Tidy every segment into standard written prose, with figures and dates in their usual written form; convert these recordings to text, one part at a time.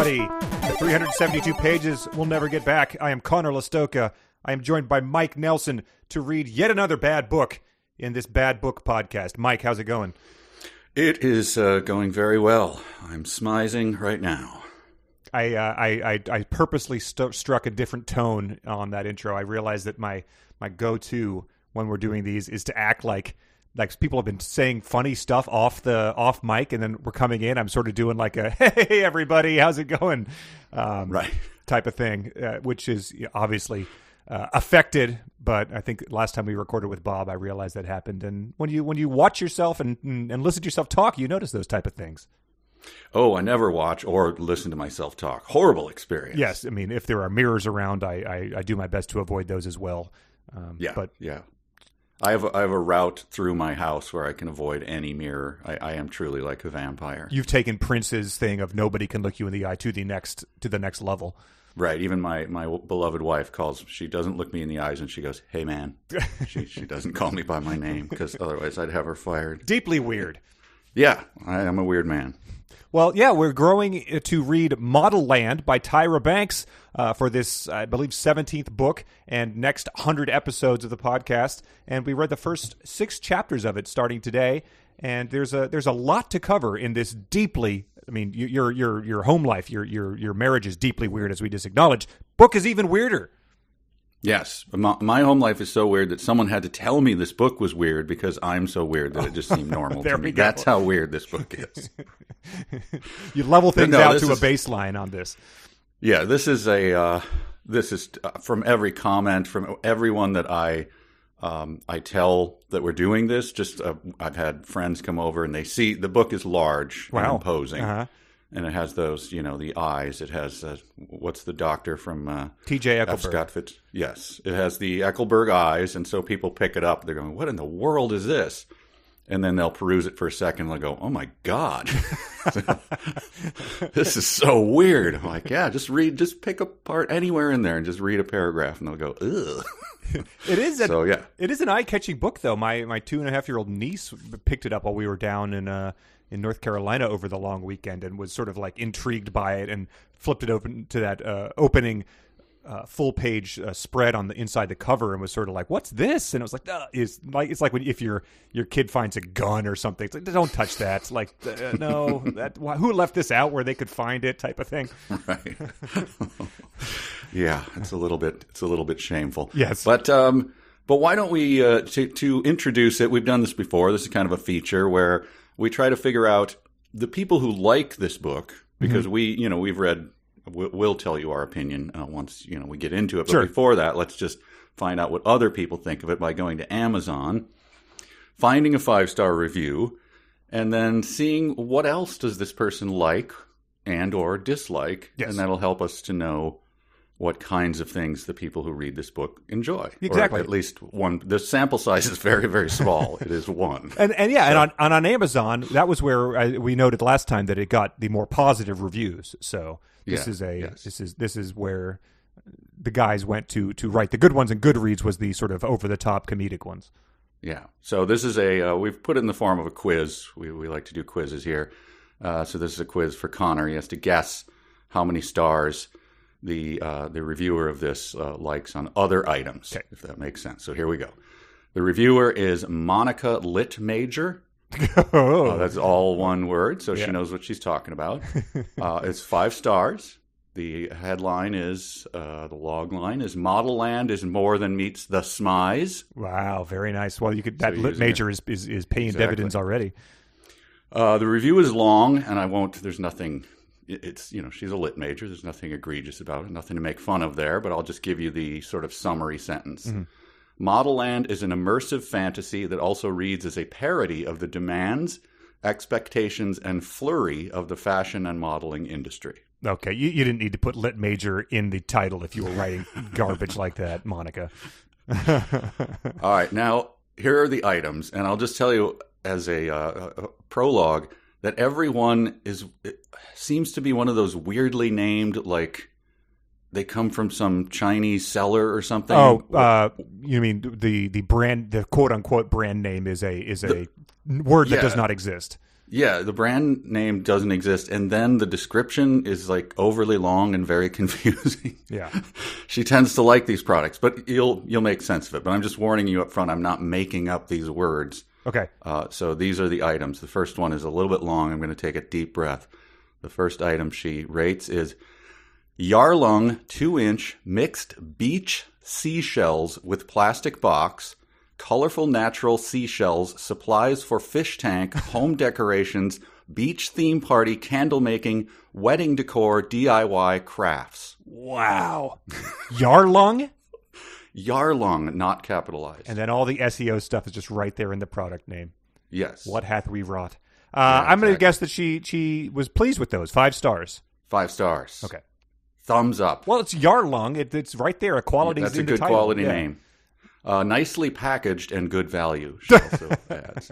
everybody. The 372 pages we'll never get back. I am Conor Listoka. I am joined by Mike Nelson to read yet another bad book in this bad book podcast. Mike, how's it going? It is going very well. I'm smizing right now. I purposely struck a different tone on that intro. I realized that my go-to when we're doing these is to act like people have been saying funny stuff off mic, and then we're coming in. I'm sort of doing like a "Hey everybody, how's it going?" Right type of thing, which is obviously affected. But I think last time we recorded with Bob, I realized that happened. And when you watch yourself and listen to yourself talk, you notice those type of things. Oh, I never watch or listen to myself talk. Horrible experience. Yes, I mean, if there are mirrors around, I do my best to avoid those as well. Yeah. I have a route through my house where I can avoid any mirror. I am truly like a vampire. You've taken Prince's thing of nobody can look you in the eye to the next level. Right. Even my beloved wife she doesn't look me in the eyes and she goes, "Hey man." she doesn't call me by my name because otherwise I'd have her fired. Deeply weird. Yeah, I am a weird man. Well, yeah, we're growing to read Modelland by Tyra Banks for this, I believe, 17th book and next 100 episodes of the podcast. And we read the first 6 chapters of it starting today. And there's a lot to cover in this deeply. I mean, your home life, your marriage is deeply weird, as we just acknowledged. Book is even weirder. Yes. My home life is so weird that someone had to tell me this book was weird because I'm so weird that it just seemed normal to me. That's how weird this book is. You level things out to a baseline on this. Yeah, this is from every comment, from everyone that I tell that we're doing this. Just I've had friends come over and they see the book is large and imposing. Uh-huh. And it has those, the eyes. It has, what's the doctor from T.J. F. Eckelberg. Scott Fitz? Yes. It has the Eckelberg eyes, and so people pick it up. They're going, what in the world is this? And then they'll peruse it for a second, and they'll go, oh, my God. This is so weird. I'm like, yeah, just pick a part anywhere in there and just read a paragraph, and they'll go, ugh. It is an eye-catching book, though. My 2.5-year-old niece picked it up while we were down in North Carolina over the long weekend and was sort of like intrigued by it and flipped it open to that opening full page spread on the inside the cover and was sort of like, what's this? And it was like, it's like if your kid finds a gun or something, it's like, don't touch that. It's like, no, who left this out where they could find it type of thing. Right. Yeah, it's a little bit shameful. Yes. But why don't we to introduce it? We've done this before. This is kind of a feature where we try to figure out the people who like this book, because we've read, we'll tell you our opinion once, we get into it. But before that, let's just find out what other people think of it by going to Amazon, finding a 5-star review, and then seeing what else does this person like and or dislike. Yes. And that'll help us to know what kinds of things the people who read this book enjoy. Exactly. Or at least one. The sample size is very, very small. It is one. And on Amazon, that was where we noted last time that it got the more positive reviews. So this is where the guys went to write the good ones, and Goodreads was the sort of over-the-top comedic ones. Yeah. So this is we've put it in the form of a quiz. We like to do quizzes here. So this is a quiz for Conor. He has to guess how many stars the reviewer of this likes on other items, if that makes sense. So here we go. The reviewer is Monica Lit Major. That's all one word, so she knows what she's talking about. It's 5 stars. The headline is, the log line is, Modelland is more than meets the smize. Wow, very nice. Well, Lit Major is paying dividends already. The review is long, and there's nothing... It's, she's a lit major. There's nothing egregious about it, nothing to make fun of there, but I'll just give you the sort of summary sentence. Mm-hmm. Modelland is an immersive fantasy that also reads as a parody of the demands, expectations, and flurry of the fashion and modeling industry. Okay, you didn't need to put lit major in the title if you were writing garbage like that, Monica. All right, now here are the items, and I'll just tell you as a prologue that everyone seems to be one of those weirdly named, like they come from some Chinese cellar or something. Oh, you mean the brand, the quote unquote brand name is a word that does not exist. Yeah, the brand name doesn't exist, and then the description is like overly long and very confusing. Yeah. She tends to like these products, but you'll make sense of it. But I'm just warning you up front, I'm not making up these words. Okay. So these are the items. The first one is a little bit long. I'm going to take a deep breath. The first item she rates is Yarlung 2-inch mixed beach seashells with plastic box, colorful natural seashells, supplies for fish tank, home decorations, beach theme party, candle making, wedding decor, DIY crafts. Wow. Yarlung? Yarlung, not capitalized. And then all the SEO stuff is just right there in the product name. Yes. What hath we wrought? Yeah, I'm going to exactly. guess that she was pleased with those. 5 stars. 5 stars. Okay. Thumbs up. Well, it's Yarlung. It's right there. Equality is That's a in the good title. quality Yeah. name. Nicely packaged and good value, she also adds.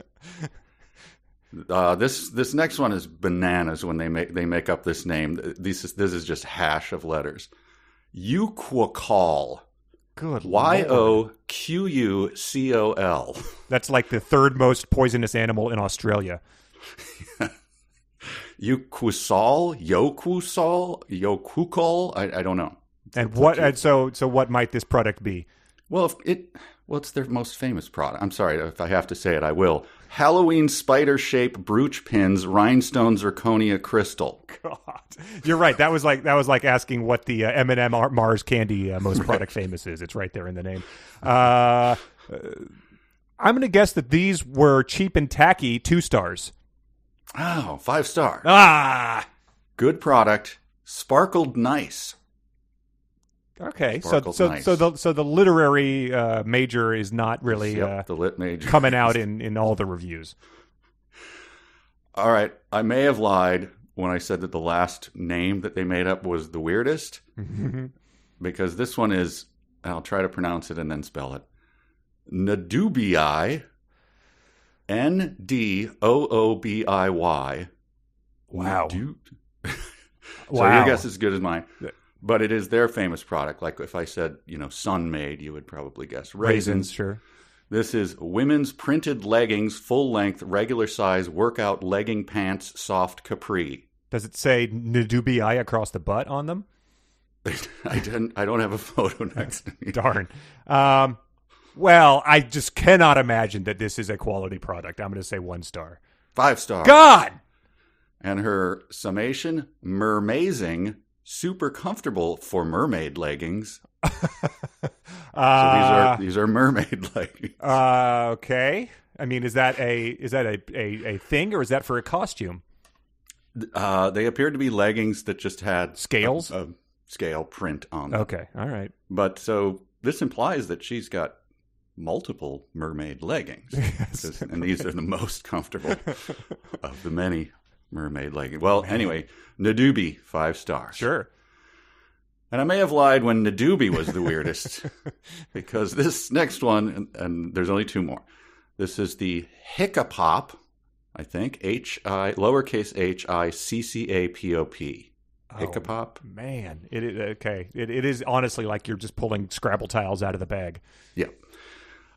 This next one is bananas when they make up this name. This is just hash of letters. Uquacol. Good Lord. Yoqucol. That's like the third most poisonous animal in Australia. Yoquacol. I don't know. And what? And so what might this product be? Well, it's their most famous product. I'm sorry if I have to say it. I will. Halloween spider-shaped brooch pins, rhinestone zirconia crystal. God, you're right. That was like asking what the M&M Mars candy most product famous is. It's right there in the name. I'm going to guess that these were cheap and tacky. 2 stars. Oh, 5 stars. Ah. Good product. Sparkled nice. Okay, Sparkled so nice. the literary major is not really Yep, the lit major coming out in all the reviews. All right, I may have lied when I said that the last name that they made up was the weirdest, because this one is, and I'll try to pronounce it and then spell it, Ndoobiy, Ndoobiy. Wow. So Wow. your guess is as good as mine. But it is their famous product. Like if I said, Sun-Maid, you would probably guess. Raisins. Sure. This is women's printed leggings, full-length, regular-size workout legging pants, soft capri. Does it say Ndoobiy across the butt on them? I don't have a photo next to me. Darn. Well, I just cannot imagine that this is a quality product. I'm going to say 1 star. 5 stars. God! And her summation, mermazing, super comfortable for mermaid leggings. So these are mermaid leggings. Okay. I mean, is that a thing, or is that for a costume? They appeared to be leggings that just had Scales? a scale print on them. Okay. All right. But so this implies that she's got multiple mermaid leggings. Yes. And these are the most comfortable of the many mermaid leggings. Well, anyway, Ndoobiy, 5 stars. Sure. And I may have lied when Ndoobiy was the weirdest, because this next one, and there's only 2 more. This is the Hiccapop, I think, lowercase Hiccapop. Hiccapop. Oh, man, it is okay. It is honestly like you're just pulling Scrabble tiles out of the bag. Yeah.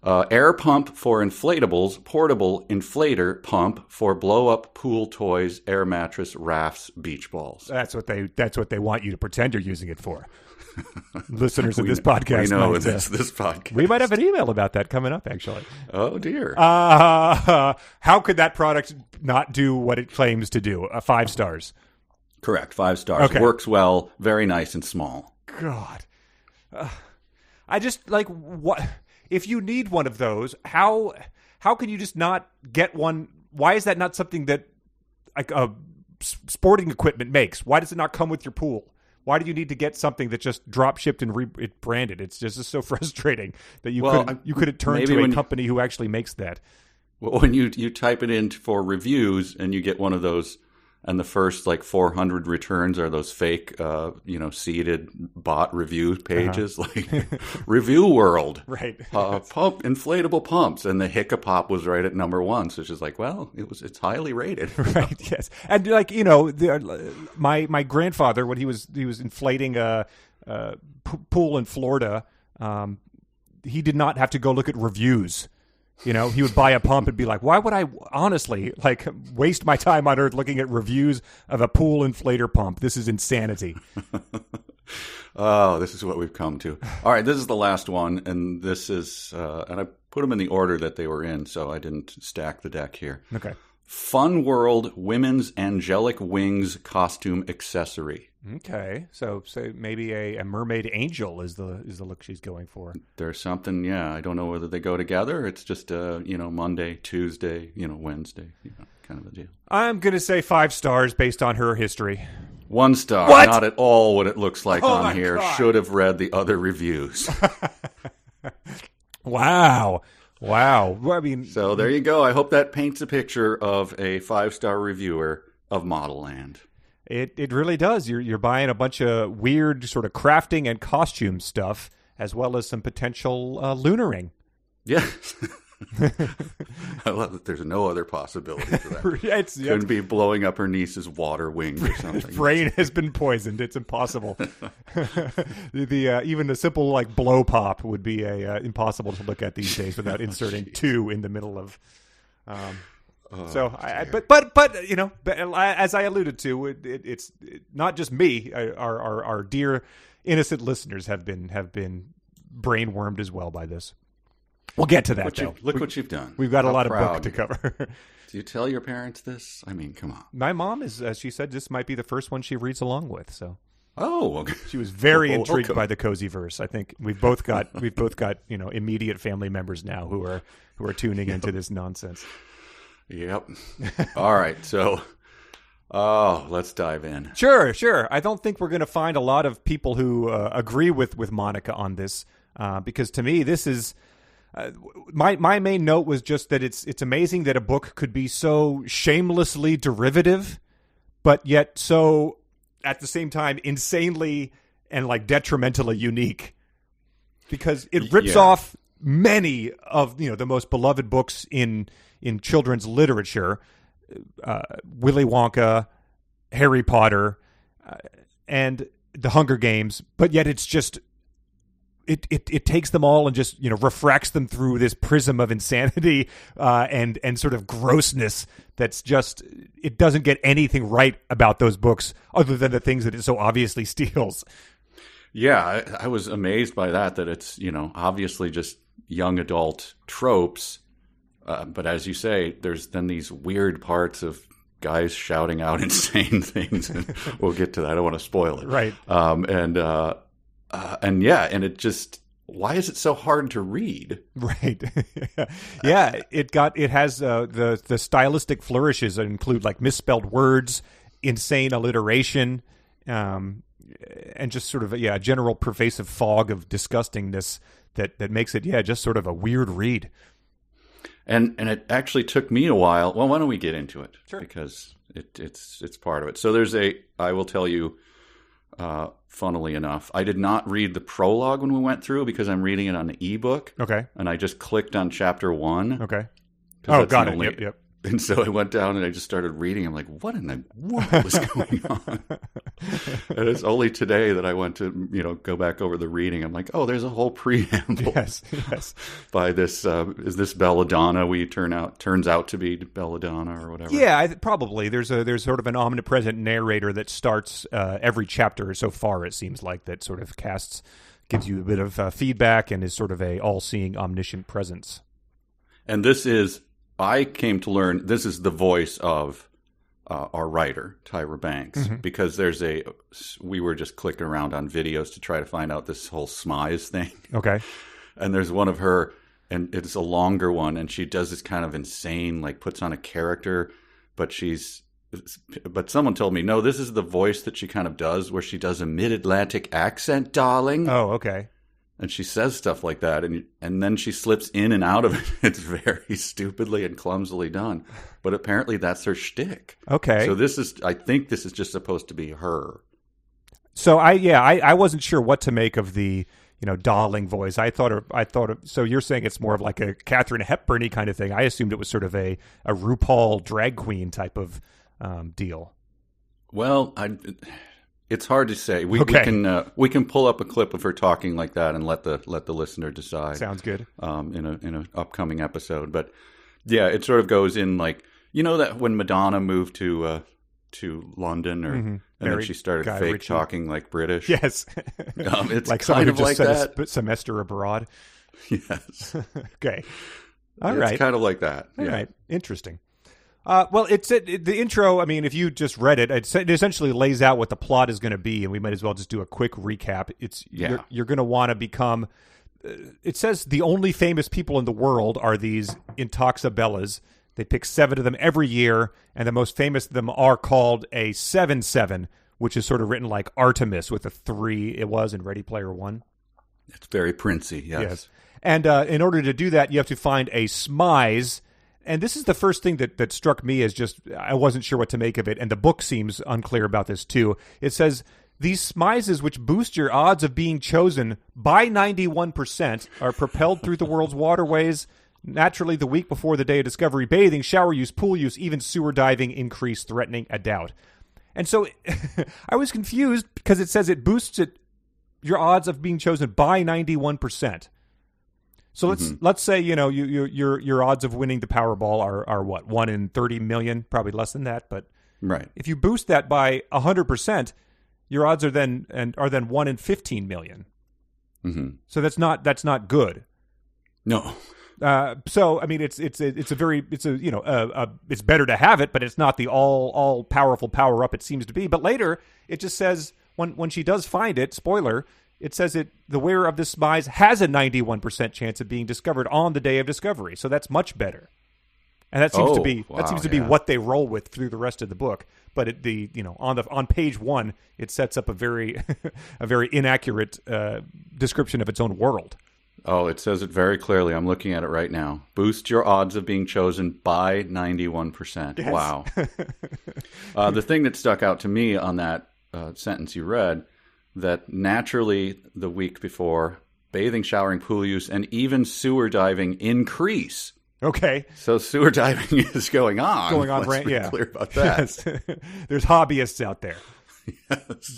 Air pump for inflatables, portable inflator pump for blow-up pool toys, air mattress, rafts, beach balls. That's what they want you to pretend you're using it for. Listeners of this podcast, we know might, this podcast. we might have an email about that coming up. Actually, oh dear. How could that product not do what it claims to do? 5 stars. Correct, 5 stars. Okay. Works well, very nice and small. God, I just like what. If you need one of those, how can you just not get one? Why is that not something that like sporting equipment makes? Why does it not come with your pool? Why do you need to get something that just drop shipped and branded? It's just so frustrating that you couldn't turn to a company who actually makes that. Well, when you type it in for reviews and you get one of those, and the first 400 returns are those fake, seeded bot review pages, like Review World, right? Inflatable pumps, and the Hiccapop was right at number 1. So it's just like, well, it's highly rated, right? Yes, and my grandfather, when he was inflating a pool in Florida, he did not have to go look at reviews. You know, he would buy a pump and be like, why would I honestly waste my time on Earth looking at reviews of a pool inflator pump? This is insanity. Oh, this is what we've come to. All right, this is the last one, and this is, and I put them in the order that they were in, so I didn't stack the deck here. Okay. Fun World Women's Angelic Wings Costume Accessory. Okay, so maybe a mermaid angel is the look she's going for. There's something, yeah. I don't know whether they go together. It's just Monday, Tuesday, Wednesday, kind of a deal. I'm gonna say 5 stars based on her history. 1 star. What? Not at all what it looks like on here. God. Should have read the other reviews. Wow. Well, I mean, so there you go. I hope that paints a picture of a 5-star reviewer of Modelland. It really does. You're buying a bunch of weird sort of crafting and costume stuff, as well as some potential loonering. Yeah. I love that there's no other possibility for that. Couldn't be blowing up her niece's water wing or something. His brain has been poisoned. It's impossible. Even a simple blow pop would be impossible to look at these days without inserting 2 in the middle of. But as I alluded to, it's not just me. Our dear innocent listeners have been brainwormed as well by this. We'll get to that. Look what you've done. We've got a lot of book to cover. Do you tell your parents this? I mean, come on. My mom is, as she said, this might be the first one she reads along with. So. Oh, okay. She was very intrigued by the cozy verse. I think we've both got immediate family members now who are tuning into this nonsense. Yep. All right. So, let's dive in. Sure. I don't think we're going to find a lot of people who agree with Monica on this, because to me, this is my main note was just that it's amazing that a book could be so shamelessly derivative, but yet so at the same time insanely and detrimentally unique, because it rips off many of the most beloved books in children's literature, Willy Wonka, Harry Potter, and The Hunger Games, but yet it's just it takes them all and just refracts them through this prism of insanity and sort of grossness that's just, it doesn't get anything right about those books other than the things that it so obviously steals. Yeah, I was amazed by that it's obviously just young adult tropes. But as you say, there's then these weird parts of guys shouting out insane things. And we'll get to that. I don't want to spoil it. Right. And it just, why is it so hard to read? Right. Yeah. It has the stylistic flourishes that include misspelled words, insane alliteration, and just sort of a general pervasive fog of disgustingness that makes it just sort of a weird read. And it actually took me a while. Well, why don't we get into it? Sure. Because it's part of it. So I will tell you, funnily enough, I did not read the prologue when we went through because I'm reading it on the ebook. Okay. And I just clicked on chapter 1. Okay. Oh, got it. Yep. And so I went down and I just started reading. I'm like, what in the world is going on? And it's only today that I went to, go back over the reading. I'm like, oh, there's a whole preamble. Yes. By this, is this Belladonna? Turns out to be Belladonna or whatever. Yeah, probably. There's sort of an omnipresent narrator that starts every chapter so far. It seems like that sort of gives you a bit of feedback and is sort of a all-seeing, omniscient presence. And I came to learn this is the voice of our writer, Tyra Banks, because we were just clicking around on videos to try to find out this whole smize thing. Okay. And there's one of her, and it's a longer one, and she does this kind of insane, puts on a character, but someone told me, no, this is the voice that she kind of does, where she does a mid-Atlantic accent, darling. Oh, okay. And she says stuff like that, and then she slips in and out of it. It's very stupidly and clumsily done. But apparently that's her shtick. Okay. So I think this is just supposed to be her. So I wasn't sure what to make of the, darling voice. I thought so you're saying it's more of like a Katharine Hepburn-y kind of thing. I assumed it was sort of a RuPaul drag queen type of deal. Well, It's hard to say. Okay. We can pull up a clip of her talking like that and let the listener decide. Sounds good. In an upcoming episode, but yeah, it sort of goes in like, you know, that when Madonna moved to London, and then she started fake talking like British. Yes, it's like kind of like that. A semester abroad. Yes. Okay. All right. It's kind of like that. All right. Interesting. Well, the intro. I mean, if you just read it, it essentially lays out what the plot is going to be, and we might as well just do a quick recap. You're going to want to become. It says the only famous people in the world are these Intoxabellas. They pick 7 of them every year, and the most famous of them are called a 7-7, which is sort of written like Artemis with a 3. It was in Ready Player One. It's very princey. Yes. And in order to do that, you have to find a smize. And this is the first thing that struck me as just, I wasn't sure what to make of it. And the book seems unclear about this too. It says, these smizes, which boost your odds of being chosen by 91%, are propelled through the world's waterways. Naturally, the week before the day of discovery, bathing, shower use, pool use, even sewer diving increase, threatening a doubt. And so I was confused because it says it boosts your odds of being chosen by 91%. So let's say, you know, your odds of winning the Powerball are what, 1 in 30 million, probably less than that. But right, if you boost that by 100%, your odds are then 1 in 15 million. Mm-hmm. So that's not good. No. So I mean, it's better to have it, but it's not the all powerful power up it seems to be. But later, it just says when she does find it, spoiler. It says the wearer of this smize has a 91% chance of being discovered on the day of discovery. So that's much better. And that seems to be what they roll with through the rest of the book. But on page 1, it sets up a very a very inaccurate description of its own world. Oh, it says it very clearly. I'm looking at it right now. Boost your odds of being chosen by 91%. Yes. Wow. The thing that stuck out to me on that sentence you read, that naturally the week before, bathing, showering, pool use, and even sewer diving increase. Okay. So sewer diving is going on. Let's be clear about that. Yes. There's hobbyists out there.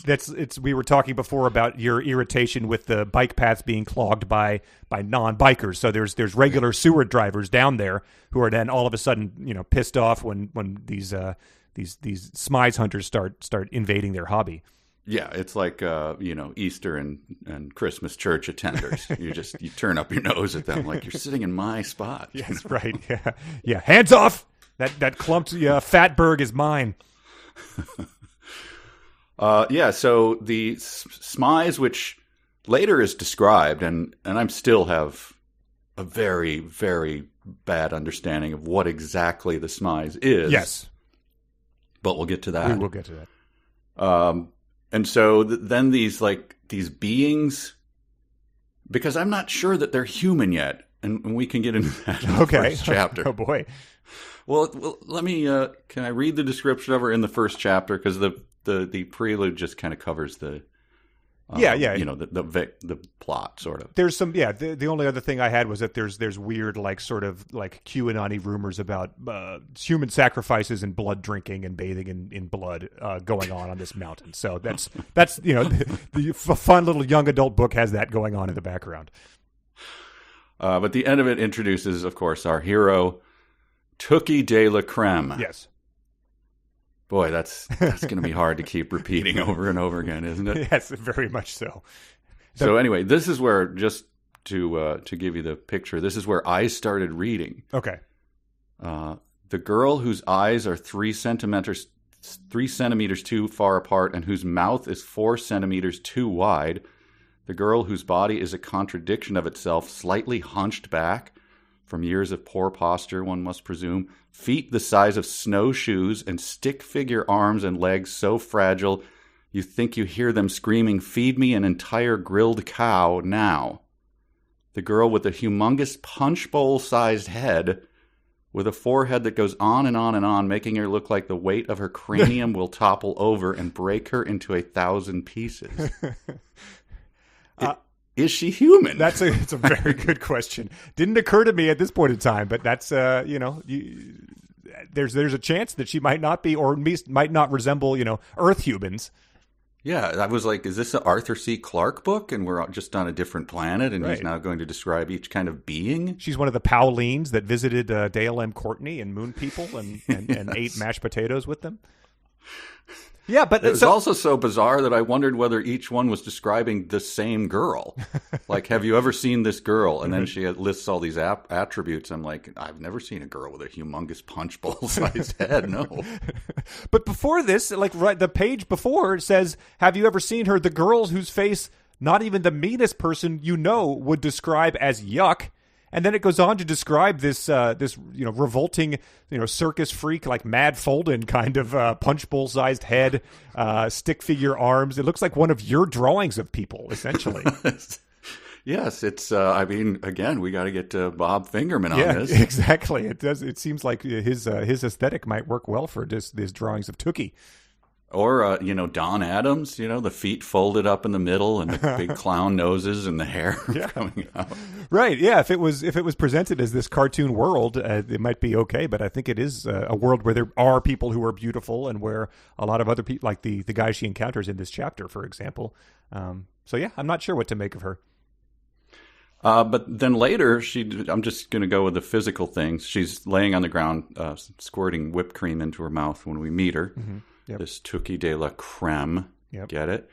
Yes. We were talking before about your irritation with the bike paths being clogged by non-bikers. So there's regular sewer drivers down there who are then all of a sudden, you know, pissed off when these smize hunters start invading their hobby. Yeah, it's like Easter and Christmas church attenders. You turn up your nose at them like you're sitting in my spot. Yes, right. Yeah. Hands off! That clumped fatberg is mine. So the smize, which later is described, and I still have a very, very bad understanding of what exactly the smize is. Yes, but we'll get to that. We will get to that. And so then these beings, because I'm not sure that they're human yet, and we can get into that in the first chapter. Oh boy. Well, let me. Can I read the description of her in the first chapter? Because the prelude just kind of covers the. The plot sort of. There's some the only other thing I had was that there's weird sort of QAnon-y rumors about human sacrifices and blood drinking and bathing in blood going on this mountain. So that's the fun little young adult book has that going on in the background. But the end of it introduces, of course, our hero Tookie de la Creme. Yes. Boy, that's going to be hard to keep repeating over and over again, isn't it? Yes, very much so. So anyway, this is where, just to give you the picture, this is where I started reading. Okay. The girl whose eyes are 3 centimeters too far apart and whose mouth is 4 centimeters too wide. The girl whose body is a contradiction of itself, slightly hunched back. From years of poor posture, one must presume, feet the size of snowshoes, and stick-figure arms and legs so fragile you think you hear them screaming, "Feed me an entire grilled cow now." The girl with a humongous punch bowl-sized head, with a forehead that goes on and on and on, making her look like the weight of her cranium will topple over and break her into 1,000 pieces. Is she human? It's a very good question. Didn't occur to me at this point in time, but that's there's a chance that she might not be, or at least might not resemble Earth humans. Yeah, I was like, is this an Arthur C. Clarke book? And we're just on a different planet, and he's now going to describe each kind of being? She's one of the Paulines that visited Dale M. Courtney and Moon People and ate mashed potatoes with them. Yeah, but it was also so bizarre that I wondered whether each one was describing the same girl. Like, have you ever seen this girl? And then she lists all these attributes. I'm like, I've never seen a girl with a humongous punch bowl-sized head. No. But before this, like the page before, it says, "Have you ever seen her? The girl whose face not even the meanest person you know would describe as yuck." And then it goes on to describe this revolting circus freak, like Mad Folden kind of punch bowl sized head, stick figure arms. It looks like one of your drawings of people, essentially. Yes, it's. I mean, again, we got to get Bob Fingerman on this. Yeah, exactly. It does. It seems like his aesthetic might work well for these drawings of Tookie. Or, Don Adams, the feet folded up in the middle and the big clown noses and the hair coming out. Right, yeah. If it was presented as this cartoon world, it might be okay. But I think it is a world where there are people who are beautiful and where a lot of other people, like the guy she encounters in this chapter, for example. So, yeah, I'm not sure what to make of her. But then later, I'm just going to go with the physical things. She's laying on the ground, squirting whipped cream into her mouth when we meet her. Mm-hmm. Yep. This Tookie de la Creme. Yep. Get it?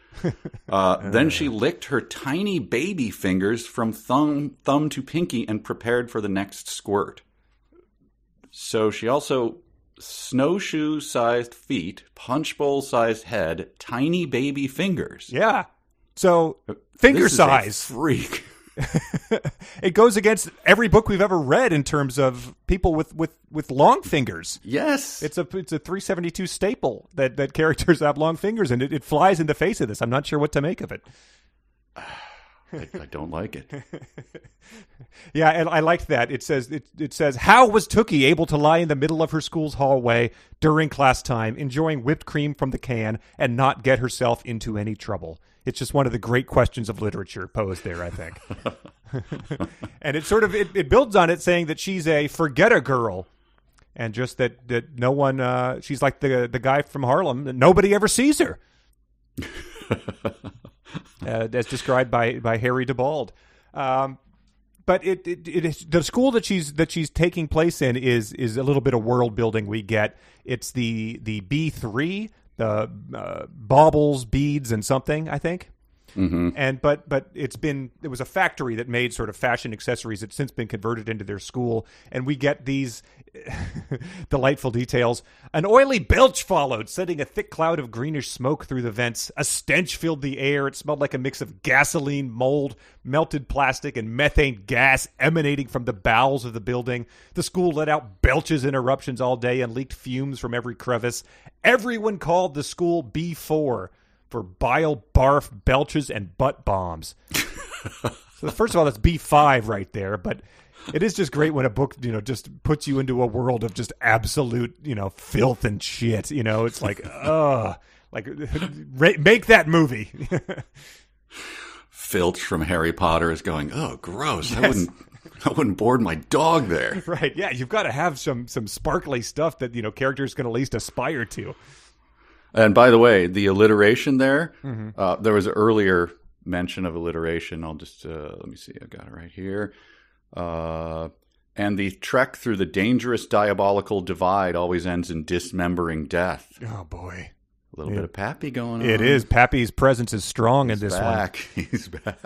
Then she licked her tiny baby fingers from thumb to pinky and prepared for the next squirt. So she also snowshoe-sized feet, punch bowl-sized head, tiny baby fingers. Yeah. So finger size. Freak. It goes against every book we've ever read in terms of people with long fingers. Yes. It's a 372 staple that characters have long fingers, and it flies in the face of this. I'm not sure what to make of it. I don't like it. Yeah, and I liked that. It says, "How was Tookie able to lie in the middle of her school's hallway during class time, enjoying whipped cream from the can, and not get herself into any trouble?" It's just one of the great questions of literature posed there, I think. And it builds on it, saying that she's a forget-a girl, and just that no one, she's like the guy from Harlem, that nobody ever sees her. As described by Harry DeBald. But it is, the school that she's taking place in is a little bit of world building we get. It's the B3, the baubles, beads, and something, I think. Mm-hmm. And but it was a factory that made sort of fashion accessories. It's since been converted into their school, and we get these delightful details. An oily belch followed, sending a thick cloud of greenish smoke through the vents. A stench filled the air. It smelled like a mix of gasoline, mold, melted plastic, and methane gas emanating from the bowels of the building. The school let out belches and eruptions all day and leaked fumes from every crevice. Everyone called the school B4 for bile, barf, belches, and butt bombs. So first of all, that's B5 right there, but it is just great when a book, just puts you into a world of just absolute, filth and shit. It's like, make that movie. Filch from Harry Potter is going, oh, gross. Yes. I wouldn't board my dog there. Right. Yeah. You've got to have some sparkly stuff that, characters can at least aspire to. And by the way, the alliteration there, there was an earlier mention of alliteration. I'll just, let me see. I got it right here. And the trek through the dangerous diabolical divide always ends in dismembering death. Oh, boy. A little bit of Pappy going on. It is. Pappy's presence is strong in this one. He's back.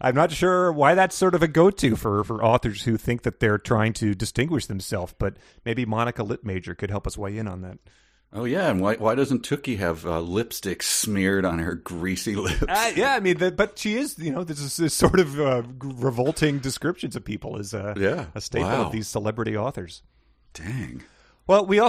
I'm not sure why that's sort of a go-to for authors who think that they're trying to distinguish themselves, but maybe Monica Litmajor could help us weigh in on that. Oh, yeah, and why doesn't Tookie have lipstick smeared on her greasy lips? Yeah, I mean, but she is, this sort of revolting descriptions of people is a staple of these celebrity authors. Dang. Well, we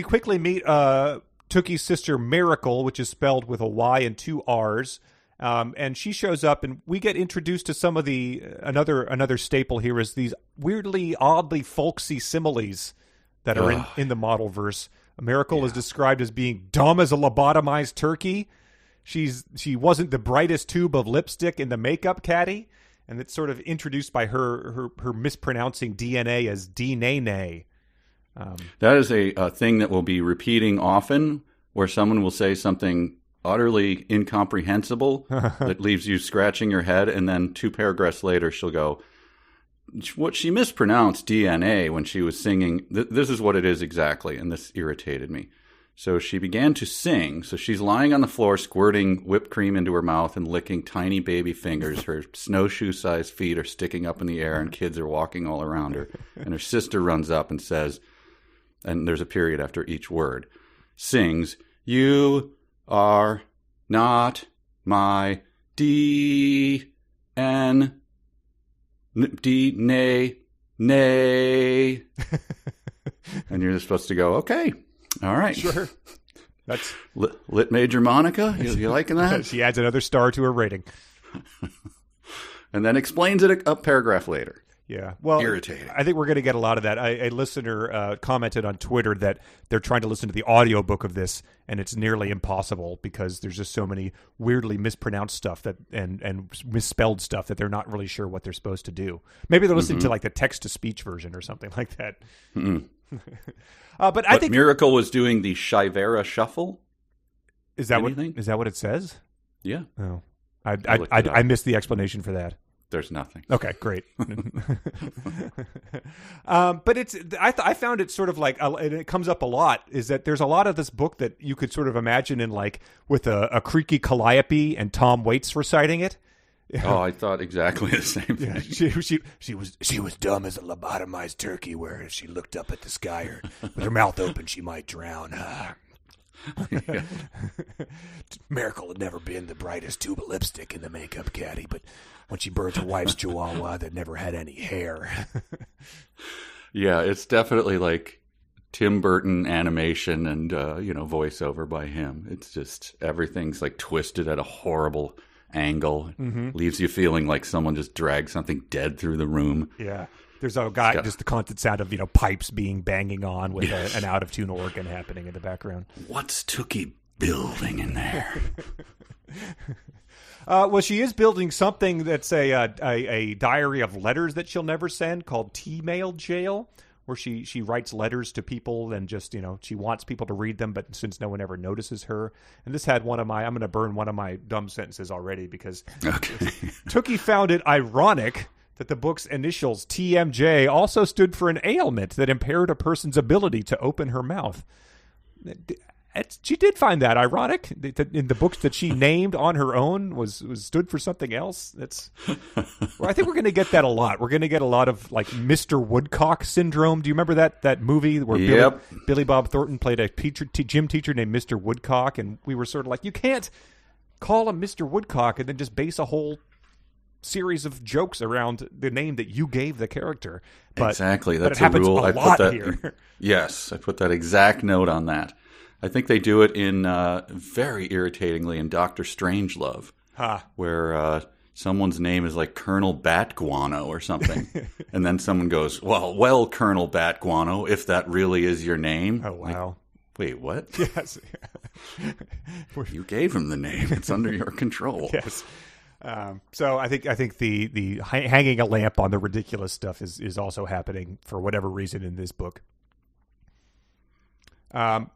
quickly meet Tookie's sister Miracle, which is spelled with a Y and two R's. And she shows up, and we get introduced to some of another staple here is these oddly folksy similes that are in the model verse. Miracle is described as being dumb as a lobotomized turkey. She wasn't the brightest tube of lipstick in the makeup caddy, and it's sort of introduced by her mispronouncing DNA as D-nay-nay. That is a thing that will be repeating often, where someone will say something utterly incomprehensible that leaves you scratching your head, and then 2 paragraphs later she'll go, what she mispronounced DNA when she was singing. This is what it is exactly, and this irritated me. So she began to sing. So she's lying on the floor, squirting whipped cream into her mouth and licking tiny baby fingers. Her snowshoe-sized feet are sticking up in the air, and kids are walking all around her. And her sister runs up and says, and there's a period after each word, sings, "You are not my D-N-D, nay, nay." And you're just supposed to go, okay. All right. Sure. That's Lit Major Monica. You liking that? She adds another star to her rating. And then explains it a paragraph later. Yeah. Well, irritating. I think we're going to get a lot of that. A listener commented on Twitter that they're trying to listen to the audiobook of this, and it's nearly impossible because there's just so many weirdly mispronounced stuff that and misspelled stuff that they're not really sure what they're supposed to do. Maybe they're listening to like the text-to-speech version or something like that. But I think Miracle was doing the Shivera shuffle. Is that what it says? Yeah. Oh, I missed the explanation for that. There's nothing. Okay, great. But it's I found it sort of like, and it comes up a lot, is that there's a lot of this book that you could sort of imagine in like with a creaky calliope and Tom Waits reciting it. Oh, I thought exactly the same thing. Yeah, she was dumb as a lobotomized turkey, where if she looked up at the sky or with her mouth open, she might drown. Miracle had never been the brightest tube of lipstick in the makeup caddy, but when she birthed her wife's chihuahua that never had any hair. Yeah, it's definitely like Tim Burton animation and voiceover by him. It's just everything's like twisted at a horrible angle. Leaves you feeling like someone just dragged something dead through the room. Yeah. There's a guy, just the constant sound of, pipes banging on with an out-of-tune organ happening in the background. What's Tookie building in there? Well, she is building something that's a diary of letters that she'll never send called T-Mail Jail, where she writes letters to people and just, she wants people to read them, but since no one ever notices her. And this had I'm going to burn one of my dumb sentences already because Tookie found it ironic that the book's initials, TMJ, also stood for an ailment that impaired a person's ability to open her mouth. She did find that ironic. In the books that she named on her own was stood for something else. Well, I think we're going to get that a lot. We're going to get a lot of like Mr. Woodcock syndrome. Do you remember that movie where Billy Bob Thornton played a gym teacher named Mr. Woodcock, and we were sort of like, you can't call him Mr. Woodcock and then just base a whole series of jokes around the name that you gave the character. But, exactly. That's but it happens a rule. A lot here. Yes, I put that exact note on that. I think they do it in very irritatingly in Dr. Strangelove, where someone's name is like Colonel Bat Guano or something, and then someone goes, "Well, Colonel Bat Guano, if that really is your name." Oh wow! Like, wait, what? Yes, you gave him the name. It's under your control. Yes. So I think the hanging a lamp on the ridiculous stuff is also happening for whatever reason in this book.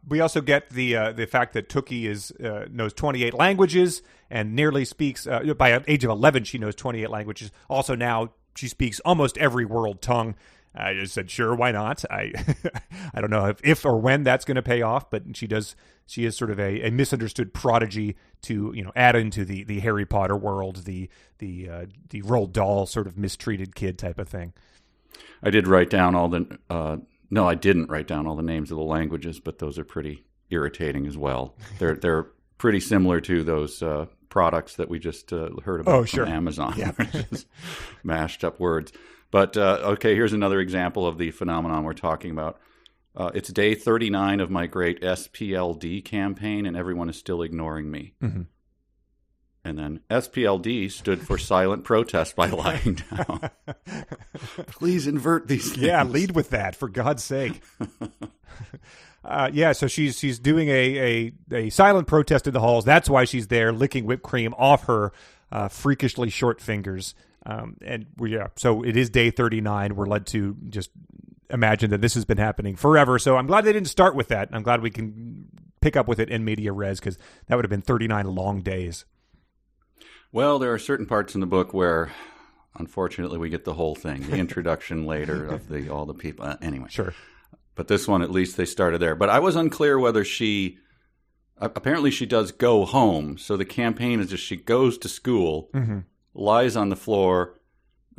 We also get the fact that Tookie knows 28 languages and nearly speaks by the age of 11. She knows 28 languages. Also now she speaks almost every world tongue. I just said, sure, why not? I don't know if or when that's going to pay off, but she does. She is sort of a misunderstood prodigy to add into the Harry Potter world, the Roald Dahl sort of mistreated kid type of thing. I did write down all the. No, I didn't write down all the names of the languages, but those are pretty irritating as well. They're pretty similar to those products that we just heard about from Amazon. Yeah. Just mashed up words. But, okay, here's another example of the phenomenon we're talking about. It's day 39 of my great SPLD campaign, and everyone is still ignoring me. Mm-hmm. And then SPLD stood for silent protest by lying down. Please invert these things. Yeah, lead with that, for God's sake. So she's doing a silent protest in the halls. That's why she's there, licking whipped cream off her freakishly short fingers. So it is day 39. We're led to just imagine that this has been happening forever. So I'm glad they didn't start with that. I'm glad we can pick up with it in media res, because that would have been 39 long days. Well, there are certain parts in the book where, unfortunately, we get the whole thing, the introduction later of all the people. Anyway. Sure. But this one, at least they started there. But I was unclear whether apparently she does go home. So the campaign is just she goes to school, lies on the floor.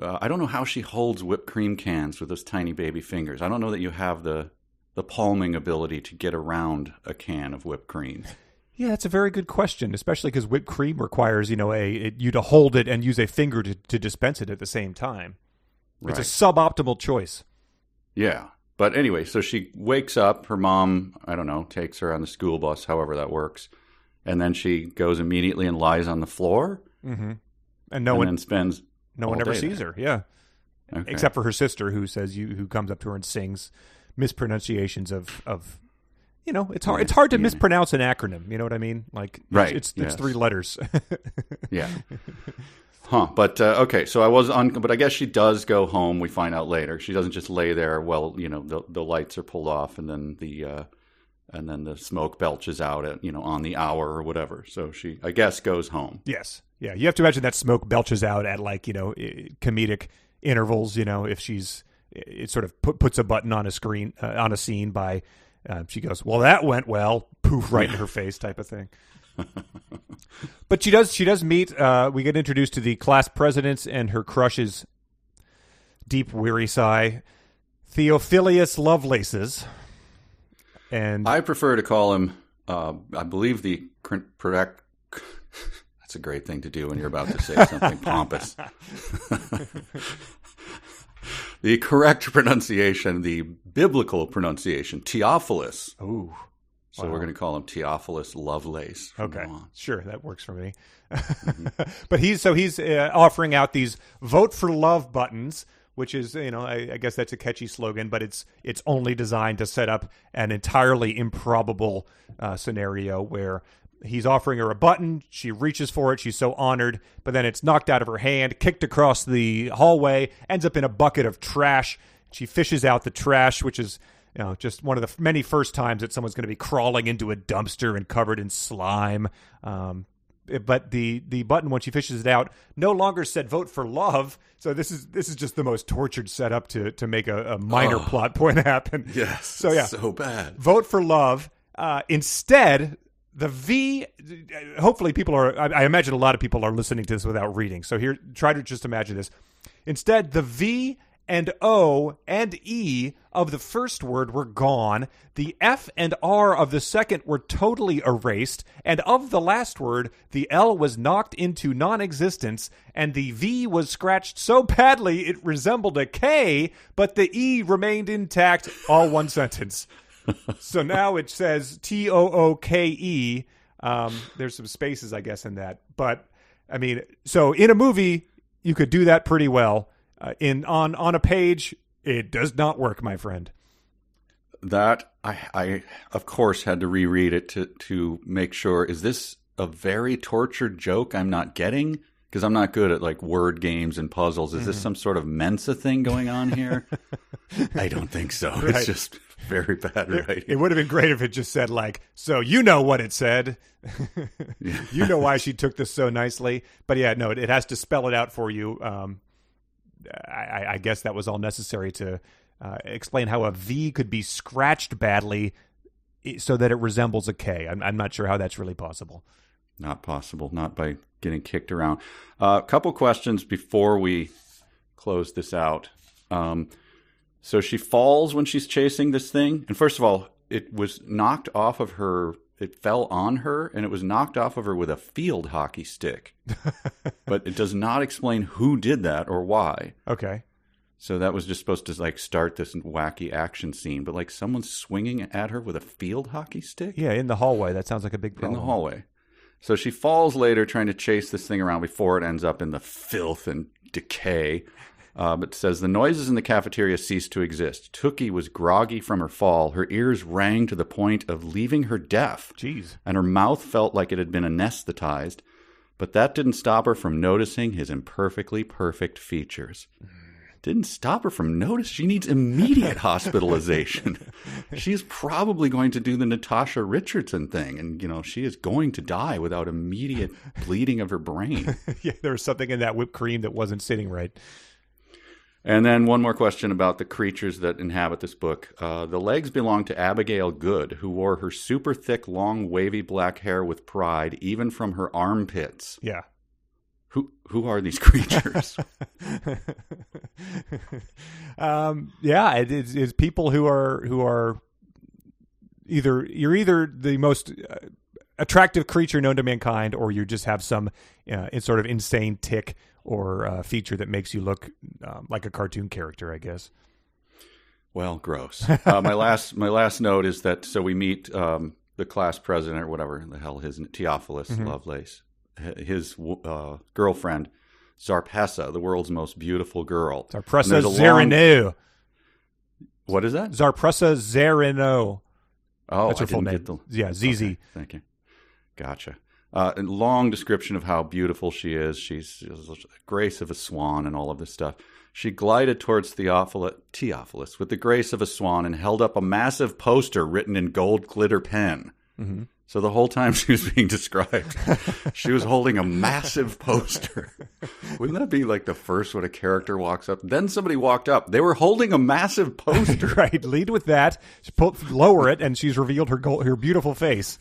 I don't know how she holds whipped cream cans with those tiny baby fingers. I don't know that you have the palming ability to get around a can of whipped cream. Yeah, that's a very good question, especially because whipped cream requires, you to hold it and use a finger to dispense it at the same time. Right. It's a suboptimal choice. Yeah. But anyway, so she wakes up. Her mom, I don't know, takes her on the school bus, however that works. And then she goes immediately and lies on the floor. Mm-hmm. And then spends no one ever sees her, yeah. Okay. Except for her sister, who comes up to her and sings mispronunciations of it's hard. It's hard to mispronounce an acronym. You know what I mean? Like, right? It's 3 letters. Yeah. Huh. But okay. So but I guess she does go home. We find out later. She doesn't just lay there. Well, the lights are pulled off, and then the smoke belches out at on the hour or whatever. So she, I guess, goes home. Yes. Yeah. You have to imagine that smoke belches out at comedic intervals. If it sort of puts a button on a screen on a scene by. She goes, well, that went well. Poof, right in her face, type of thing. But she does meet. We get introduced to the class presidents and her crush's deep, weary sigh, Theophilus Lovelaces. And I prefer to call him. I believe that's a great thing to do when you're about to say something pompous. The correct pronunciation, the biblical pronunciation, Theophilus. Ooh. So we're going to call him Theophilus Lovelace. Okay, sure, that works for me. Mm-hmm. But he's offering out these vote for love buttons, which is I guess that's a catchy slogan, but it's only designed to set up an entirely improbable scenario where he's offering her a button. She reaches for it. She's so honored, but then it's knocked out of her hand, kicked across the hallway, ends up in a bucket of trash. She fishes out the trash, which is just one of the many first times that someone's going to be crawling into a dumpster and covered in slime. But the button, when she fishes it out, no longer said vote for love. So this is just the most tortured setup to make a minor plot point happen. Yes. So yeah, so bad. Vote for love. Instead, the V, hopefully people I imagine a lot of people are listening to this without reading. So here, try to just imagine this. Instead, the V and O and E of the first word were gone. The F and R of the second were totally erased. And of the last word, the L was knocked into non-existence. And the V was scratched so badly it resembled a K, but the E remained intact, all one sentence. So now it says Tooke. There's some spaces, I guess, in that. But, I mean, so in a movie, you could do that pretty well. On a page, it does not work, my friend. That, I of course, had to reread it to make sure, is this a very tortured joke I'm not getting? Because I'm not good at, word games and puzzles. Is this some sort of Mensa thing going on here? I don't think so. Right. It's just very bad writing. It would have been great if it just said, so you know what it said. You know why she took this so nicely. But yeah, no, it has to spell it out for you. I guess that was all necessary to explain how a V could be scratched badly so that it resembles a K. I'm not sure how that's really possible. Not possible. Not by getting kicked around. A couple questions before we close this out. So she falls when she's chasing this thing. And first of all, it was knocked off of her. It fell on her, and it was knocked off of her with a field hockey stick. But it does not explain who did that or why. Okay. So that was just supposed to start this wacky action scene. But someone's swinging at her with a field hockey stick? Yeah, in the hallway. That sounds like a big problem. In the hallway. So she falls later trying to chase this thing around before it ends up in the filth and decay. But it says, the noises in the cafeteria ceased to exist. Tookie was groggy from her fall. Her ears rang to the point of leaving her deaf. Jeez. And her mouth felt like it had been anesthetized. But that didn't stop her from noticing his imperfectly perfect features. didn't stop her from notice. She needs immediate hospitalization. She's probably going to do the Natasha Richardson thing, and she is going to die without immediate bleeding of her brain. Yeah, there was something in that whipped cream that wasn't sitting right. And then one more question about the creatures that inhabit this book. The legs belong to Abigail Good, who wore her super thick, long, wavy black hair with pride, even from her armpits. Yeah. Who are these creatures? Yeah, it's people who are either the most attractive creature known to mankind, or you just have some sort of insane tick or feature that makes you look like a cartoon character, I guess. Well, gross. My last note is that we meet the class president, or whatever the hell his Theophilus Lovelace, his girlfriend Zarpessa, the world's most beautiful girl. Zarpessa Zarino. What is that? Zarpessa Zarino. Oh, that's her full name. Yeah, ZZ. Okay, thank you. Gotcha. A long description of how beautiful she is. She's the grace of a swan and all of this stuff. She glided towards Theophilus with the grace of a swan and held up a massive poster written in gold glitter pen. Mm-hmm. So the whole time she was being described, she was holding a massive poster. Wouldn't that be like the first when a character walks up? Then somebody walked up. They were holding a massive poster. Right. Lead with that. Lower it, and she's revealed her beautiful face.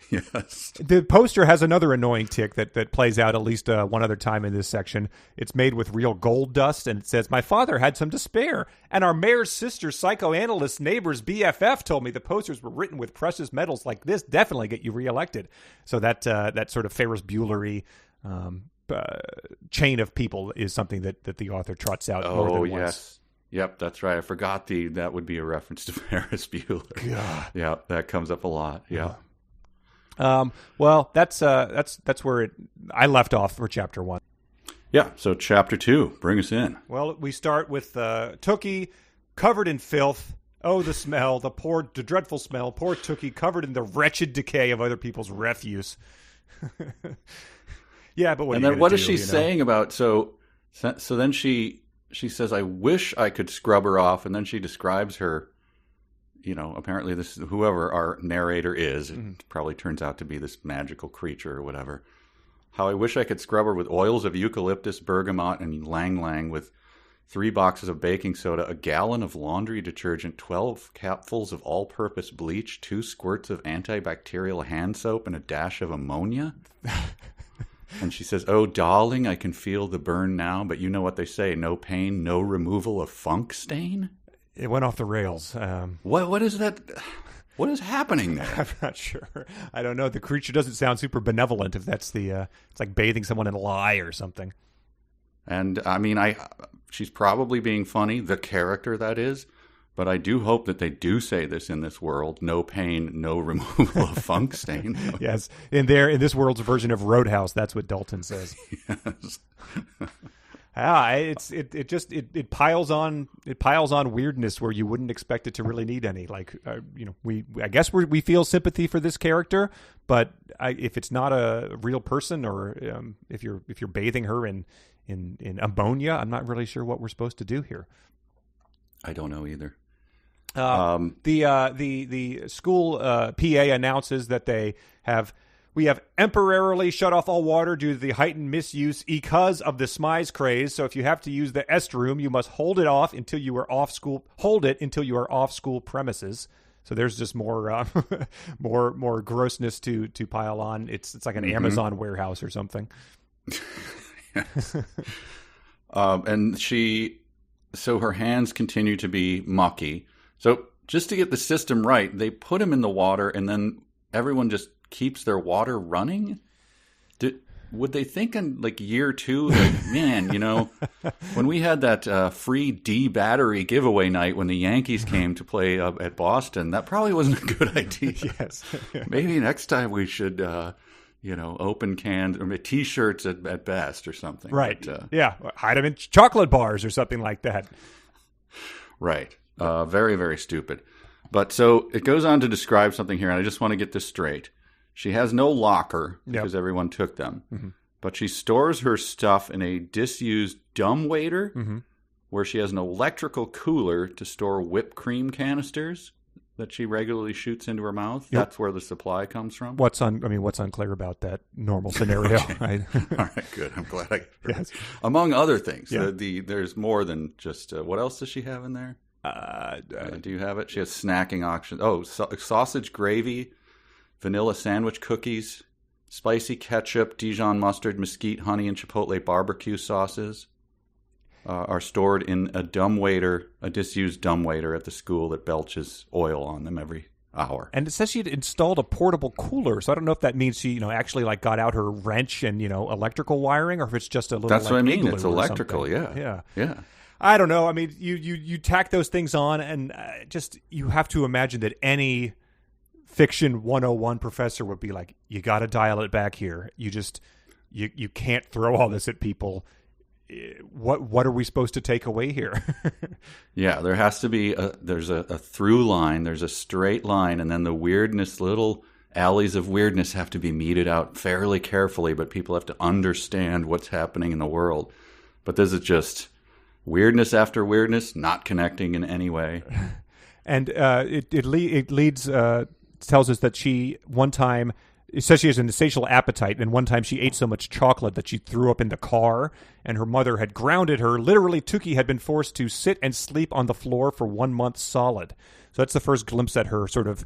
Yes. The poster has another annoying tick that plays out at least one other time in this section. It's made with real gold dust, and it says, "My father had some to spare, and our mayor's sister's psychoanalyst neighbor's BFF told me the posters were written with precious metals like this definitely get you reelected." So that sort of Ferris Bueller-y chain of people is something that the author trots out more than once. Yes. Yep, that's right. I forgot that would be a reference to Ferris Bueller. God. Yeah, that comes up a lot. Yeah. Well, that's where I left off for chapter 1. Yeah. So chapter 2, bring us in. Well, we start with Tookie covered in filth. Oh, the smell, the dreadful smell. Poor Tookie covered in the wretched decay of other people's refuse. Yeah, but what is she saying about? So then she says, "I wish I could scrub her off," and then she describes her. Apparently this is whoever our narrator is. It probably turns out to be this magical creature or whatever. How I wish I could scrub her with oils of eucalyptus, bergamot, and ylang-ylang, with 3 boxes of baking soda, a gallon of laundry detergent, 12 capfuls of all-purpose bleach, 2 squirts of antibacterial hand soap, and a dash of ammonia. And she says, "Oh, darling, I can feel the burn now, but you know what they say, no pain, no removal of funk stain." It went off the rails. What is that? What is happening there? I'm not sure. I don't know. The creature doesn't sound super benevolent. If that's it's like bathing someone in lye or something. And I mean, she's probably being funny, the character that is. But I do hope that they do say this in this world: no pain, no removal of funk stain. Yes, in this world's version of Roadhouse, that's what Dalton says. Yes. It piles on weirdness where you wouldn't expect it to really need any. Like I guess we feel sympathy for this character, but if it's not a real person, or if you're bathing her in ammonia, I'm not really sure what we're supposed to do here. I don't know either. The school PA announces that we have temporarily shut off all water due to the heightened misuse because of the smize craze. So if you have to use the est room, you must hold it until you are off school premises. So there's just more more grossness to pile on. It's like an Amazon warehouse or something. Yes. And so her hands continue to be mucky. So just to get the system right, they put him in the water, and then everyone just keeps their water running. Would they think in like year 2, like, man, when we had that free D battery giveaway night when the Yankees came to play at Boston, that probably wasn't a good idea. Yes. Maybe next time we should, open cans or T-shirts at best or something. Right. But, hide them in chocolate bars or something like that. Right. Very, very stupid. But so it goes on to describe something here, and I just want to get this straight. She has no locker because everyone took them, but she stores her stuff in a disused dumbwaiter. where she has an electrical cooler to store whipped cream canisters that she regularly shoots into her mouth. Yep. That's where the supply comes from. What's unclear about that normal scenario? Right? All right, good. I'm glad I. Yes. Among other things, yeah. There's more than just. What else does she have in there? Do you have it? She has snacking options. Oh, sausage gravy, vanilla sandwich cookies, spicy ketchup, Dijon mustard, mesquite, honey, and chipotle barbecue sauces. Are stored in a disused dumbwaiter at the school that belches oil on them every hour. And it says she had installed a portable cooler, so I don't know if that means she, actually got out her wrench and electrical wiring, or if it's just a little. That's what I mean. It's electrical. Yeah. I don't know. I mean, you tack those things on, and just you have to imagine that any fiction 101 professor would be like, you got to dial it back here. You can't throw all this at people. What are we supposed to take away here? Yeah, there has to be there's a through line, there's a straight line, and then the weirdness, little alleys of weirdness have to be meted out fairly carefully, but people have to understand what's happening in the world. But this is just weirdness after weirdness, not connecting in any way. And it leads tells us that she one time. It says she has an insatiable appetite, and one time she ate so much chocolate that she threw up in the car, and her mother had grounded her. Literally, Tookie had been forced to sit and sleep on the floor for 1 month solid. So that's the first glimpse at her sort of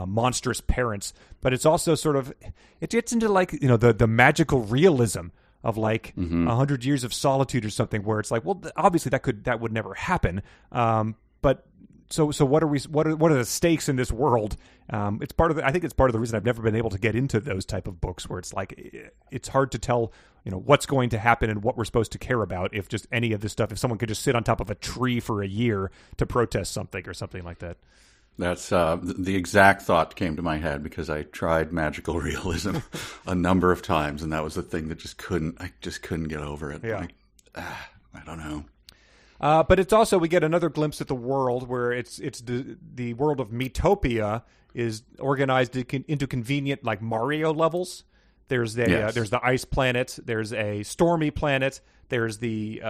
monstrous parents. But it's also sort of, it gets into the magical realism of 100 years of solitude or something, where it's like, well, obviously that would never happen. But So what are the stakes in this world? It's part of I think it's part of the reason I've never been able to get into those type of books, where it's like it's hard to tell what's going to happen and what we're supposed to care about if just any of this stuff. If someone could just sit on top of a tree for a year to protest something or something like that. That's the exact thought came to my head because I tried magical realism a number of times, and that was the thing that I just couldn't get over it. Yeah. I don't know. But it's also, we get another glimpse at the world where it's the world of Metopia is organized into convenient Mario levels. There's the ice planet. There's a stormy planet. There's the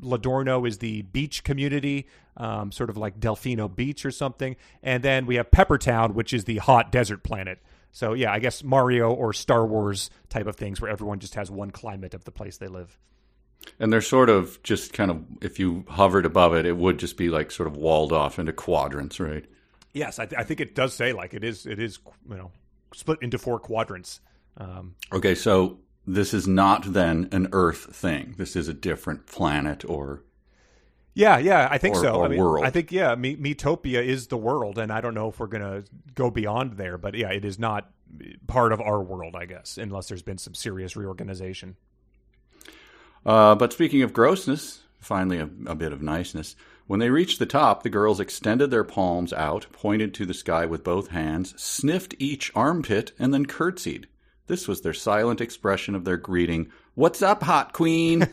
Ladorno is the beach community, sort of like Delfino Beach or something. And then we have Peppertown, which is the hot desert planet. So yeah, I guess Mario or Star Wars type of things where everyone just has one climate of the place they live. And they're sort of just kind of, if you hovered above it, it would just be sort of walled off into quadrants, right? Yes, I think it does say it is split into 4 quadrants. Okay, so this is not then an Earth thing. This is a different planet or... Yeah, I think so. World. I think, Metopia is the world, and I don't know if we're going to go beyond there, but yeah, it is not part of our world, I guess, unless there's been some serious reorganization. But speaking of grossness, finally a bit of niceness. When they reached the top, the girls extended their palms out, pointed to the sky with both hands, sniffed each armpit, and then curtsied. This was their silent expression of their greeting. "What's up, hot queen?"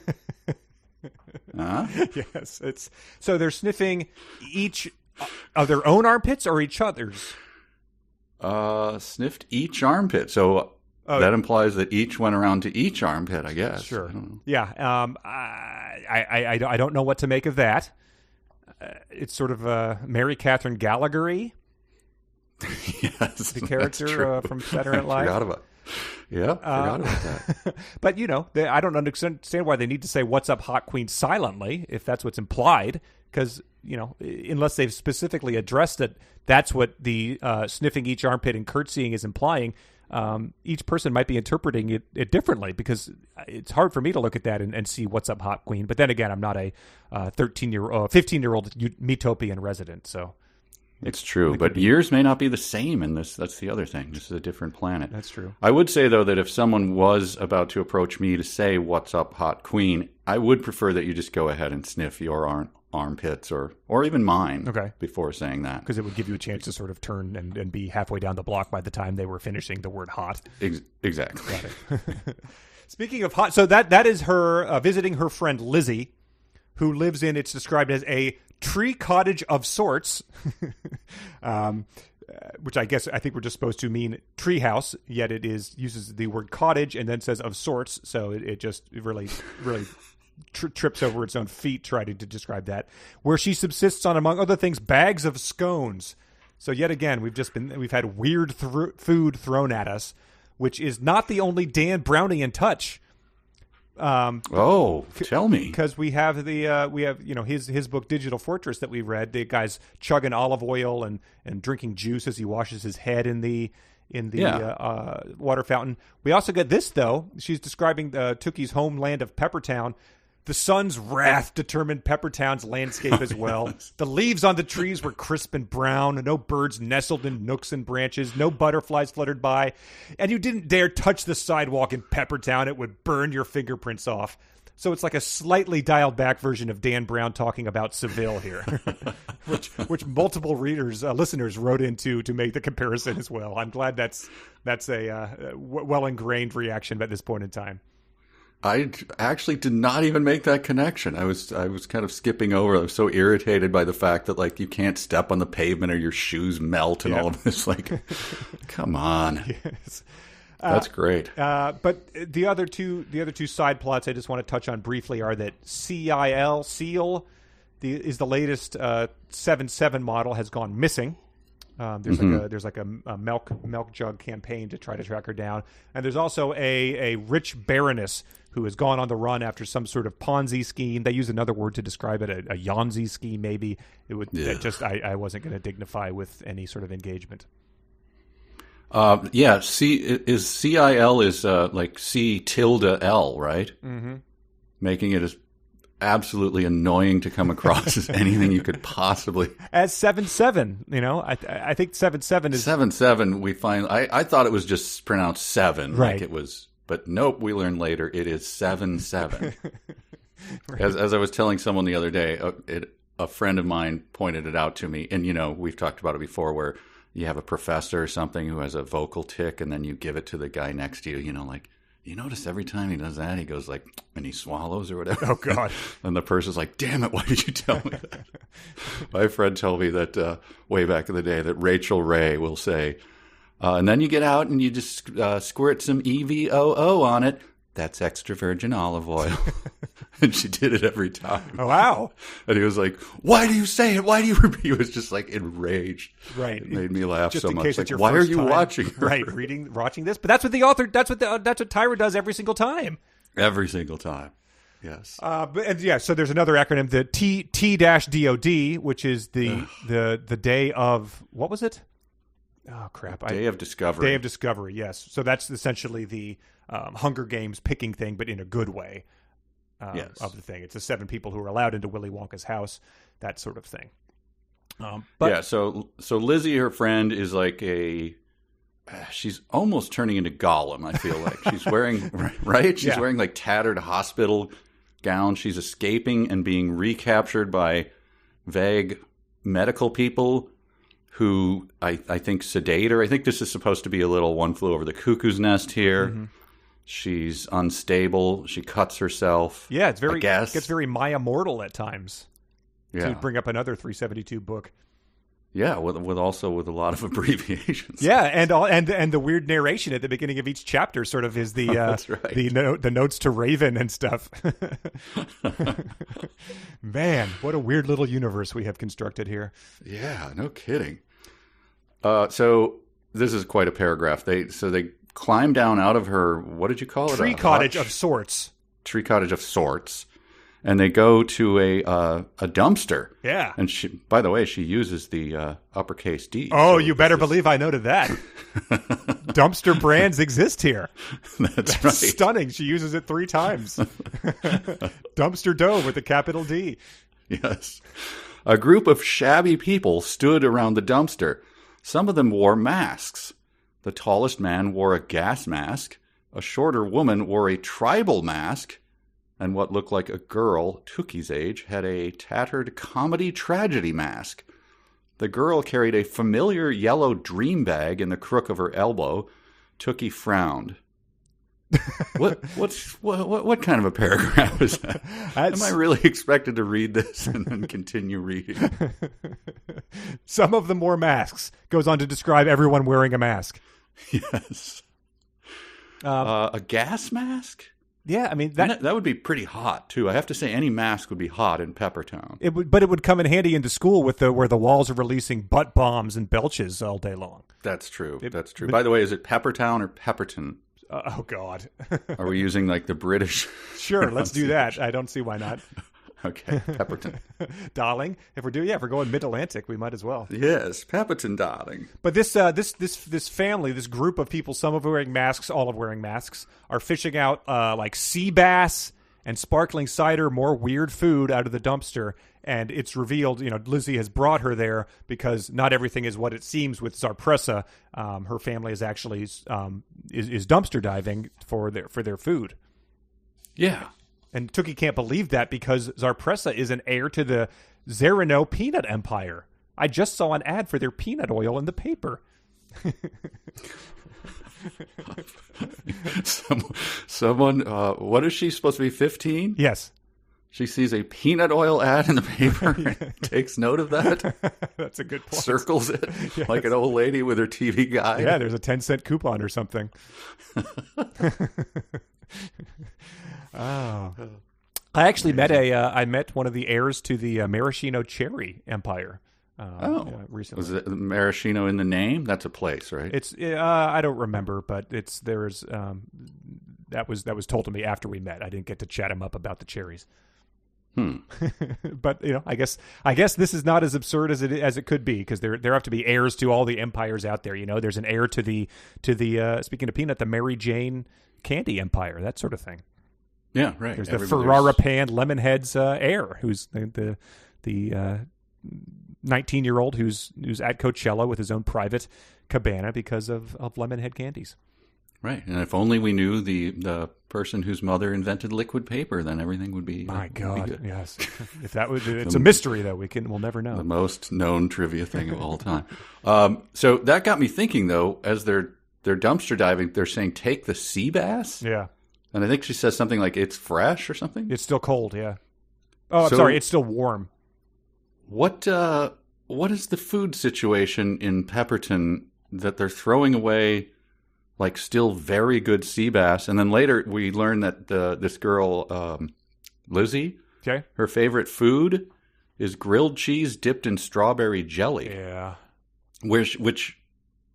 Yes, so they're sniffing each of their own armpits or each other's? Sniffed each armpit. So that implies that each went around to each armpit, I guess. Sure. I don't know. Yeah. I don't know what to make of that. It's sort of Mary Catherine Gallagher-y. Yes, the character from Saturday Night Live. Forgot about that. But I don't understand why they need to say "What's up, hot queen" silently if that's what's implied. Because unless they've specifically addressed it, that's what the sniffing each armpit and curtsying is implying. Each person might be interpreting it differently, because it's hard for me to look at that and see "What's up, hot queen." But then again, I'm not a 15-year-old Metopian resident, so. It's true, but years may not be the same in this. That's the other thing. This is a different planet. That's true. I would say, though, that if someone was about to approach me to say, "What's up, hot queen?" I would prefer that you just go ahead and sniff your armpits or even mine before saying that. Because it would give you a chance to sort of turn and be halfway down the block by the time they were finishing the word hot. Exactly. Got it. Speaking of hot, so that is her visiting her friend Lizzie, who lives in, it's described as a tree cottage of sorts, which I think we're just supposed to mean tree house, yet it uses the word cottage and then says of sorts, so it just really, really trips over its own feet trying to describe that, where she subsists on, among other things, bags of scones. So yet again, we've had weird food thrown at us, which is not the only Dan Brownian touch. Tell me. Because we have his book Digital Fortress that we read. The guy's chugging olive oil and drinking juice as he washes his head in the water fountain. We also get this, though. She's describing Tookie's homeland of Peppertown. The sun's wrath determined Peppertown's landscape as well. Yes. The leaves on the trees were crisp and brown. No birds nestled in nooks and branches. No butterflies fluttered by. And you didn't dare touch the sidewalk in Peppertown. It would burn your fingerprints off. So it's like a slightly dialed back version of Dan Brown talking about Seville here, which multiple listeners wrote into to make the comparison as well. I'm glad that's a well ingrained reaction at this point in time. I actually did not even make that connection. I was kind of skipping over. I was so irritated by the fact that like you can't step on the pavement or your shoes melt and all of this. Like, come on. Yes. That's great. But the other two side plots I just want to touch on briefly are that Seal is the latest 7/7 model has gone missing. There's like a milk jug campaign to try to track her down, and there's also a rich baroness who has gone on the run after some sort of Ponzi scheme. They use another word to describe it, a Yonzi scheme maybe. It would I wasn't going to dignify with any sort of engagement. CIL is like C tilde L, right? Mm-hmm. Making it as absolutely annoying to come across as anything you could possibly. As 7/7, I think 7/7 is 7/7. We find I thought it was just pronounced 7, right? Like it was, but nope. We learned later it is 7/7. Right. As I was telling someone the other day, a friend of mine pointed it out to me, and we've talked about it before, where you have a professor or something who has a vocal tic, and then you give it to the guy next to you, like, you notice every time he does that, he goes like, and he swallows or whatever. Oh, God. And the person's like, damn it, why did you tell me that? My friend told me that way back in the day that Rachel Ray will say, and then you get out and you just squirt some EVOO on it. That's extra virgin olive oil. And she did it every time. Oh, wow. And he was like, why do you say it? Why do you repeat? He was just like enraged. Right. It made me laugh just so in much. Case Like, it's your why are first you time, watching? Right. Watching this. But that's what that's what Tyra does every single time. Every single time. Yes. So there's another acronym, the T-DOD, which is the day of, what was it? Oh, crap. Day of Discovery. Day of Discovery, yes. So that's essentially the Hunger Games picking thing, but in a good way of the thing. It's the 7 people who are allowed into Willy Wonka's house, that sort of thing. So Lizzie, her friend, is like she's almost turning into Gollum, I feel like. She's wearing, right? She's wearing like tattered hospital gown. She's escaping and being recaptured by vague medical people who I think sedate her. I think this is supposed to be a little One Flew Over the Cuckoo's Nest here. Mm-hmm. She's unstable. She cuts herself. Yeah, it gets very Maya Mortal at times. Yeah. To bring up another 372 book. Yeah, with a lot of abbreviations. Yeah, and the weird narration at the beginning of each chapter sort of is the that's right. the notes to Raven and stuff. Man, what a weird little universe we have constructed here. Yeah, no kidding. So this is quite a paragraph. They climb down out of her, what did you call it? Tree cottage of sorts. Tree cottage of sorts. And they go to a dumpster. Yeah. And by the way, she uses the uppercase D. Oh, so you better believe I noted that. Dumpster brands exist here. That's right. Stunning. She uses it 3 times. Dumpster dough with a capital D. Yes. A group of shabby people stood around the dumpster. Some of them wore masks. The tallest man wore a gas mask. A shorter woman wore a tribal mask. And what looked like a girl, Tookie's age, had a tattered comedy tragedy mask. The girl carried a familiar yellow dream bag in the crook of her elbow. Tookie frowned. What kind of a paragraph is that? Am I really expected to read this and then continue reading? Some of them wore masks. Goes on to describe everyone wearing a mask. Yes. A gas mask? Yeah, I mean that would be pretty hot too. I have to say, any mask would be hot in Peppertown. But it would come in handy into school with where the walls are releasing butt bombs and belches all day long. That's true. That's true. By the way, is it Peppertown or Pepperton? Oh God, are we using like the British? Sure, let's do that. I don't see why not. Okay, Pepperton, darling. If we're going Mid-Atlantic, we might as well. Yes, Pepperton, darling. But this family, this group of people, some of wearing masks, all of wearing masks, are fishing out like sea bass and sparkling cider, more weird food out of the dumpster. And it's revealed, Lizzie has brought her there because not everything is what it seems with Zarpressa. Her family is actually is dumpster diving for their food. Yeah. And Tookie can't believe that because Zarpressa is an heir to the Zerino peanut empire. I just saw an ad for their peanut oil in the paper. Someone, what is she supposed to be, 15? Yes. She sees a peanut oil ad in the paper and takes note of that. That's a good point. Circles it like an old lady with her TV guide. Yeah, there's a 10-cent coupon or something. Oh, I actually met one of the heirs to the maraschino cherry empire. Recently. Was it maraschino in the name? That's a place, right? It's I don't remember, but that was told to me after we met. I didn't get to chat him up about the cherries. But I guess this is not as absurd as it could be, because there have to be heirs to all the empires out there. There's an heir to the speaking of peanut, the Mary Jane candy empire, that sort of thing. Yeah, right. There's the Ferrara Pan Lemonheads heir, who's the 19-year-old who's at Coachella with his own private cabana because of Lemonhead candies. Right, and if only we knew the person whose mother invented liquid paper, then everything would be. My God, yes. If that was, it's a mystery though. We'll never know. The most known trivia thing of all time. So that got me thinking, though, as they're dumpster diving, they're saying take the sea bass. Yeah. And I think she says something like it's fresh or something. It's still cold, yeah. Oh, I'm sorry, it's still warm. What is the food situation in Pepperton that they're throwing away, like still very good sea bass? And then later we learn that this girl, Lizzie, her favorite food is grilled cheese dipped in strawberry jelly. Yeah. Which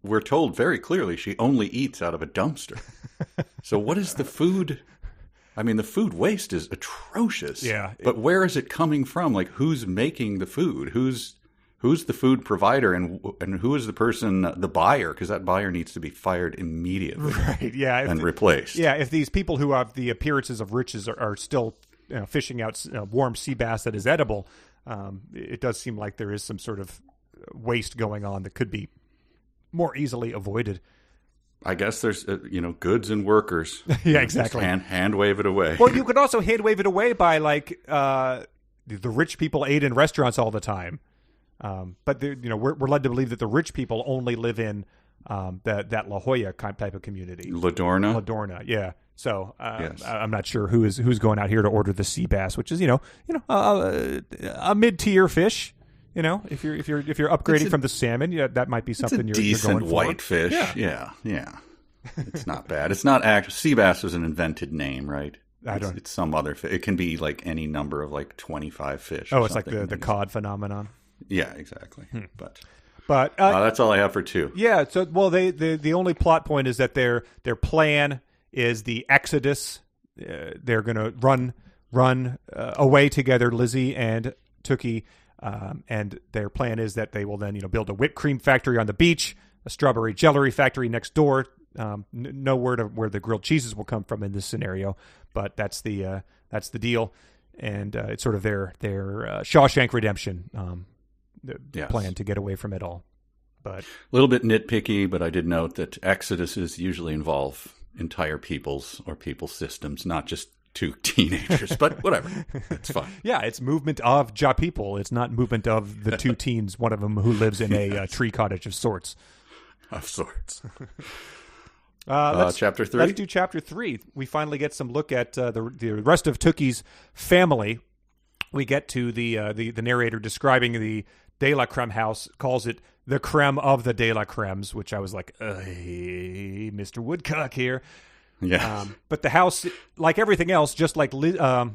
we're told very clearly she only eats out of a dumpster. So what is the food? I mean, the food waste is atrocious. Yeah. But where is it coming from? Like, who's making the food? Who's the food provider, and who is the person, the buyer? Because that buyer needs to be fired immediately. Right, yeah. And replaced. Yeah, if these people who have the appearances of riches are still fishing out warm sea bass that is edible, it does seem like there is some sort of waste going on that could be more easily avoided. I guess there's, goods and workers. Yeah, exactly. Just hand wave it away. Well, you could also hand wave it away by the rich people ate in restaurants all the time. But we're led to believe that the rich people only live in that La Jolla type of community. Ladorna, yeah. So yes. I'm not sure who's going out here to order the sea bass, which is a mid-tier fish. If you're upgrading from the salmon, that might be something you're going for. Decent white fish. Yeah. It's not bad. It's not actually, sea bass is an invented name, right? It's some other fish. It can be like any number of like 25 fish. Oh, it's like the cod phenomenon. Yeah, exactly. But that's all I have for 2. Yeah. So the only plot point is that their plan is the Exodus. They're going to run away together, Lizzie and Tookie. And their plan is that they will then, build a whipped cream factory on the beach, a strawberry jelly factory next door. No word of where the grilled cheeses will come from in this scenario, but that's the deal. And it's sort of their Shawshank Redemption plan to get away from it all. But a little bit nitpicky, but I did note that exoduses usually involve entire peoples or people systems, not just 2 teenagers, but whatever. It's fine. Yeah, it's movement of Ja people. It's not movement of the 2 teens, one of them who lives in a tree cottage of sorts. Chapter 3? Let's do Chapter 3. We finally get some look at the rest of Tookie's family. We get to the narrator describing the De La Creme house, calls it the creme of the De La Cremes, which I was like, hey, Mr. Woodcock here. Yeah. But the house, like everything else, just like the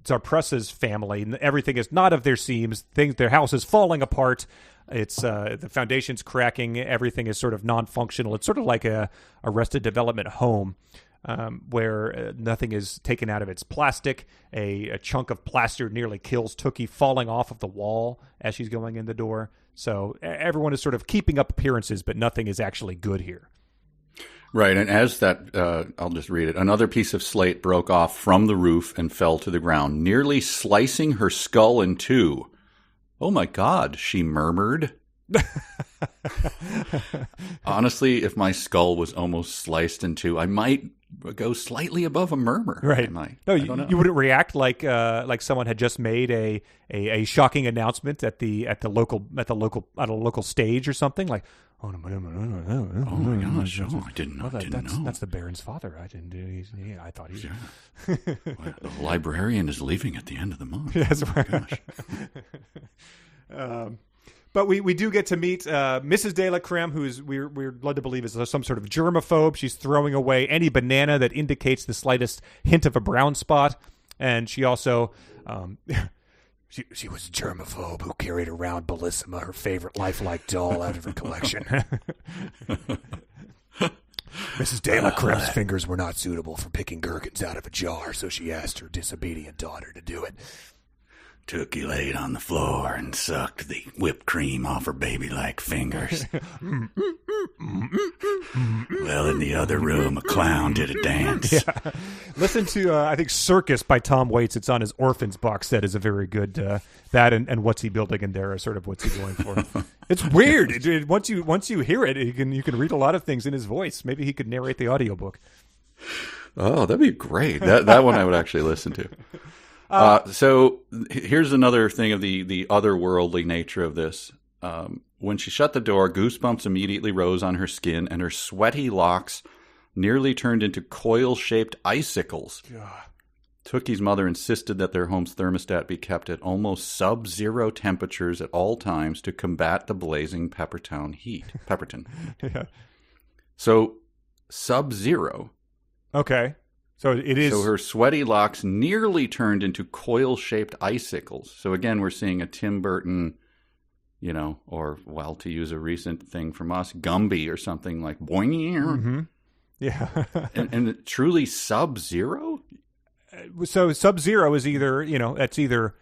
Zarpressa's family, everything is not of their seams. Their house is falling apart. It's the foundation's cracking. Everything is sort of non-functional. It's sort of like a Arrested Development home, where nothing is taken out of its plastic. A chunk of plaster nearly kills Tookie, falling off of the wall as she's going in the door. So everyone is sort of keeping up appearances, but nothing is actually good here. Right, and as that, I'll just read it. Another piece of slate broke off from the roof and fell to the ground, nearly slicing her skull in two. "Oh my God," she murmured. Honestly, if my skull was almost sliced in two, I might go slightly above a murmur. Right. No, you wouldn't react like someone had just made a shocking announcement at a local stage or something, like, oh my gosh, I didn't know. That's the Baron's father. I didn't do. I thought he. Yeah. Well, the librarian is leaving at the end of the month. That's right. Gosh. But we do get to meet Mrs. De La Creme, who is we're led to believe is some sort of germaphobe. She's throwing away any banana that indicates the slightest hint of a brown spot, and she also she was a germaphobe who carried around Bellissima, her favorite lifelike doll, out of her collection. Mrs. De La Creme's fingers were not suitable for picking gherkins out of a jar, so she asked her disobedient daughter to do it. Tookie laid on the floor and sucked the whipped cream off her baby-like fingers. Well, in the other room, a clown did a dance. Yeah. Listen to, I think, Circus by Tom Waits. It's on his Orphans box set. Is a very good, that and What's He Building in There are sort of what's he going for. It's weird. Once you hear it, you can read a lot of things in his voice. Maybe he could narrate the audiobook. Oh, that'd be great. That one I would actually listen to. So here's another thing of the otherworldly nature of this. When she shut the door, goosebumps immediately rose on her skin, and her sweaty locks nearly turned into coil-shaped icicles. God. Tookie's mother insisted that their home's thermostat be kept at almost sub-zero temperatures at all times to combat the blazing Peppertown heat. Pepperton. Yeah. So, sub-zero. Okay. So it is. So her sweaty locks nearly turned into coil-shaped icicles. So again, we're seeing a Tim Burton, or, well, to use a recent thing from us, Gumby or something like boing. Mm-hmm. Yeah. and truly sub-zero? So sub-zero is either, that's either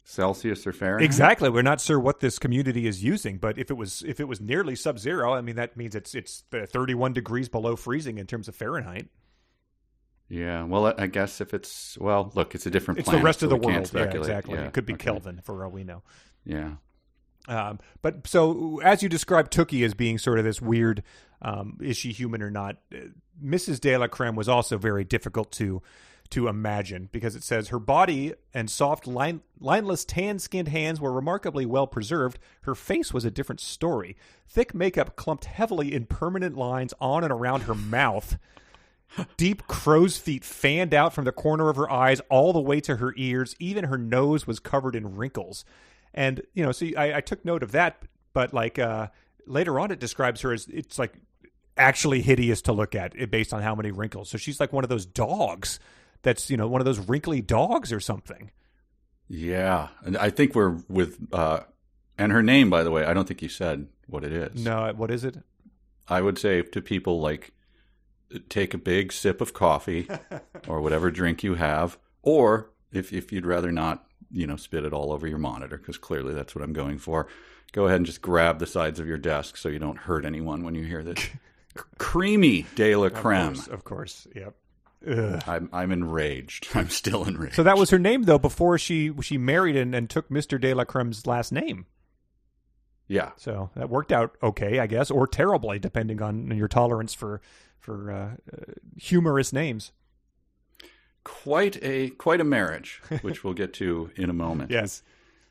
Celsius or Fahrenheit? Exactly. We're not sure what this community is using, but if it was nearly sub-zero, I mean, that means it's 31 degrees below freezing in terms of Fahrenheit. Yeah, well, I guess if it's, look, it's a different planet. It's the rest of the world. Can't speculate. Yeah, exactly. Yeah, it could be Kelvin, for all we know. Yeah. But so, as you described Tookie as being sort of this weird, is she human or not, Mrs. De La Creme was also very difficult to imagine, because it says her body and soft, lineless, tan-skinned hands were remarkably well preserved. Her face was a different story. Thick makeup clumped heavily in permanent lines on and around her mouth. Deep crow's feet fanned out from the corner of her eyes all the way to her ears. Even her nose was covered in wrinkles. And, so I took note of that, but later on it describes her as, it's like actually hideous to look at based on how many wrinkles. So she's like one of those dogs that's, one of those wrinkly dogs or something. Yeah. And I think we're with, and her name, by the way, I don't think you said what it is. No, what is it? I would say to people take a big sip of coffee or whatever drink you have, or if you'd rather not, spit it all over your monitor, because clearly that's what I'm going for, go ahead and just grab the sides of your desk so you don't hurt anyone when you hear this. Creamy De La Creme. Of course. Yep. I'm enraged. I'm still enraged. So that was her name, though, before she married and took Mr. De La Creme's last name. Yeah. So that worked out okay, I guess, or terribly, depending on your tolerance for humorous names. Quite a marriage, which we'll get to in a moment. Yes.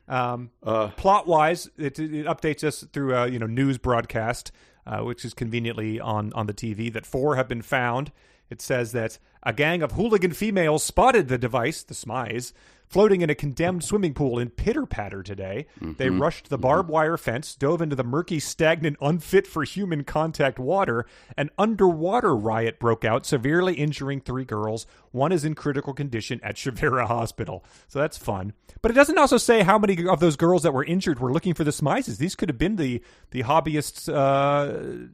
Plot-wise, it updates us through a news broadcast, which is conveniently on the TV, that 4 have been found. It says that a gang of hooligan females spotted the device, the smize, floating in a condemned swimming pool in pitter-patter today. They rushed the barbed wire fence, dove into the murky, stagnant, unfit for human contact water. An underwater riot broke out, severely injuring 3 girls. One is in critical condition at Shivera Hospital. So that's fun. But it doesn't also say how many of those girls that were injured were looking for the smizes. These could have been the hobbyist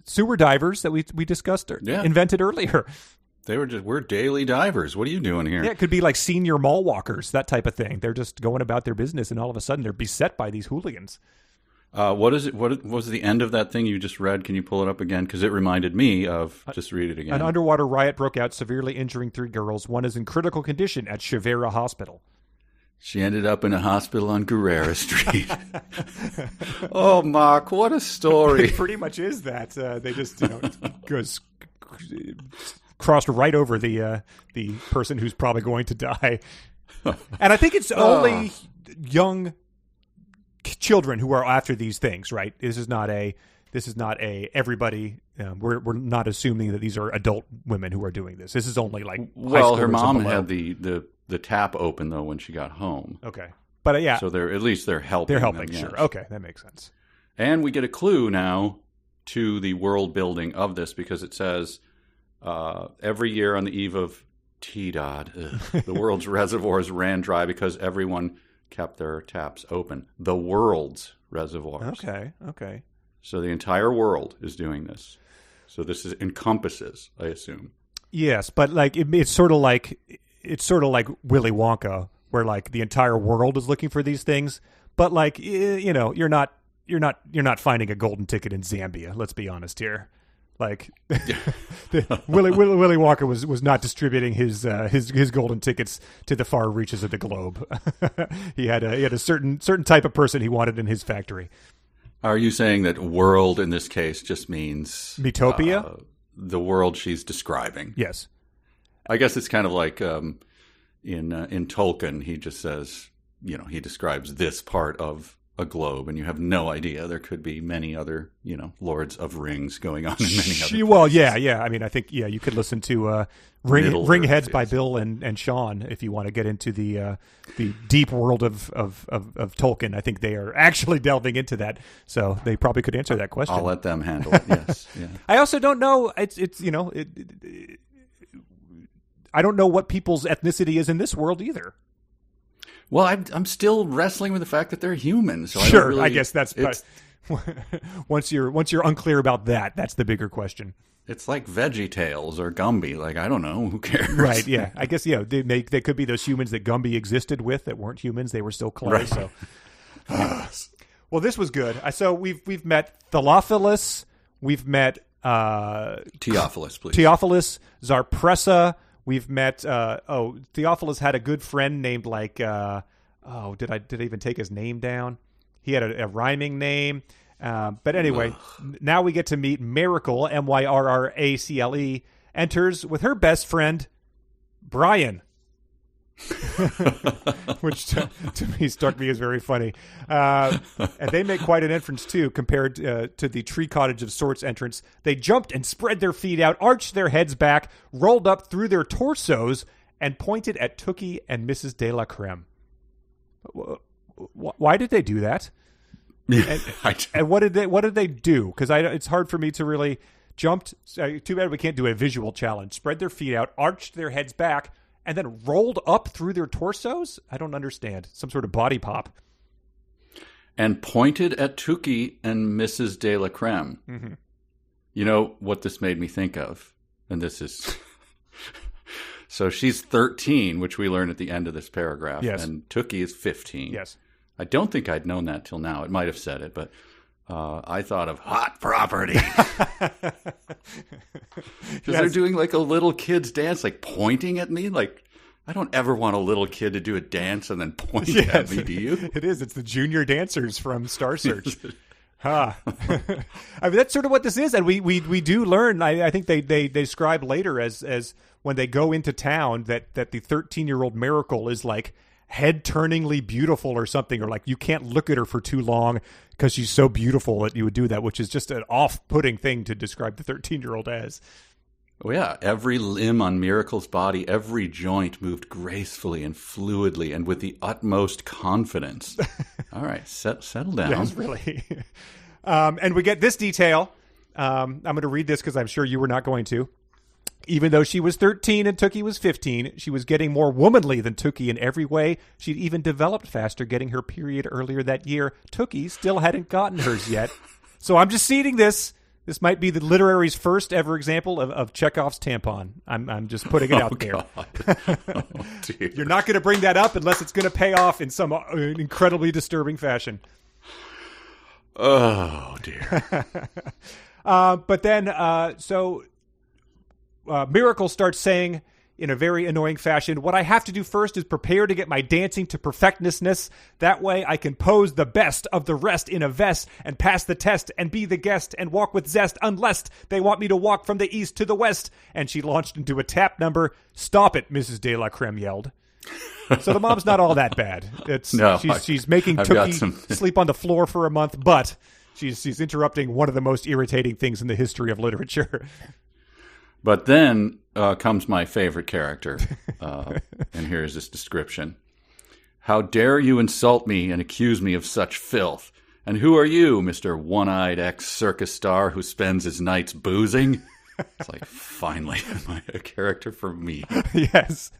sewer divers that we discussed invented earlier. We're daily divers. What are you doing here? Yeah, it could be like senior mall walkers, that type of thing. They're just going about their business, and all of a sudden they're beset by these hooligans. What is it? What was the end of that thing you just read? Can you pull it up again? Because it reminded me of. Just read it again. An underwater riot broke out, severely injuring 3 girls. One is in critical condition at Shivera Hospital. She ended up in a hospital on Guerrera Street. Oh, Mark, what a story! It pretty much is that. They just goes crossed right over the person who's probably going to die. And I think it's only young children who are after these things, right? This is not a everybody. We're not assuming that these are adult women who are doing this. This is only like her mom had the tap open though when she got home. Okay, but yeah, so they're helping. They're helping, them, yes. Sure. Okay, that makes sense. And we get a clue now to the world building of this because it says every year on the eve of T-Dod, the world's reservoirs ran dry because everyone kept their taps open. The world's reservoirs. Okay. So the entire world is doing this. So this encompasses, I assume. Yes, but like it's sort of like Willy Wonka, where like the entire world is looking for these things, but like you're not finding a golden ticket in Zambia. Let's be honest here. Like Willy Wonka was not distributing his golden tickets to the far reaches of the globe. he had a certain type of person he wanted in his factory. Are you saying that world in this case just means Metopia? The world she's describing. Yes. I guess it's kind of like in Tolkien, he just says, he describes this part of a globe, and you have no idea. There could be many other, Lords of Rings going on in many other places. Well, yeah. I mean, I think, you could listen to Ringheads by Bill and Sean if you want to get into the deep world of Tolkien. I think they are actually delving into that, so they probably could answer that question. I'll let them handle it, yes. Yeah. I also don't know, I don't know what people's ethnicity is in this world either. Well, I'm still wrestling with the fact that they're human. So I guess that's once you're unclear about that, that's the bigger question. It's like VeggieTales or Gumby. Like, I don't know, who cares? Right? Yeah, I guess they could be those humans that Gumby existed with that weren't humans. They were still clay. Right. So, well, this was good. So we've met Theophilus. We've met Theophilus, please. Theophilus, Zarpressa. We've met. Theophilus had a good friend named like. Did I even take his name down? He had a rhyming name. But anyway, now we get to meet Miracle. Myrracle enters with her best friend, Brian. Which to me struck me as very funny. And they make quite an entrance too, compared to the Tree Cottage of Sorts entrance. They jumped and spread their feet out, arched their heads back, rolled up through their torsos, and pointed at Tookie and Mrs. de la Creme. Why did they do that? And what did they do? Because it's hard for me to really jumped. Too bad we can't do a visual challenge. Spread their feet out, arched their heads back, and then rolled up through their torsos? I don't understand. Some sort of body pop. And pointed at Tookie and Mrs. de la Creme. Mm-hmm. You know what this made me think of? And this is... So she's 13, which we learn at the end of this paragraph. Yes. And Tookie is 15. Yes. I don't think I'd known that till now. It might have said it, but I thought of hot property. Because they're doing like a little kid's dance, like pointing at me. Like, I don't ever want a little kid to do a dance and then point at me, do you? It is. It's the junior dancers from Star Search. I mean, that's sort of what this is. And we do learn, I think they describe later as when they go into town that the 13-year-old Miracle is like head-turningly beautiful or something, or like you can't look at her for too long because she's so beautiful that you would do that, which is just an off-putting thing to describe the 13-year-old as. Oh, yeah. Every limb on Miracle's body, every joint moved gracefully and fluidly and with the utmost confidence. All right, settle down. Yes, really. And we get this detail. I'm going to read this because I'm sure you were not going to. Even though she was 13 and Tookie was 15, she was getting more womanly than Tookie in every way. She'd even developed faster, getting her period earlier that year. Tookie still hadn't gotten hers yet. So I'm just seeding this. This might be the literary's first ever example of Chekhov's tampon. I'm just putting it out there. Dear. You're not going to bring that up unless it's going to pay off in some incredibly disturbing fashion. Oh, dear. But then, Miracle starts saying in a very annoying fashion, what I have to do first is prepare to get my dancing to perfectness. That way I can pose the best of the rest in a vest and pass the test and be the guest and walk with zest unless they want me to walk from the east to the west. And she launched into a tap number. Stop it, Mrs. De La Creme yelled. So the mom's not all that bad. She's making Tookie sleep on the floor for a month, but she's interrupting one of the most irritating things in the history of literature. But then comes my favorite character, and here's this description. How dare you insult me and accuse me of such filth? And who are you, Mr. One-Eyed ex-circus star who spends his nights boozing? It's like, finally, a character for me. Yes.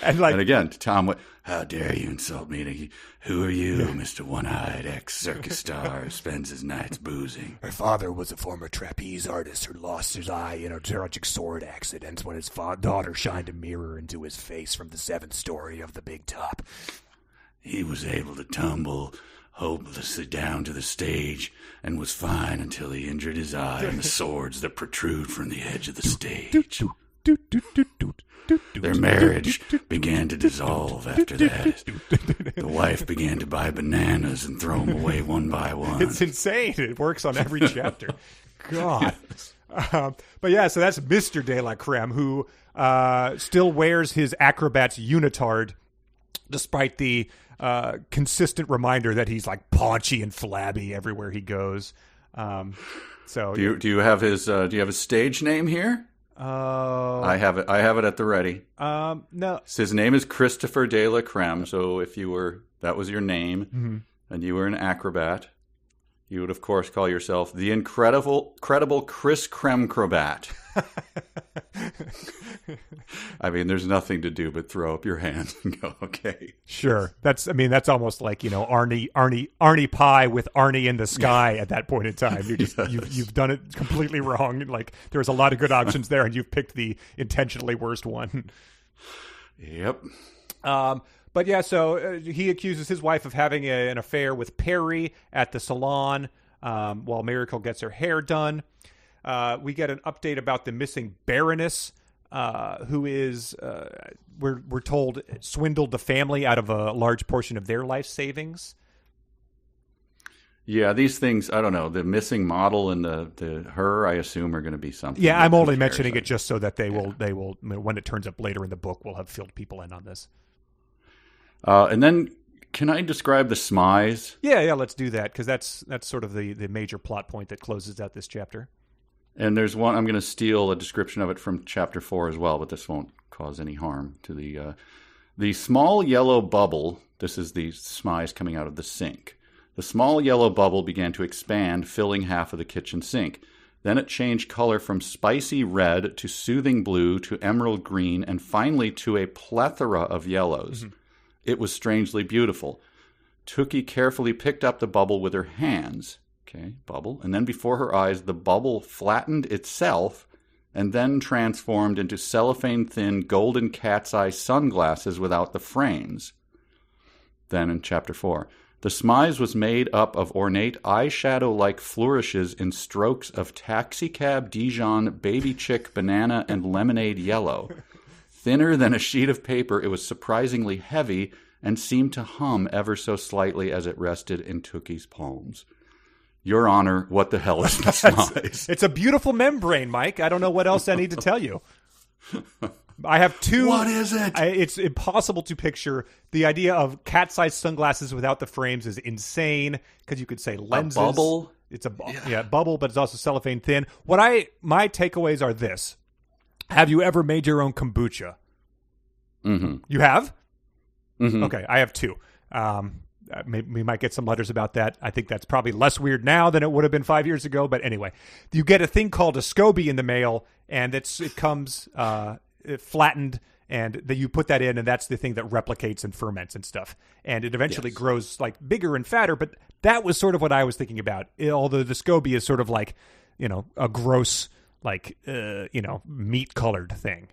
And again, to Tom, how dare you insult me? Who are you, Mr. One-Eyed ex-circus star who spends his nights boozing? Her father was a former trapeze artist who lost his eye in a tragic sword accident when his daughter shined a mirror into his face from the 7th story of the big top. He was able to tumble hopelessly down to the stage and was fine until he injured his eye and the swords that protrude from the edge of the stage. Their marriage began to dissolve after that. The wife began to buy bananas and throw them away one by one. It's insane. It works on every chapter. God. But yeah, so that's Mr. De La Creme, who still wears his acrobat's unitard despite the consistent reminder that he's like paunchy and flabby everywhere he goes. So do you have his stage name here? I have it at the ready. No. So his name is Christopher De La Creme. So if that was your name, and you were an acrobat, you would of course call yourself the incredible Chris Creme-crobat. I mean, there's nothing to do but throw up your hands and go, okay. Sure. That's almost like, Arnie Pie with Arnie in the sky at that point in time. You've done it completely wrong. Like, there's a lot of good options there, and you've picked the intentionally worst one. Yep. But yeah, so he accuses his wife of having an affair with Perry at the salon while Miracle gets her hair done. We get an update about the missing Baroness, who is, we're told, swindled the family out of a large portion of their life savings. Yeah, these things, I don't know. The missing model and the her, I assume, are going to be something. Yeah, I'm only mentioning it just so that they will, when it turns up later in the book, we'll have filled people in on this. And then, can I describe the smize? Yeah, let's do that, because that's sort of the major plot point that closes out this chapter. And there's one, I'm going to steal a description of it from chapter 4 as well, but this won't cause any harm to the small yellow bubble. This is the smize coming out of the sink. The small yellow bubble began to expand, filling half of the kitchen sink. Then it changed color from spicy red to soothing blue to emerald green and finally to a plethora of yellows. Mm-hmm. It was strangely beautiful. Tookie carefully picked up the bubble with her hands. Okay, bubble. And then before her eyes, the bubble flattened itself and then transformed into cellophane-thin golden cat's eye sunglasses without the frames. Then in chapter 4, the smize was made up of ornate eyeshadow-like flourishes in strokes of taxicab Dijon, baby chick, banana, and lemonade yellow. Thinner than a sheet of paper, it was surprisingly heavy and seemed to hum ever so slightly as it rested in Tookie's palms. Your Honor, what the hell is the smize? It's a beautiful membrane, Mike. I don't know what else I need to tell you. I have two. What is it? It's impossible to picture. The idea of cat-sized sunglasses without the frames is insane, because you could say lenses. A bubble? It's a bubble, but it's also cellophane thin. My takeaways are this. Have you ever made your own kombucha? Mm-hmm. You have? Mm-hmm. Okay, I have two. We might get some letters about that. I think that's probably less weird now than it would have been 5 years ago. But anyway, you get a thing called a SCOBY in the mail, and it comes flattened, and you put that in, and that's the thing that replicates and ferments and stuff. And it eventually grows like bigger and fatter. But that was sort of what I was thinking about. Although the SCOBY is sort of like, a gross, like, meat colored thing.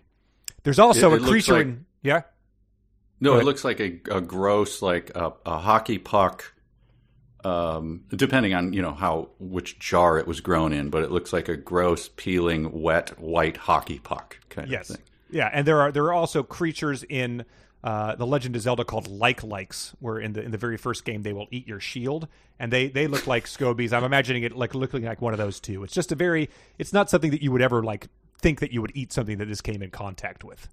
There's also a creature in. Yeah? No, it looks like a gross, like a hockey puck, depending on, which jar it was grown in, but it looks like a gross, peeling, wet, white hockey puck kind of thing. Yeah, and there are also creatures in The Legend of Zelda called likes, where in the very first game they will eat your shield, and they look like scobies. I'm imagining it like looking like one of those too. It's just it's not something that you would ever like think that you would eat something that this came in contact with.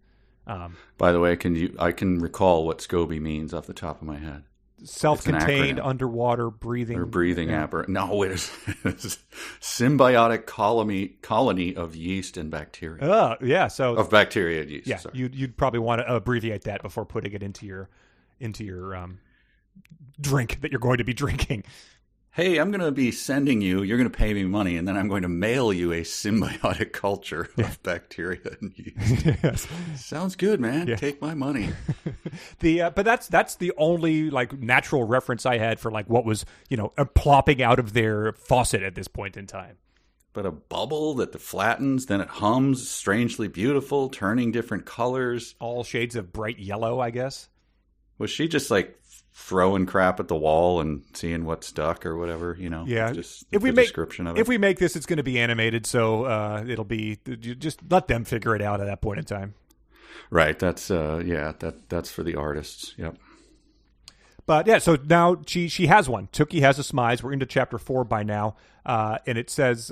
By the way, I can recall what SCOBY means off the top of my head. Self-contained underwater breathing. Or breathing apparatus. No, it is symbiotic colony of yeast and bacteria. Yeah. So of bacteria and yeast. Yeah, sorry. You'd probably want to abbreviate that before putting it into your drink that you're going to be drinking. Hey, I'm going to be sending you're going to pay me money, and then I'm going to mail you a symbiotic culture of bacteria and yeast. Yes. Sounds good, man. Yeah. Take my money. But that's the only like natural reference I had for like what was, plopping out of their faucet at this point in time. But a bubble that flattens, then it hums, strangely beautiful, turning different colors. All shades of bright yellow, I guess. Was she just like throwing crap at the wall and seeing what stuck or whatever, Yeah. Just description of it. If we make this, it's going to be animated, so it'll be just let them figure it out at that point in time. Right. That's that's for the artists. Yep. But yeah, so now she has one. Tookie has a smize. We're into chapter 4 by now, and it says.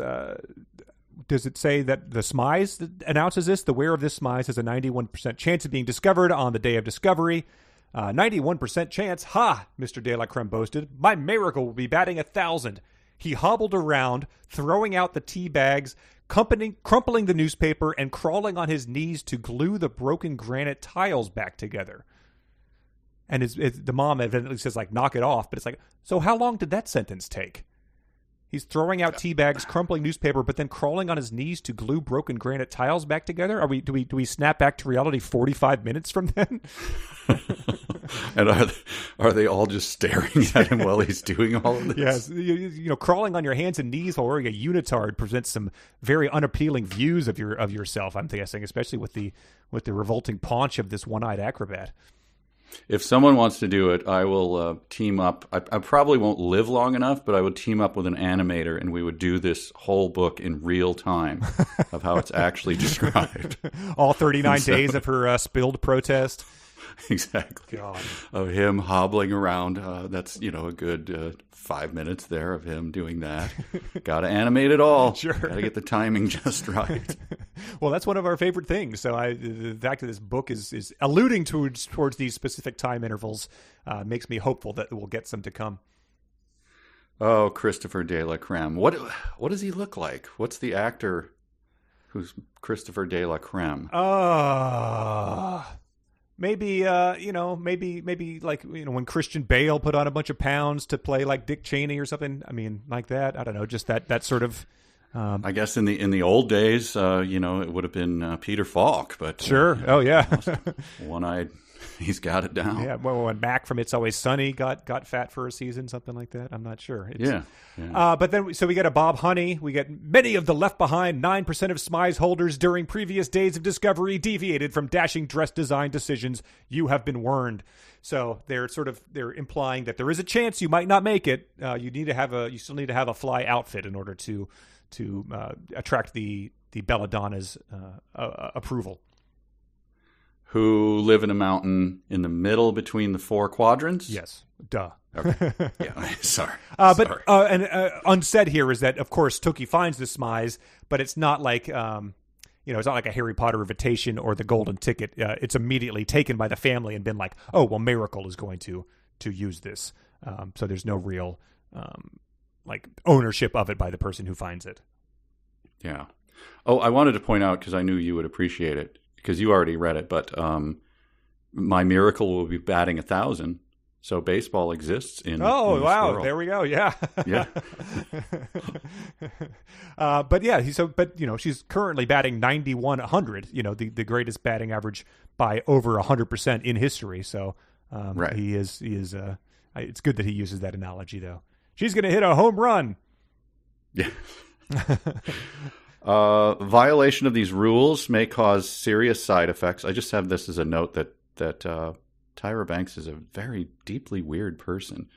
Does it say that the smize that announces this? The wearer of this smize has a 91% chance of being discovered on the day of discovery. 91% chance. Ha! Mr. De La Creme boasted. My miracle will be batting 1,000. He hobbled around, throwing out the tea bags, crumpling the newspaper, and crawling on his knees to glue the broken granite tiles back together. And the mom evidently says, like, knock it off. But it's like, so how long did that sentence take? He's throwing out tea bags, crumpling newspaper, but then crawling on his knees to glue broken granite tiles back together. Do we snap back to reality 45 minutes from then? And are they all just staring at him while he's doing all of this? Yes, crawling on your hands and knees while wearing a unitard presents some very unappealing views of yourself. I'm guessing, especially with the revolting paunch of this one-eyed acrobat. If someone wants to do it, I will team up. I probably won't live long enough, but I would team up with an animator, and we would do this whole book in real time of how it's actually described. All 39 days of her spilled protest. Exactly. God. Of him hobbling around. That's, a good 5 minutes there of him doing that. Got to animate it all. Sure. Got to get the timing just right. Well, that's one of our favorite things. So the fact that this book is alluding towards these specific time intervals makes me hopeful that we'll get some to come. Oh, Christopher De La Creme. What does he look like? What's the actor who's Christopher De La Creme? Maybe maybe like when Christian Bale put on a bunch of pounds to play like Dick Cheney or something. I mean, like that. I don't know, just that sort of. I guess in the old days, it would have been Peter Falk, but sure. Oh yeah, one-eyed. He's got it down. Yeah, well, when Mac from It's Always Sunny got fat for a season, something like that. I'm not sure. Yeah. But then, so we get a Bob Honey. We get many of the left behind 9% of smize holders during previous days of discovery deviated from dashing dress design decisions. You have been warned. So they're implying that there is a chance you might not make it. You still need to have a fly outfit in order to attract the Belladonna's approval. Who live in a mountain in the middle between the 4 quadrants? Yes. Duh. Okay. Yeah. Sorry. But unsaid here is that, of course, Tookie finds the smize, but it's not like it's not like a Harry Potter invitation or the golden ticket. It's immediately taken by the family and been like, oh, well, Miracle is going to use this. So there's no real ownership of it by the person who finds it. Yeah. Oh, I wanted to point out, because I knew you would appreciate it, because you already read it, but My Miracle will be batting 1,000. So baseball exists in Oh, in this wow. world. There we go. Yeah. Yeah. But yeah, she's currently batting 91-100, the greatest batting average by over 100% in history. So Right. he is it's good that he uses that analogy, though. She's going to hit a home run. Yeah. Violation of these rules may cause serious side effects. I just have this as a note that Tyra Banks is a very deeply weird person.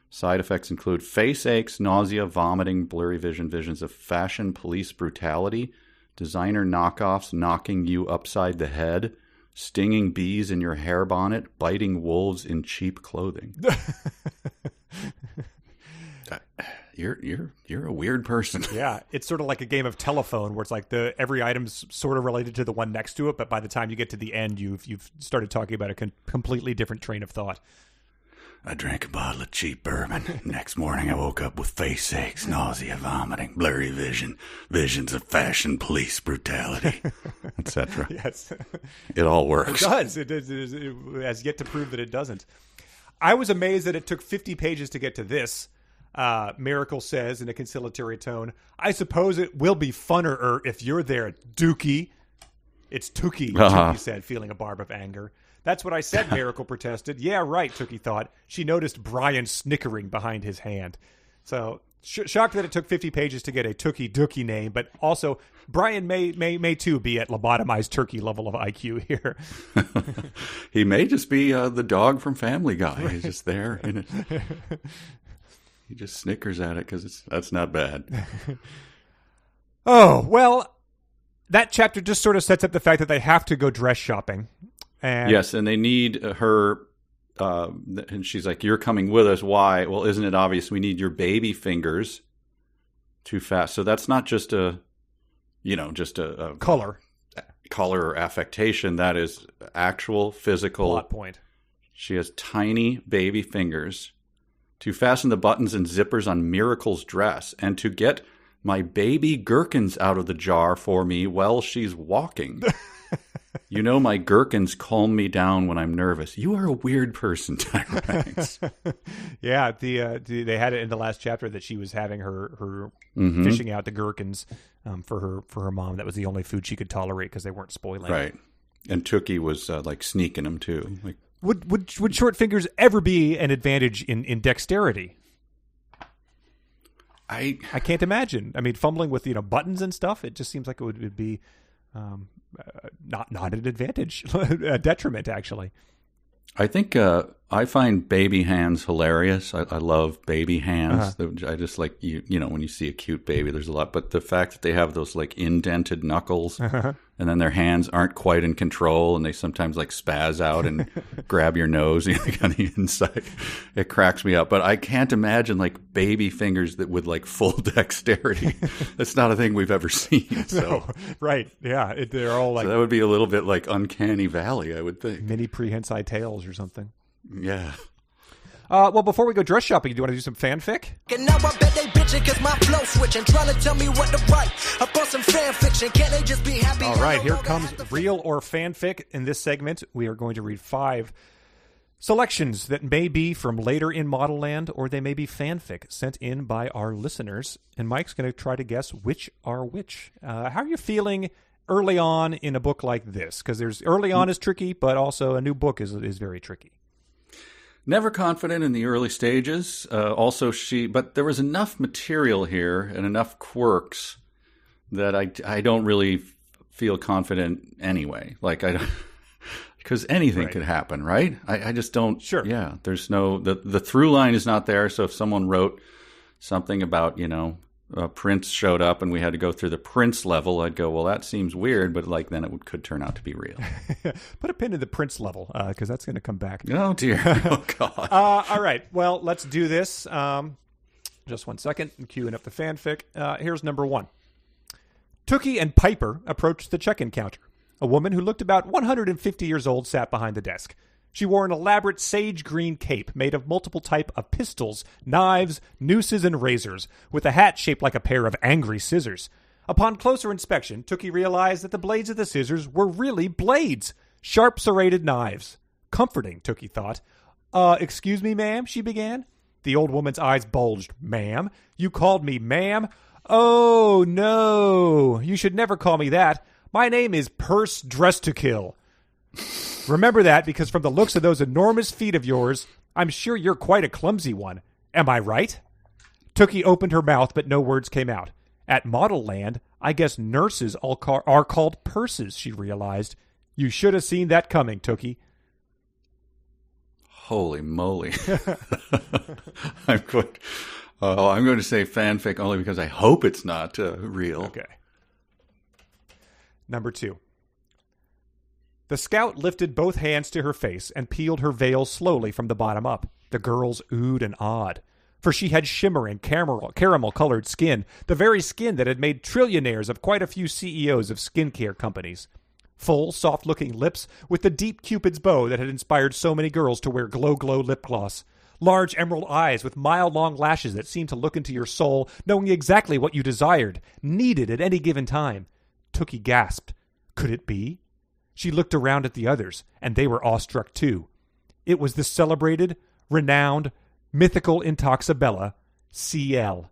Side effects include face aches, nausea, vomiting, blurry vision, visions of fashion, police brutality, designer knockoffs knocking you upside the head, stinging bees in your hair bonnet, biting wolves in cheap clothing. You're a weird person. Yeah, it's sort of like a game of telephone where it's like every item's sort of related to the one next to it, but by the time you get to the end, you've started talking about a completely different train of thought. I drank a bottle of cheap bourbon. Next morning, I woke up with face aches, nausea, vomiting, blurry vision, visions of fashion, police brutality, etc. Yes. It all works. It does. It has yet to prove that it doesn't. I was amazed that it took 50 pages to get to this. Miracle says in a conciliatory tone, I suppose it will be funner if you're there, Dookie. It's Tookie, Tookie said, feeling a barb of anger. That's what I said, Miracle protested. Yeah, right, Tookie thought. She noticed Brian snickering behind his hand. So, shocked that it took 50 pages to get a Tookie Dookie name, but also, Brian may too be at lobotomized turkey level of IQ here. He may just be the dog from Family Guy. He's just there. He just snickers at it because that's not bad. Oh, well, that chapter just sort of sets up the fact that they have to go dress shopping. And yes, and they need her, and she's like, you're coming with us. Why? Well, isn't it obvious? We need your baby fingers too fast. So that's not just a color or affectation. That is actual physical plot point. She has tiny baby fingers to fasten the buttons and zippers on Miracle's dress, and to get my baby gherkins out of the jar for me while she's walking. You know, my gherkins calm me down when I'm nervous. You are a weird person, Tyra Banks. Yeah, they had it in the last chapter that she was having her fishing out the gherkins for her mom. That was the only food she could tolerate because they weren't spoiling. Right, and Tookie was like sneaking them too. Like, Would short fingers ever be an advantage in dexterity? I can't imagine. I mean, fumbling with buttons and stuff, it just seems like it would be not an advantage, a detriment actually. I think I find baby hands hilarious. I love baby hands. I just like when you see a cute baby, there's a lot. But the fact that they have those like indented knuckles, and then their hands aren't quite in control, and they sometimes like spaz out and grab your nose on the inside, it cracks me up. But I can't imagine like baby fingers that with like full dexterity. That's not a thing we've ever seen. So. No, right? Yeah, they're all like that would be a little bit like Uncanny Valley, I would think. Mini prehensile tails or something. Yeah. Well, before we go dress shopping, do you want to do some fanfic? And now I bet they bitching cause my flow switching, trying to tell me what to write. Up on some fan fiction, can't they just be happy? All right, here comes real or fanfic. In this segment, we are going to read 5 selections that may be from later in Modelland, or they may be fanfic sent in by our listeners. And Mike's going to try to guess which are which. How are you feeling early on in a book like this? Because early on is tricky, but also a new book is very tricky. Never confident in the early stages. But there was enough material here and enough quirks that I don't really feel confident anyway. Like because anything could happen, right? I just don't. Sure. Yeah. There's the through line is not there. So if someone wrote something about Prince showed up and we had to go through the Prince level, I'd go, well, that seems weird, but like then it could turn out to be real. Put a pin in the Prince level because that's going to come back. Oh, dear. Oh, God. All right. Well, let's do this. Just 1 second. I'm queuing up the fanfic. Here's number 1. Tookie and Piper approached the check-in counter. A woman who looked about 150 years old sat behind the desk. She wore an elaborate sage green cape made of multiple type of pistols, knives, nooses, and razors, with a hat shaped like a pair of angry scissors. Upon closer inspection, Tookie realized that the blades of the scissors were really blades, sharp serrated knives. Comforting, Tookie thought. Excuse me, ma'am, she began. The old woman's eyes bulged. Ma'am? You called me ma'am? Oh, no. You should never call me that. My name is Purse Dress to Kill. Remember that, because from the looks of those enormous feet of yours, I'm sure you're quite a clumsy one. Am I right? Tookie opened her mouth, but no words came out. At Modelland, I guess nurses are called purses, she realized. You should have seen that coming, Tookie. Holy moly. I'm going to say fanfic only because I hope it's not real. Okay. Number 2. The scout lifted both hands to her face and peeled her veil slowly from the bottom up. The girls oohed and awed, for she had shimmering caramel-colored skin, the very skin that had made trillionaires of quite a few CEOs of skincare companies. Full, soft-looking lips with the deep Cupid's bow that had inspired so many girls to wear glow-glow lip gloss. Large emerald eyes with mile-long lashes that seemed to look into your soul, knowing exactly what you desired, needed at any given time. Tookie gasped. Could it be? She looked around at the others, and they were awestruck too. It was the celebrated, renowned, mythical Intoxabella, CL.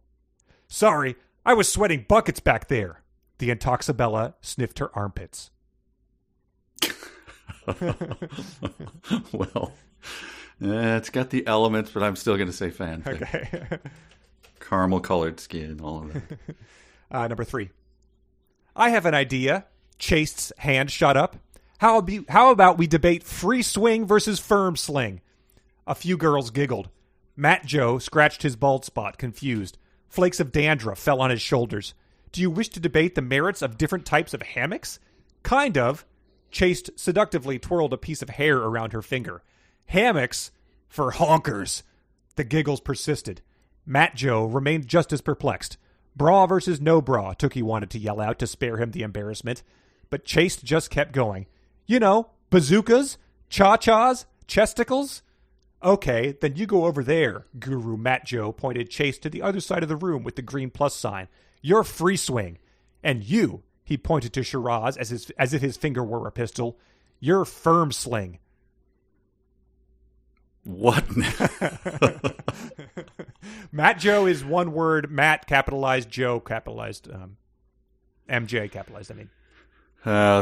Sorry, I was sweating buckets back there. The Intoxabella sniffed her armpits. Well, it's got the elements, but I'm still going to say fanfic. Okay. Caramel-colored skin, all of that. Number 3. I have an idea. Chaste's hand shot up. How about we debate free swing versus firm sling? A few girls giggled. Matt Joe scratched his bald spot, confused. Flakes of dandruff fell on his shoulders. Do you wish to debate the merits of different types of hammocks? Kind of. Chaste seductively twirled a piece of hair around her finger. Hammocks for honkers. The giggles persisted. Matt Joe remained just as perplexed. Bra versus no bra, Tookie wanted to yell out to spare him the embarrassment. But Chaste just kept going. You know, bazookas, cha-chas, chesticles. Okay, then you go over there, Guru Matt Joe pointed Chaste to the other side of the room with the green plus sign. You're free swing. And you, he pointed to Shiraz as if his finger were a pistol, you're firm sling. What? Matt Joe is one word. Matt capitalized, Joe capitalized, MJ capitalized, I mean.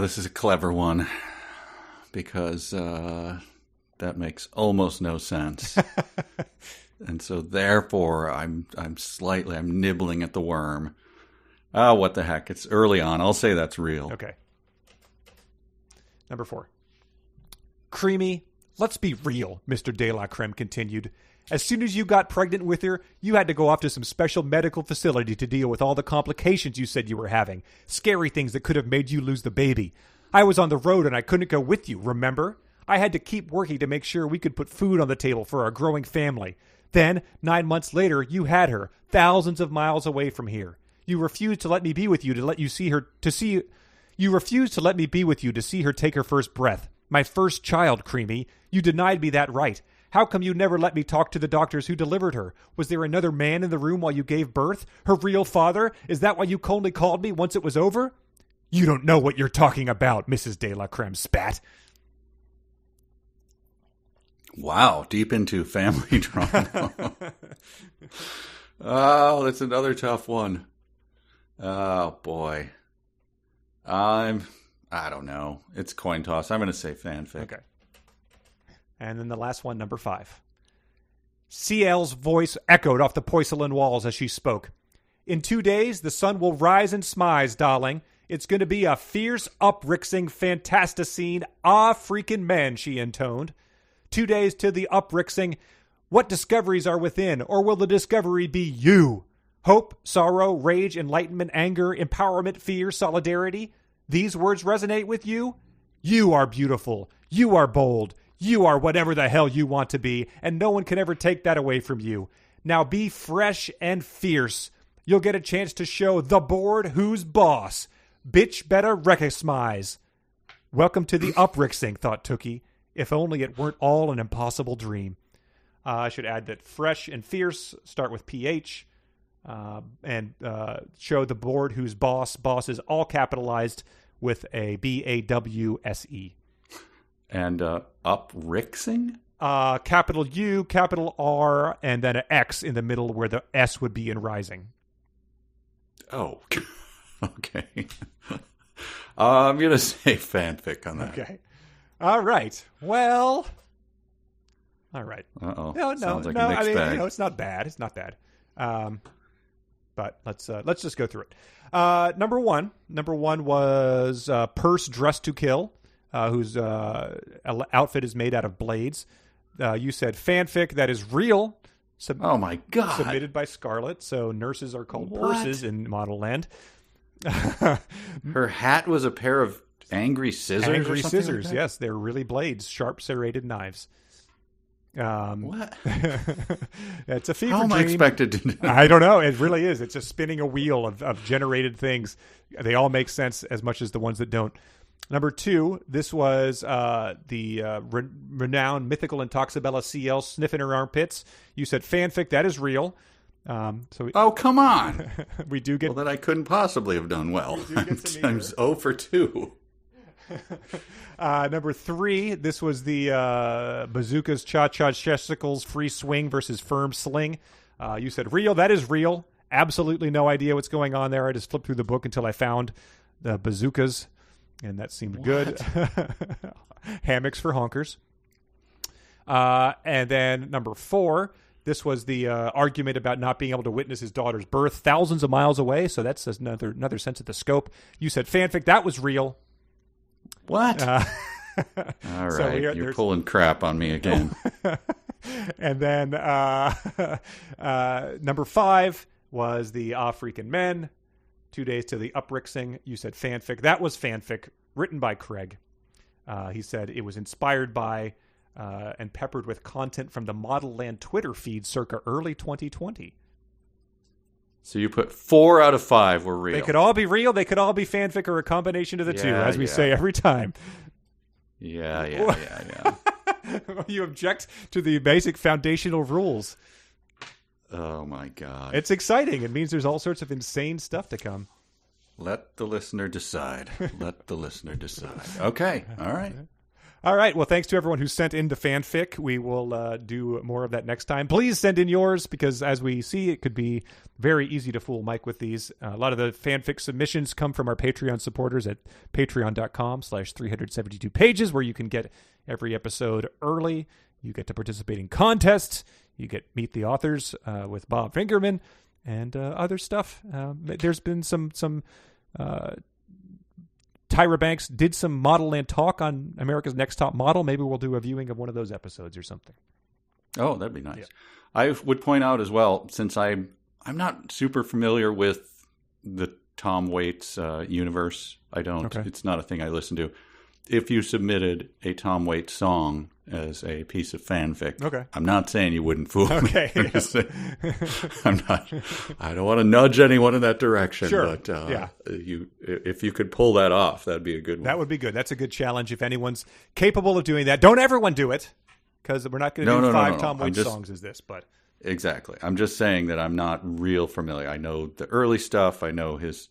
This is a clever one because that makes almost no sense. And so therefore I'm nibbling at the worm. What the heck? It's early on. I'll say that's real. Okay. Number 4. Creme, let's be real, Mr. De La Creme continued. As soon as you got pregnant with her, you had to go off to some special medical facility to deal with all the complications you said you were having. Scary things that could have made you lose the baby. I was on the road and I couldn't go with you, remember? I had to keep working to make sure we could put food on the table for our growing family. Then, 9 months later, you had her, thousands of miles away from here. You refused to let me be with you You refused to let me be with you to see her take her first breath. My first child, Creme. You denied me that right. How come you never let me talk to the doctors who delivered her? Was there another man in the room while you gave birth? Her real father? Is that why you only called me once it was over? You don't know what you're talking about, Mrs. De La Creme spat. Wow, deep into family drama. Oh, that's another tough one. Oh, boy. I don't know. It's coin toss. I'm going to say fanfic. Okay. And then the last one, number 5. CL's voice echoed off the porcelain walls as she spoke. In 2 days, the sun will rise in smize, darling. It's going to be a fierce, uprixing, fantasticene, freaking men, she intoned. 2 days to the uprixing. What discoveries are within, or will the discovery be you? Hope, sorrow, rage, enlightenment, anger, empowerment, fear, solidarity. These words resonate with you? You are beautiful. You are bold. You are whatever the hell you want to be, and no one can ever take that away from you. Now be fresh and fierce. You'll get a chance to show the board who's boss. Bitch better recognize. Welcome to the uprixing, thought Tookie. If only it weren't all an impossible dream. I should add that fresh and fierce start with PH. and show the board whose boss is all capitalized with a BAWSE. And uprixing? Capital U, capital R, and then an X in the middle where the S would be in rising. Oh, okay. I'm going to say fanfic on that. Okay. All right. Well, all right. Uh-oh. No, Sounds like a mixed bag. it's not bad. It's not bad. But let's just go through it. Number one was Purse Dressed to Kill, whose outfit is made out of blades. You said fanfic that is real. Oh my God. Submitted by Scarlett. So nurses are called purses in Modelland. Her hat was a pair of angry scissors. Angry or something scissors, like that? yes, they're really blades, sharp serrated knives. What? It's a fever How am dream. I expected to do? I don't know. It really is. It's just spinning a wheel of generated things. They all make sense as much as the ones that don't. Number two, this was the renowned mythical Intoxibella CL sniffing her armpits. You said fanfic. That is real. Oh, come on. We do get... Well, that I couldn't possibly have done well. I'm 0 for 2. Number three, this was the Bazookas Cha-Cha Chesticles free swing versus firm sling. You said real. That is real. Absolutely no idea what's going on there. I just flipped through the book until I found the bazookas, and that seemed good. Hammocks for honkers. And then number four, this was the argument about not being able to witness his daughter's birth thousands of miles away. So that's another sense of the scope. You said fanfic. That was real. What? All right. So you're pulling crap on me again. And then number five was the Freakin' Men. 2 days to the uprixing. You said fanfic. That was fanfic written by Craig. He said it was inspired by and peppered with content from the Modelland Twitter feed circa early 2020. So you put 4 out of 5 were real. They could all be real. They could all be fanfic or a combination of the two, as we say every time. Yeah. You object to the basic foundational rules. Oh, my God. It's exciting. It means there's all sorts of insane stuff to come. Let the listener decide. Let the listener decide. Okay. All right. All right. Well, thanks to everyone who sent in the fanfic. We will do more of that next time. Please send in yours because, as we see, it could be very easy to fool Mike with these. A lot of the fanfic submissions come from our Patreon supporters at patreon.com/372 pages, where you can get every episode early. You get to participate in contests. You get meet the authors with Bob Fingerman and other stuff. There's been some Tyra Banks did some Modelland talk on America's Next Top Model. Maybe we'll do a viewing of one of those episodes or something. Oh, that'd be nice. Yeah. I would point out as well, since I'm not super familiar with the Tom Waits universe. I don't. Okay. It's not a thing I listen to. If you submitted a Tom Waits song as a piece of fanfic, okay. I'm not saying you wouldn't fool me. Okay. I'm just saying, I don't want to nudge anyone in that direction. Sure. But if you could pull that off, that'd be a good one. That would be good. That's a good challenge. If anyone's capable of doing that, don't everyone do it, because we're not going to do five Tom Waits songs as this. But exactly. I'm just saying that I'm not real familiar. I know the early stuff. I know his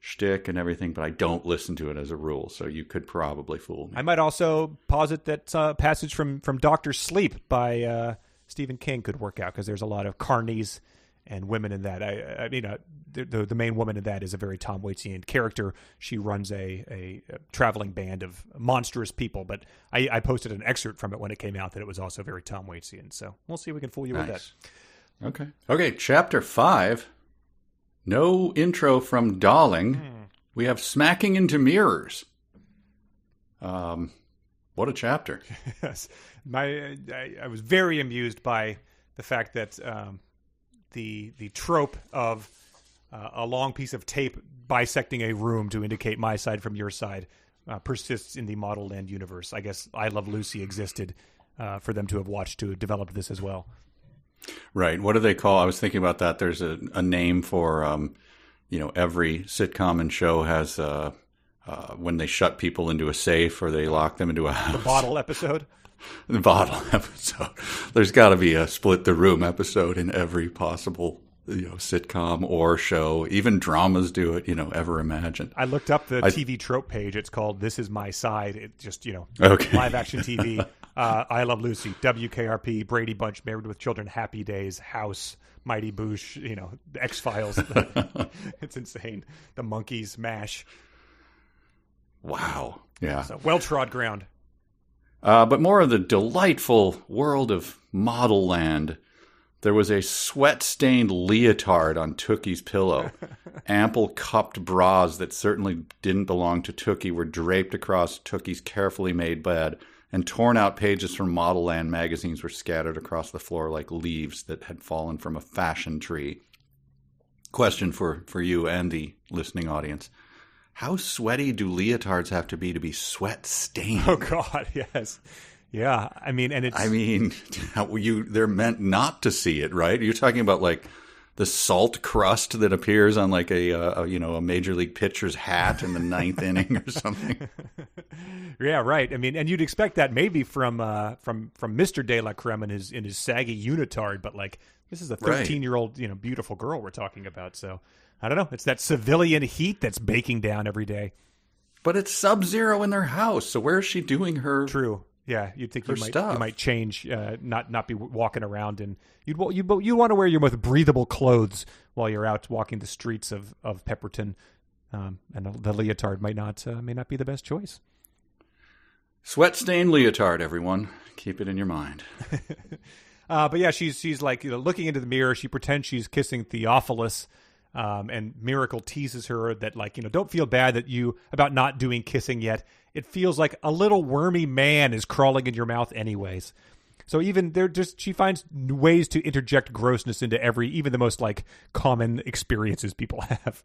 shtick and everything, but I don't listen to it as a rule, so you could probably fool me. I might also posit that passage from Dr. Sleep by Stephen King could work out, because there's a lot of carnies and women in that. I mean, the main woman in that is a very Tom Waitian character. She runs a traveling band of monstrous people, but I posted an excerpt from it when it came out that it was also very Tom Waitian, so we'll see if we can fool you with that. Okay, chapter 5. No intro from Darling. We have smacking into mirrors. What a chapter. Yes. I was very amused by the fact that the trope of a long piece of tape bisecting a room to indicate my side from your side persists in the Modelland universe. I guess I Love Lucy existed for them to have watched to have developed this as well. Right. What do they call? I was thinking about that. There's a name for, every sitcom and show has when they shut people into a safe or they lock them into a house. The bottle episode. The bottle episode. There's got to be a split the room episode in every possible sitcom or show. Even dramas do it, ever imagine. I looked up the TV trope page. It's called This Is My Side. It just, Okay. live action TV. I Love Lucy, WKRP, Brady Bunch, Married with Children, Happy Days, House, Mighty Boosh, the X-Files. It's insane. The Monkeys, MASH. Wow. Yeah. So, well-trod ground. But more of the delightful world of Modelland. There was a sweat-stained leotard on Tookie's pillow. Ample cupped bras that certainly didn't belong to Tookie were draped across Tookie's carefully made bed, and torn-out pages from Modelland magazines were scattered across the floor like leaves that had fallen from a fashion tree. Question for you and the listening audience. How sweaty do leotards have to be sweat-stained? Oh, God, yes. Yeah, they're meant not to see it, right? You're talking about like the salt crust that appears on like a major league pitcher's hat in the ninth inning or something. Yeah, right. And you'd expect that maybe from Mr. De La Creme in his saggy unitard, but like this is a 13-year-old beautiful girl we're talking about. So I don't know. It's that civilian heat that's baking down every day. But it's sub-zero in their house, so where is she doing her? True. Yeah, you'd think you stuff. might change, not be walking around, and you want to wear your most breathable clothes while you're out walking the streets of Pepperton, and the leotard may not be the best choice. Sweat-stained leotard, everyone. Keep it in your mind. But yeah, she's like looking into the mirror. She pretends she's kissing Theophilus. And Miracle teases her that don't feel bad about not doing kissing yet. It feels like a little wormy man is crawling in your mouth anyways. So she finds ways to interject grossness into even the most common experiences people have.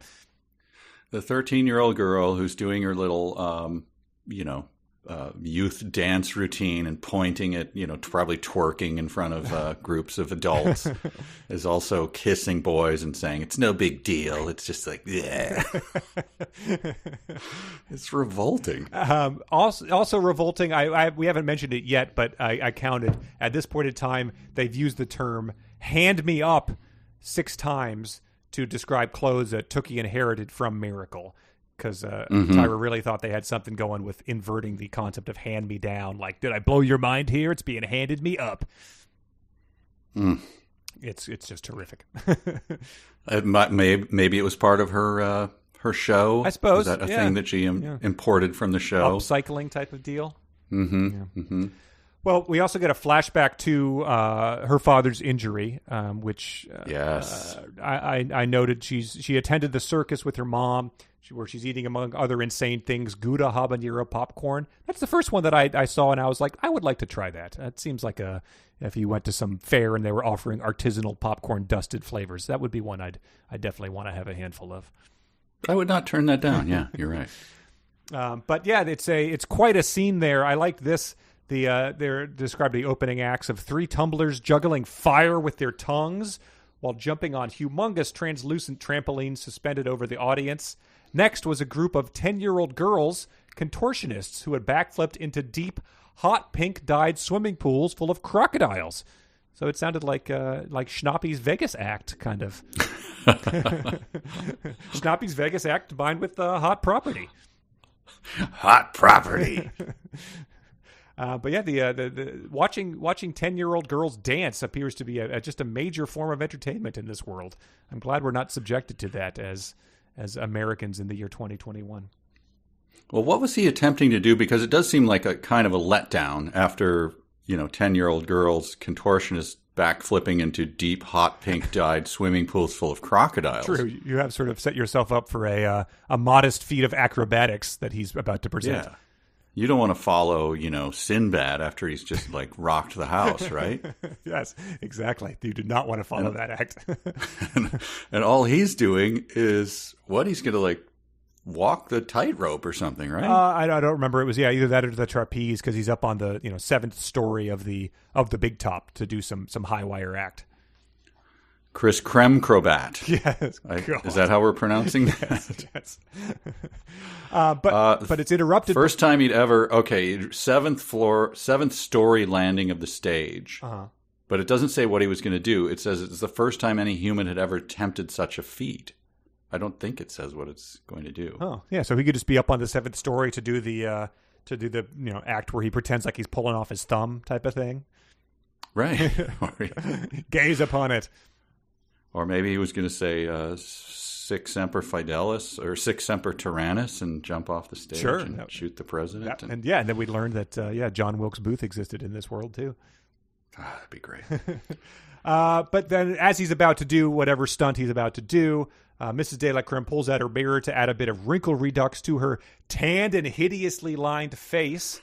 The 13-year-old girl who's doing her little, youth dance routine and pointing at, probably twerking in front of groups of adults is also kissing boys and saying, it's no big deal. It's just like, yeah. It's revolting. Also revolting, we haven't mentioned it yet, but I counted. At this point in time, they've used the term hand me up 6 times to describe clothes that Tookie inherited from Miracle. Because Tyra really thought they had something going with inverting the concept of hand me down. Like, did I blow your mind here? It's being handed me up. It's just terrific. Maybe it was part of her show. I suppose. Was that a thing that she imported from the show? Upcycling type of deal. Mm-hmm. Yeah. Mm-hmm. Well, we also get a flashback to her father's injury, which yes, I noted. She attended the circus with her mom, where she's eating, among other insane things, Gouda habanero popcorn. That's the first one that I saw, and I was like, I would like to try that. It seems like if you went to some fair and they were offering artisanal popcorn dusted flavors, that would be one I'd definitely want to have a handful of. I would not turn that down. Yeah, you're right. But yeah, it's quite a scene there. I like this. They're described the opening acts of 3 tumblers juggling fire with their tongues while jumping on humongous translucent trampolines suspended over the audience. Next was a group of 10-year-old girls, contortionists, who had backflipped into deep, hot pink dyed swimming pools full of crocodiles. So it sounded like Schnappy's Vegas act, kind of. Schnappy's Vegas act combined with Hot Property. Hot Property. But yeah, the watching 10-year-old girls dance appears to be just a major form of entertainment in this world. I'm glad we're not subjected to that as Americans in the year 2021. Well, what was he attempting to do? Because it does seem like a kind of a letdown after 10-year-old girls contortionists backflipping into deep, hot pink dyed swimming pools full of crocodiles. True, you have sort of set yourself up for a modest feat of acrobatics that he's about to present. Yeah. You don't want to follow, Sinbad after he's just rocked the house, right? Yes, exactly. You do not want to follow that act. and all he's doing is he's going to walk the tightrope or something, right? I don't remember. It was either that or the trapeze, because he's up on the 7th story of the big top to do some high wire act. Chris Creme Crobat. Yes. Is that how we're pronouncing that? Yes. But it's interrupted. First time he'd ever, 7th story landing of the stage. Uh-huh. But it doesn't say what he was going to do. It says it's the first time any human had ever attempted such a feat. I don't think it says what it's going to do. Oh, yeah. So he could just be up on the 7th story to do the act where he pretends like he's pulling off his thumb type of thing. Right. Gaze upon it. Or maybe he was going to say Sic Semper Fidelis or Sic Semper Tyrannis and jump off the stage and shoot the president. And then we learned that, John Wilkes Booth existed in this world too. That'd be great. But then as he's about to do whatever stunt he's about to do, Mrs. De La Creme pulls out her mirror to add a bit of wrinkle redux to her tanned and hideously lined face.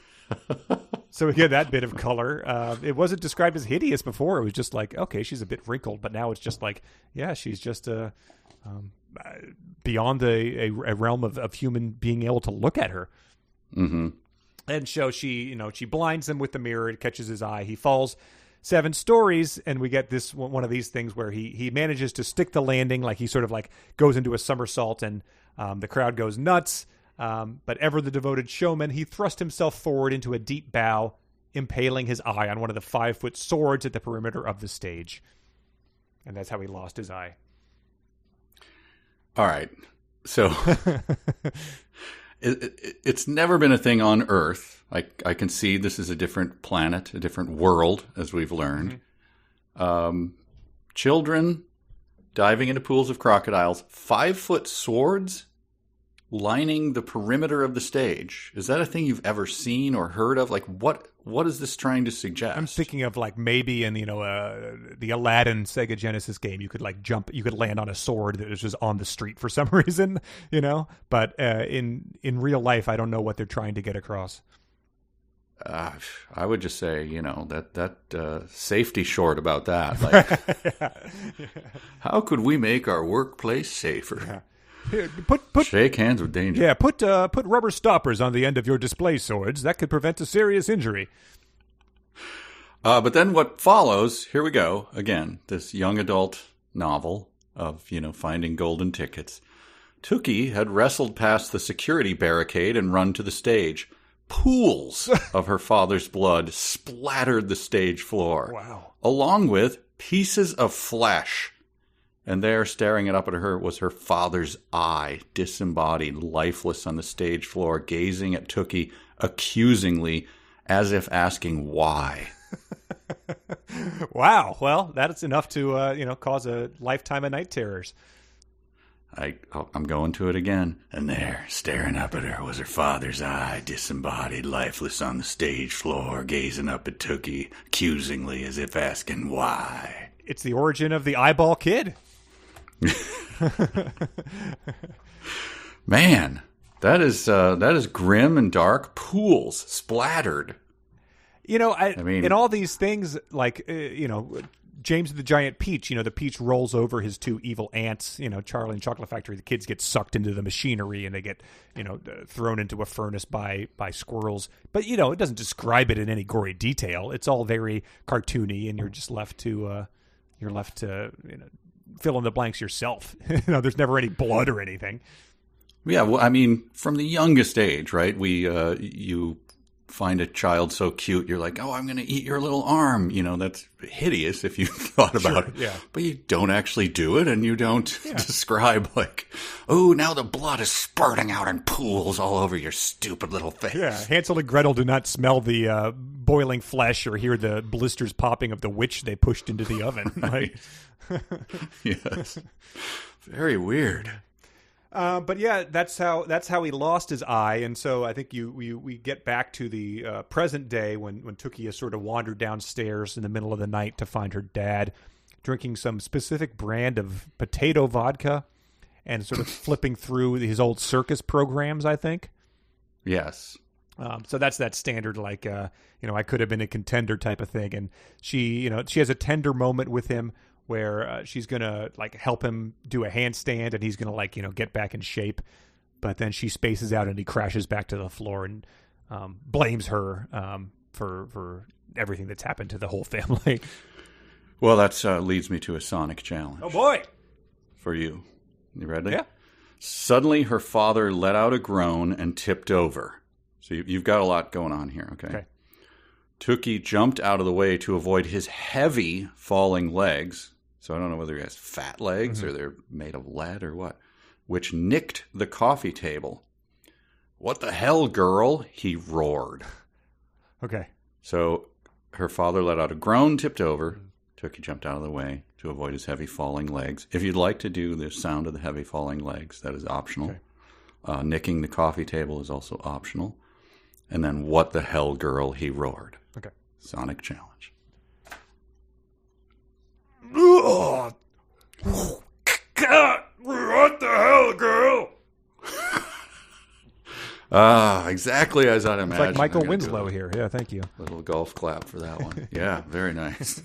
So we get that bit of color. It wasn't described as hideous before. It was just like, okay, she's a bit wrinkled, but now it's just like, yeah, she's just beyond a realm of human being able to look at her. Mm-hmm. And so she blinds him with the mirror. It catches his eye. He falls 7 stories, and we get this one of these things where he manages to stick the landing, like he sort of like goes into a somersault, and the crowd goes nuts. But ever the devoted showman, he thrust himself forward into a deep bow, impaling his eye on one of the 5-foot swords at the perimeter of the stage. And that's how he lost his eye. All right. So it's never been a thing on Earth. I can see this is a different planet, a different world, as we've learned. Mm-hmm. Children diving into pools of crocodiles, 5-foot swords lining the perimeter of the stage. Is that a thing you've ever seen or heard of? Like, what is this trying to suggest? I'm thinking of like maybe in the Aladdin Sega Genesis game, you could like you could land on a sword that was just on the street for some reason, But in real life, I don't know what they're trying to get across. I would just say, that safety short about that. Like, how could we make our workplace safer? Yeah. Here, put shake hands with danger. Yeah, put rubber stoppers on the end of your display swords. That could prevent a serious injury. But then what follows? Here we go again. This young adult novel of finding golden tickets. Tookie had wrestled past the security barricade and run to the stage. Pools of her father's blood splattered the stage floor. Wow! Along with pieces of flesh. And there, staring up at her, was her father's eye, disembodied, lifeless on the stage floor, gazing at Tookie accusingly, as if asking why. Wow. Well, that's enough to, cause a lifetime of night terrors. I'm going to it again. And there, staring up at her, was her father's eye, disembodied, lifeless on the stage floor, gazing up at Tookie accusingly, as if asking why. It's the origin of the eyeball kid. Man, that is grim and dark. Pools splattered. I mean, in all these things, like James the Giant Peach. The Peach rolls over his 2 evil aunts. Charlie and Chocolate Factory. The kids get sucked into the machinery and they get thrown into a furnace by squirrels. But it doesn't describe it in any gory detail. It's all very cartoony, and you're just left to fill in the blanks yourself. There's never any blood or anything. Yeah, well, I mean, from the youngest age, right? You find a child so cute, you're like, oh, I'm going to eat your little arm. That's hideous if you thought about it. Yeah. But you don't actually do it, and you don't describe like, oh, now the blood is spurting out in pools all over your stupid little face. Yeah, Hansel and Gretel do not smell the boiling flesh or hear the blisters popping of the witch they pushed into the oven. Right. Yes. Very weird. But yeah, that's how he lost his eye, and so I think we get back to the present day when Tookie has sort of wandered downstairs in the middle of the night to find her dad drinking some specific brand of potato vodka and sort of flipping through his old circus programs, I think. Yes. So that's that standard, like, I could have been a contender type of thing. And she has a tender moment with him where she's going to like help him do a handstand and he's going to like, get back in shape. But then she spaces out and he crashes back to the floor and blames her for everything that's happened to the whole family. Well, that leads me to a sonic challenge. Oh, boy. For you. You ready? Yeah. Suddenly, her father let out a groan and tipped over. So you've got a lot going on here, okay? Tookie jumped out of the way to avoid his heavy falling legs. So I don't know whether he has fat legs or they're made of lead or what, which nicked the coffee table. "What the hell, girl?" he roared. Okay. So her father let out a groan, tipped over. Tookie jumped out of the way to avoid his heavy falling legs. If you'd like to do the sound of the heavy falling legs, that is optional. Okay. Nicking the coffee table is also optional. And then, "What the hell, girl?" he roared. Okay. Sonic challenge. God, what the hell, girl? Exactly as I'd imagined. It's like Michael Winslow here. Yeah, thank you. Little golf clap for that one. Yeah, very nice.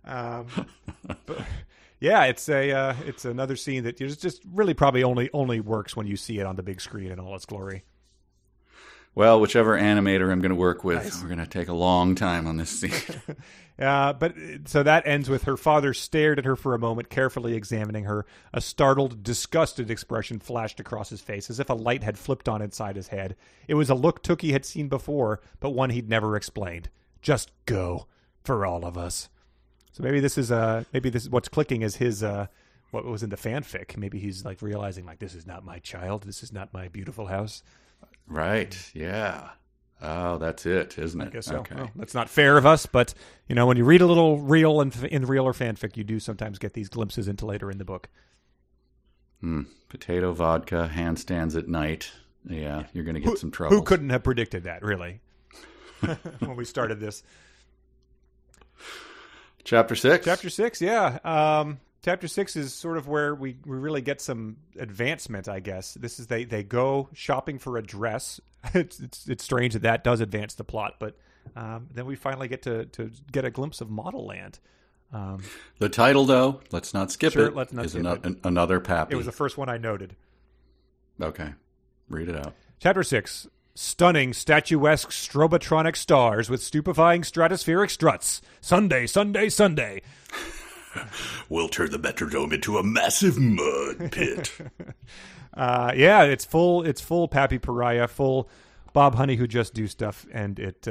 But, yeah, it's another scene that just really probably only works when you see it on the big screen in all its glory. Well, whichever animator I'm going to work with, we're going to take a long time on this scene. But so that ends with her father stared at her for a moment, carefully examining her. A startled, disgusted expression flashed across his face, as if a light had flipped on inside his head. It was a look Tookie had seen before, but one he'd never explained. "Just go, for all of us." So maybe this is what's clicking is his what was in the fanfic. Maybe he's like realizing like, this is not my child. This is not my beautiful house. Right. Yeah. Oh, that's it, isn't it? I guess so. Okay. Well, that's not fair of us, but when you read a little real in real or fanfic, you do sometimes get these glimpses into later in the book. Potato vodka, handstands at night. Yeah, you're going to get some trouble. Who couldn't have predicted that, really? When we started this. Chapter 6? Chapter 6, yeah. Chapter 6 is sort of where we really get some advancement, I guess. This is they go shopping for a dress. It's strange that does advance the plot, but then we finally get to get a glimpse of Modelland. The title, though, let's not skip it, let's not is skip it. Another Pappy. It was the first one I noted. Okay, read it out. Chapter 6. Stunning, statuesque, strobotronic stars with stupefying stratospheric struts. Sunday, Sunday, Sunday. We'll turn the Metrodome into a massive mud pit. Yeah, it's full Pappy Pariah, full Bob Honey who just do stuff, and it.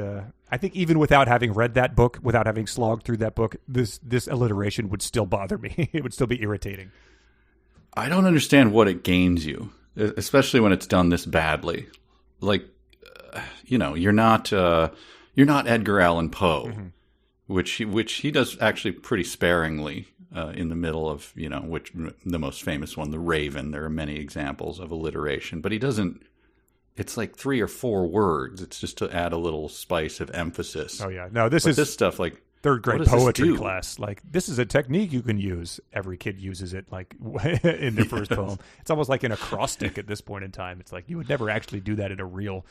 I think even without having read that book, without having slogged through that book, this alliteration would still bother me. It would still be irritating. I don't understand what it gains you, especially when it's done this badly. Like, you're not Edgar Allan Poe, which he does actually pretty sparingly in the middle of which the most famous one, The Raven. There are many examples of alliteration, but he doesn't. It's like 3 or 4 words. It's just to add a little spice of emphasis. Oh yeah, no, this stuff like third grade poetry class. Like, this is a technique you can use. Every kid uses it like in their first poem. It's almost like an acrostic at this point in time. It's like you would never actually do that in a real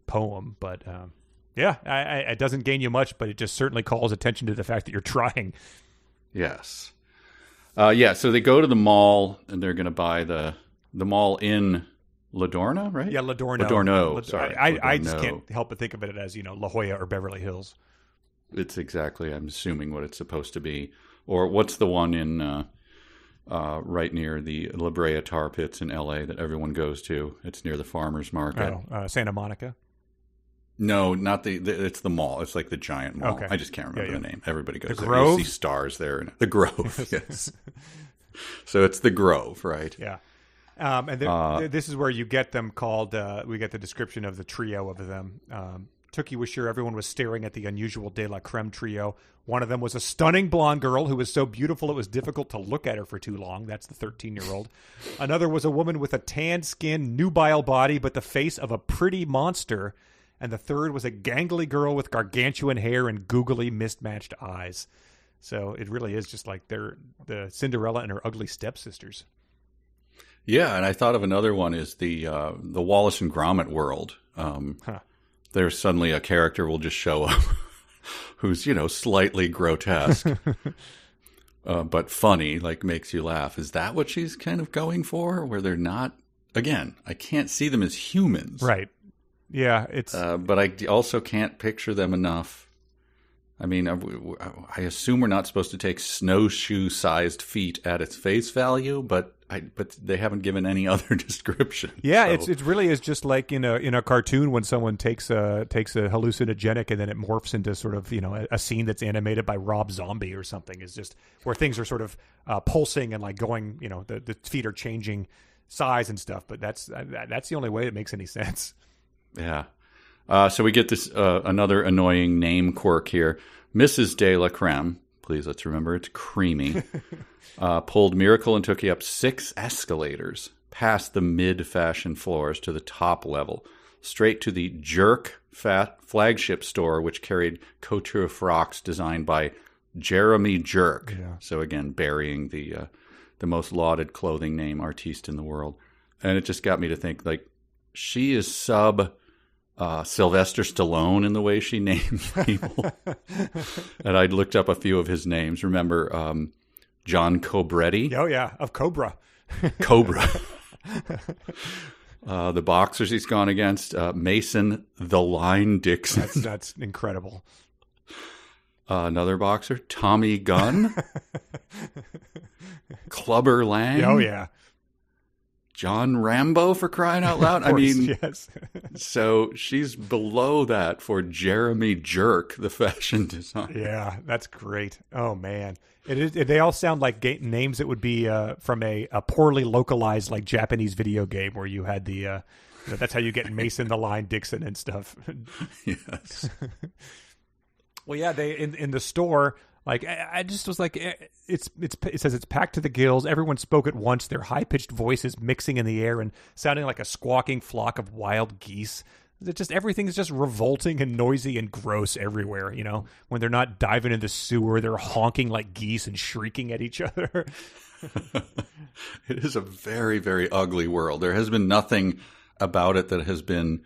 poem, but yeah, it doesn't gain you much, but it just certainly calls attention to the fact that you're trying. Yes. So they go to the mall and they're going to buy the mall in Ladorna, right? Yeah, Ladorno. Ladorno. Sorry, I just can't help but think of it as La Jolla or Beverly Hills. It's exactly, I'm assuming, what it's supposed to be. Or what's the one in right near the La Brea tar pits in L.A. that everyone goes to? It's near the farmer's market. Santa Monica? No, not it's the mall. It's like the giant mall. Okay. I just can't remember the name. Everybody goes the there. Grove? You see stars there. The Grove, yes. So it's the Grove, right? Yeah. And this is where you get them called, we get the description of the trio of them. Tookie was sure everyone was staring at the unusual de la Creme trio. One of them was a stunning blonde girl who was so beautiful it was difficult to look at her for too long. That's the 13-year-old. Another was a woman with a tanned skin, nubile body, but the face of a pretty monster. And the third was a gangly girl with gargantuan hair and googly, mismatched eyes. So it really is just like they're the Cinderella and her ugly stepsisters. Yeah, and I thought of another one is the Wallace and Gromit world. There's suddenly a character will just show up who's, slightly grotesque, but funny, like makes you laugh. Is that what she's kind of going for? Where they're not, again, I can't see them as humans. Right. Yeah, it's... but I also can't picture them enough. I mean, I assume we're not supposed to take snowshoe-sized feet at its face value, but but they haven't given any other description. Yeah, so. it really is just like in a cartoon when someone takes a hallucinogenic and then it morphs into sort of a scene that's animated by Rob Zombie or something. Is just where things are sort of pulsing and like going. The feet are changing size and stuff. But that's the only way it makes any sense. Yeah. So we get this another annoying name quirk here. Mrs. de la Creme. Please, let's remember it's creamy. Pulled Miracle and Tookie up 6 escalators past the mid-fashion floors to the top level, straight to the Jerk flagship store, which carried couture frocks designed by Jeremy Jerk. Yeah. So again, burying the most lauded clothing name artiste in the world. And it just got me to think, like, she is Sylvester Stallone in the way she names people. And I'd looked up a few of his names. Remember John Cobretti? Oh, yeah, of Cobra. Cobra. The boxers he's gone against, Mason the Line Dixon. That's incredible. Another boxer, Tommy Gunn. Clubber Lang. Oh, yeah. John Rambo, for crying out loud. Course, I mean, yes. So she's below that for Jeremy Jerk, the fashion designer. Yeah, that's great. Oh, man. They all sound like names that would be from a poorly localized like Japanese video game where you had the that's how you get Mason the Line Dixon and stuff. Yes. Well, yeah, they in the store. Like I just was like, it says it's packed to the gills. Everyone spoke at once. Their high pitched voices mixing in the air and sounding like a squawking flock of wild geese. Everything is just revolting and noisy and gross everywhere. When they're not diving in the sewer, they're honking like geese and shrieking at each other. It is a very, very ugly world. There has been nothing about it that has been,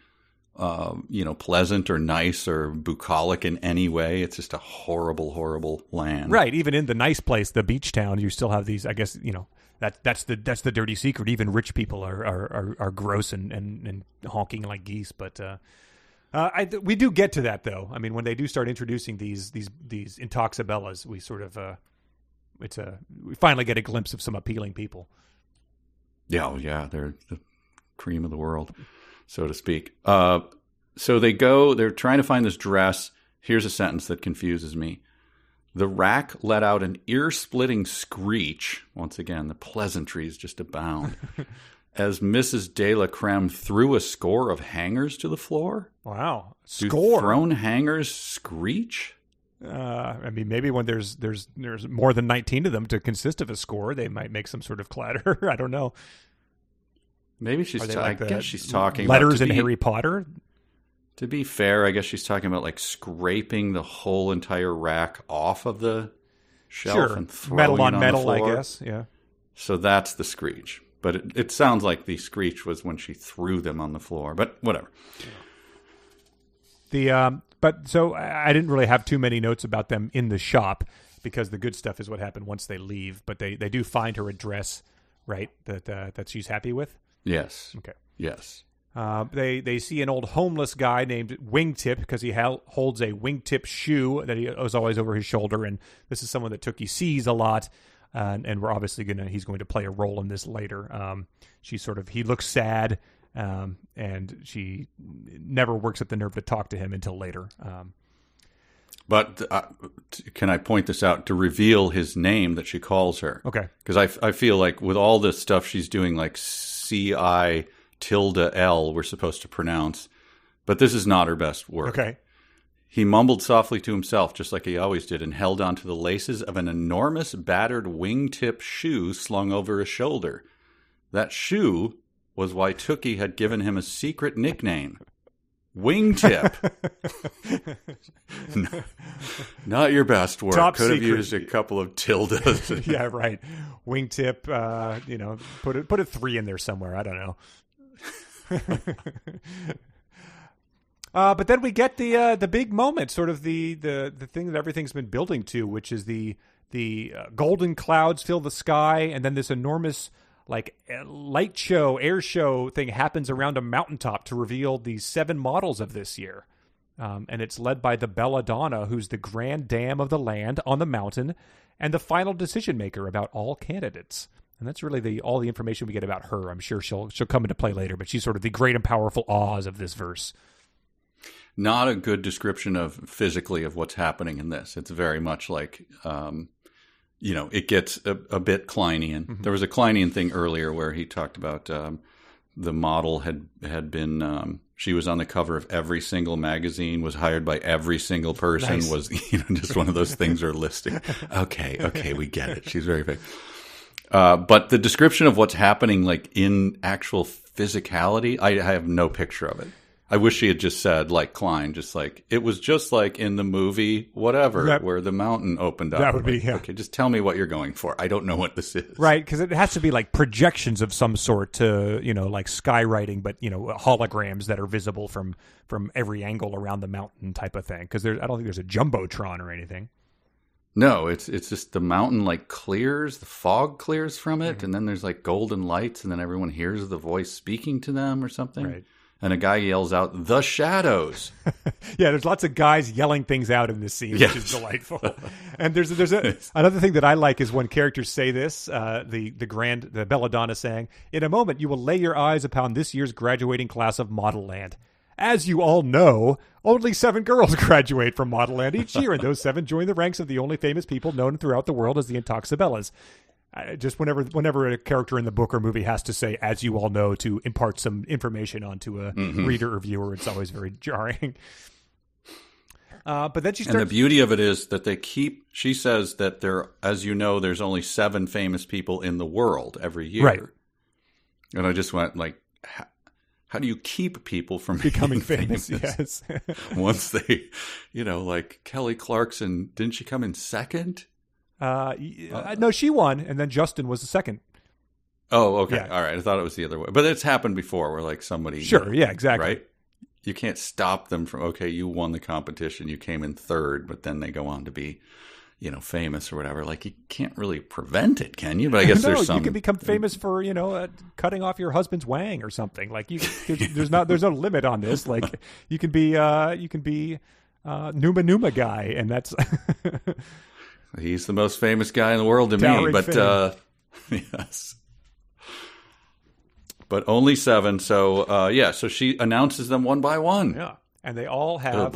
pleasant or nice or bucolic in any way. It's just a horrible, horrible land. Right. Even in the nice place, the beach town, you still have these. I guess that's the dirty secret. Even rich people are gross and honking like geese. But we do get to that though. I mean, when they do start introducing these intoxibellas, we sort of we finally get a glimpse of some appealing people. Yeah, they're the cream of the world, so to speak. So they're trying to find this dress. Here's a sentence that confuses me. The rack let out an ear-splitting screech. Once again, the pleasantries just abound. As Mrs. de la Creme threw a score of hangers to the floor. Wow. Do thrown hangers screech? I mean, maybe when there's more than 19 of them to consist of a score, they might make some sort of clatter. I don't know. Maybe I guess she's talking letters about in Harry Potter. To be fair, I guess she's talking about like scraping the whole entire rack off of the shelf and throwing metal on it metal, the floor. I guess. Yeah. So that's the screech. But it sounds like the screech was when she threw them on the floor. But whatever. But so I didn't really have too many notes about them in the shop because the good stuff is what happened once they leave. But they do find her address, right? That she's happy with. Yes. Okay. Yes. They see an old homeless guy named Wingtip because he holds a wingtip shoe that he is always over his shoulder, and this is someone that Tookie sees a lot, and we're obviously he's going to play a role in this later. He looks sad, and she never works at the nerve to talk to him until later. But can I point this out to reveal his name that she calls her? Okay, because I feel like with all this stuff she's doing, like CI_L we're supposed to pronounce, but this is not her best work. Okay. He mumbled softly to himself, just like he always did, and held onto the laces of an enormous battered wingtip shoe slung over his shoulder. That shoe was why Tookie had given him a secret nickname. Wingtip. No, not your best work. Top Could have secret. used a couple of tildes. Yeah, right. Wingtip, put a 3 in there somewhere. I don't know. But then we get the big moment, sort of the thing that everything's been building to, which is the golden clouds fill the sky, and then this enormous light show, air show thing happens around a mountaintop to reveal the 7 models of this year. And it's led by the Belladonna, who's the grand dame of the land on the mountain and the final decision maker about all candidates. And that's really all the information we get about her. I'm sure she'll come into play later, but she's sort of the great and powerful Oz of this verse. Not a good description of physically of what's happening in this. It's very much like, it gets a bit Clinian. Mm-hmm. There was a Clinian thing earlier where he talked about the model had been she was on the cover of every single magazine, was hired by every single person, nice. Was just one of those things are listing. Okay, we get it. She's very big. But the description of what's happening, like in actual physicality, I have no picture of it. I wish she had just said, like Cline, just like, it was just like in the movie, whatever, where the mountain opened up. That would be, okay, just tell me what you're going for. I don't know what this is. Right, because it has to be like projections of some sort to, like skywriting, but, holograms that are visible from every angle around the mountain type of thing. Because I don't think there's a Jumbotron or anything. No, it's just the mountain like clears, the fog clears from it, and then there's like golden lights, and then everyone hears the voice speaking to them or something. Right. And a guy yells out, "The shadows!" Yeah, there's lots of guys yelling things out in this scene, which is delightful. And there's another thing that I like is when characters say this. The Belladonna saying, "In a moment, you will lay your eyes upon this year's graduating class of Modelland. As you all know, only 7 girls graduate from Modelland each year, and those 7 join the ranks of the only famous people known throughout the world as the Intoxibellas." Just whenever a character in the book or movie has to say, "as you all know," to impart some information onto a reader or viewer, it's always very jarring. But then she starts... And the beauty of it is that she says that as you know, there's only 7 famous people in the world every year. Right. And I just went like, how do you keep people from becoming famous? Yes. Once they, like Kelly Clarkson, didn't she come in second? No, she won, and then Justin was the second. Oh, okay. Yeah. All right. I thought it was the other way. But it's happened before where like somebody... Sure, yeah, exactly. Right? You can't stop them from, okay, you won the competition, you came in third, but then they go on to be, famous or whatever. Like, you can't really prevent it, can you? But I guess there's some... you can become famous for, cutting off your husband's wang or something. Like, there's no limit on this. Like, you can be Numa guy, and that's... He's the most famous guy in the world to me, but yes. But only 7, so so she announces them one by one. Yeah, and they all have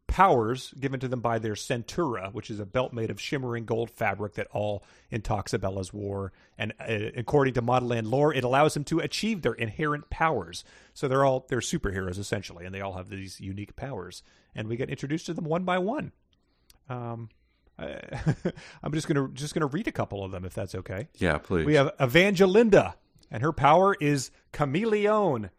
powers given to them by their centura, which is a belt made of shimmering gold fabric that all Intoxibellas wore. And according to Modelland lore, it allows them to achieve their inherent powers. So they're superheroes essentially, and they all have these unique powers. And we get introduced to them one by one. I'm just gonna read a couple of them if that's okay. Yeah, please. We have Evangelinda, and her power is chameleon.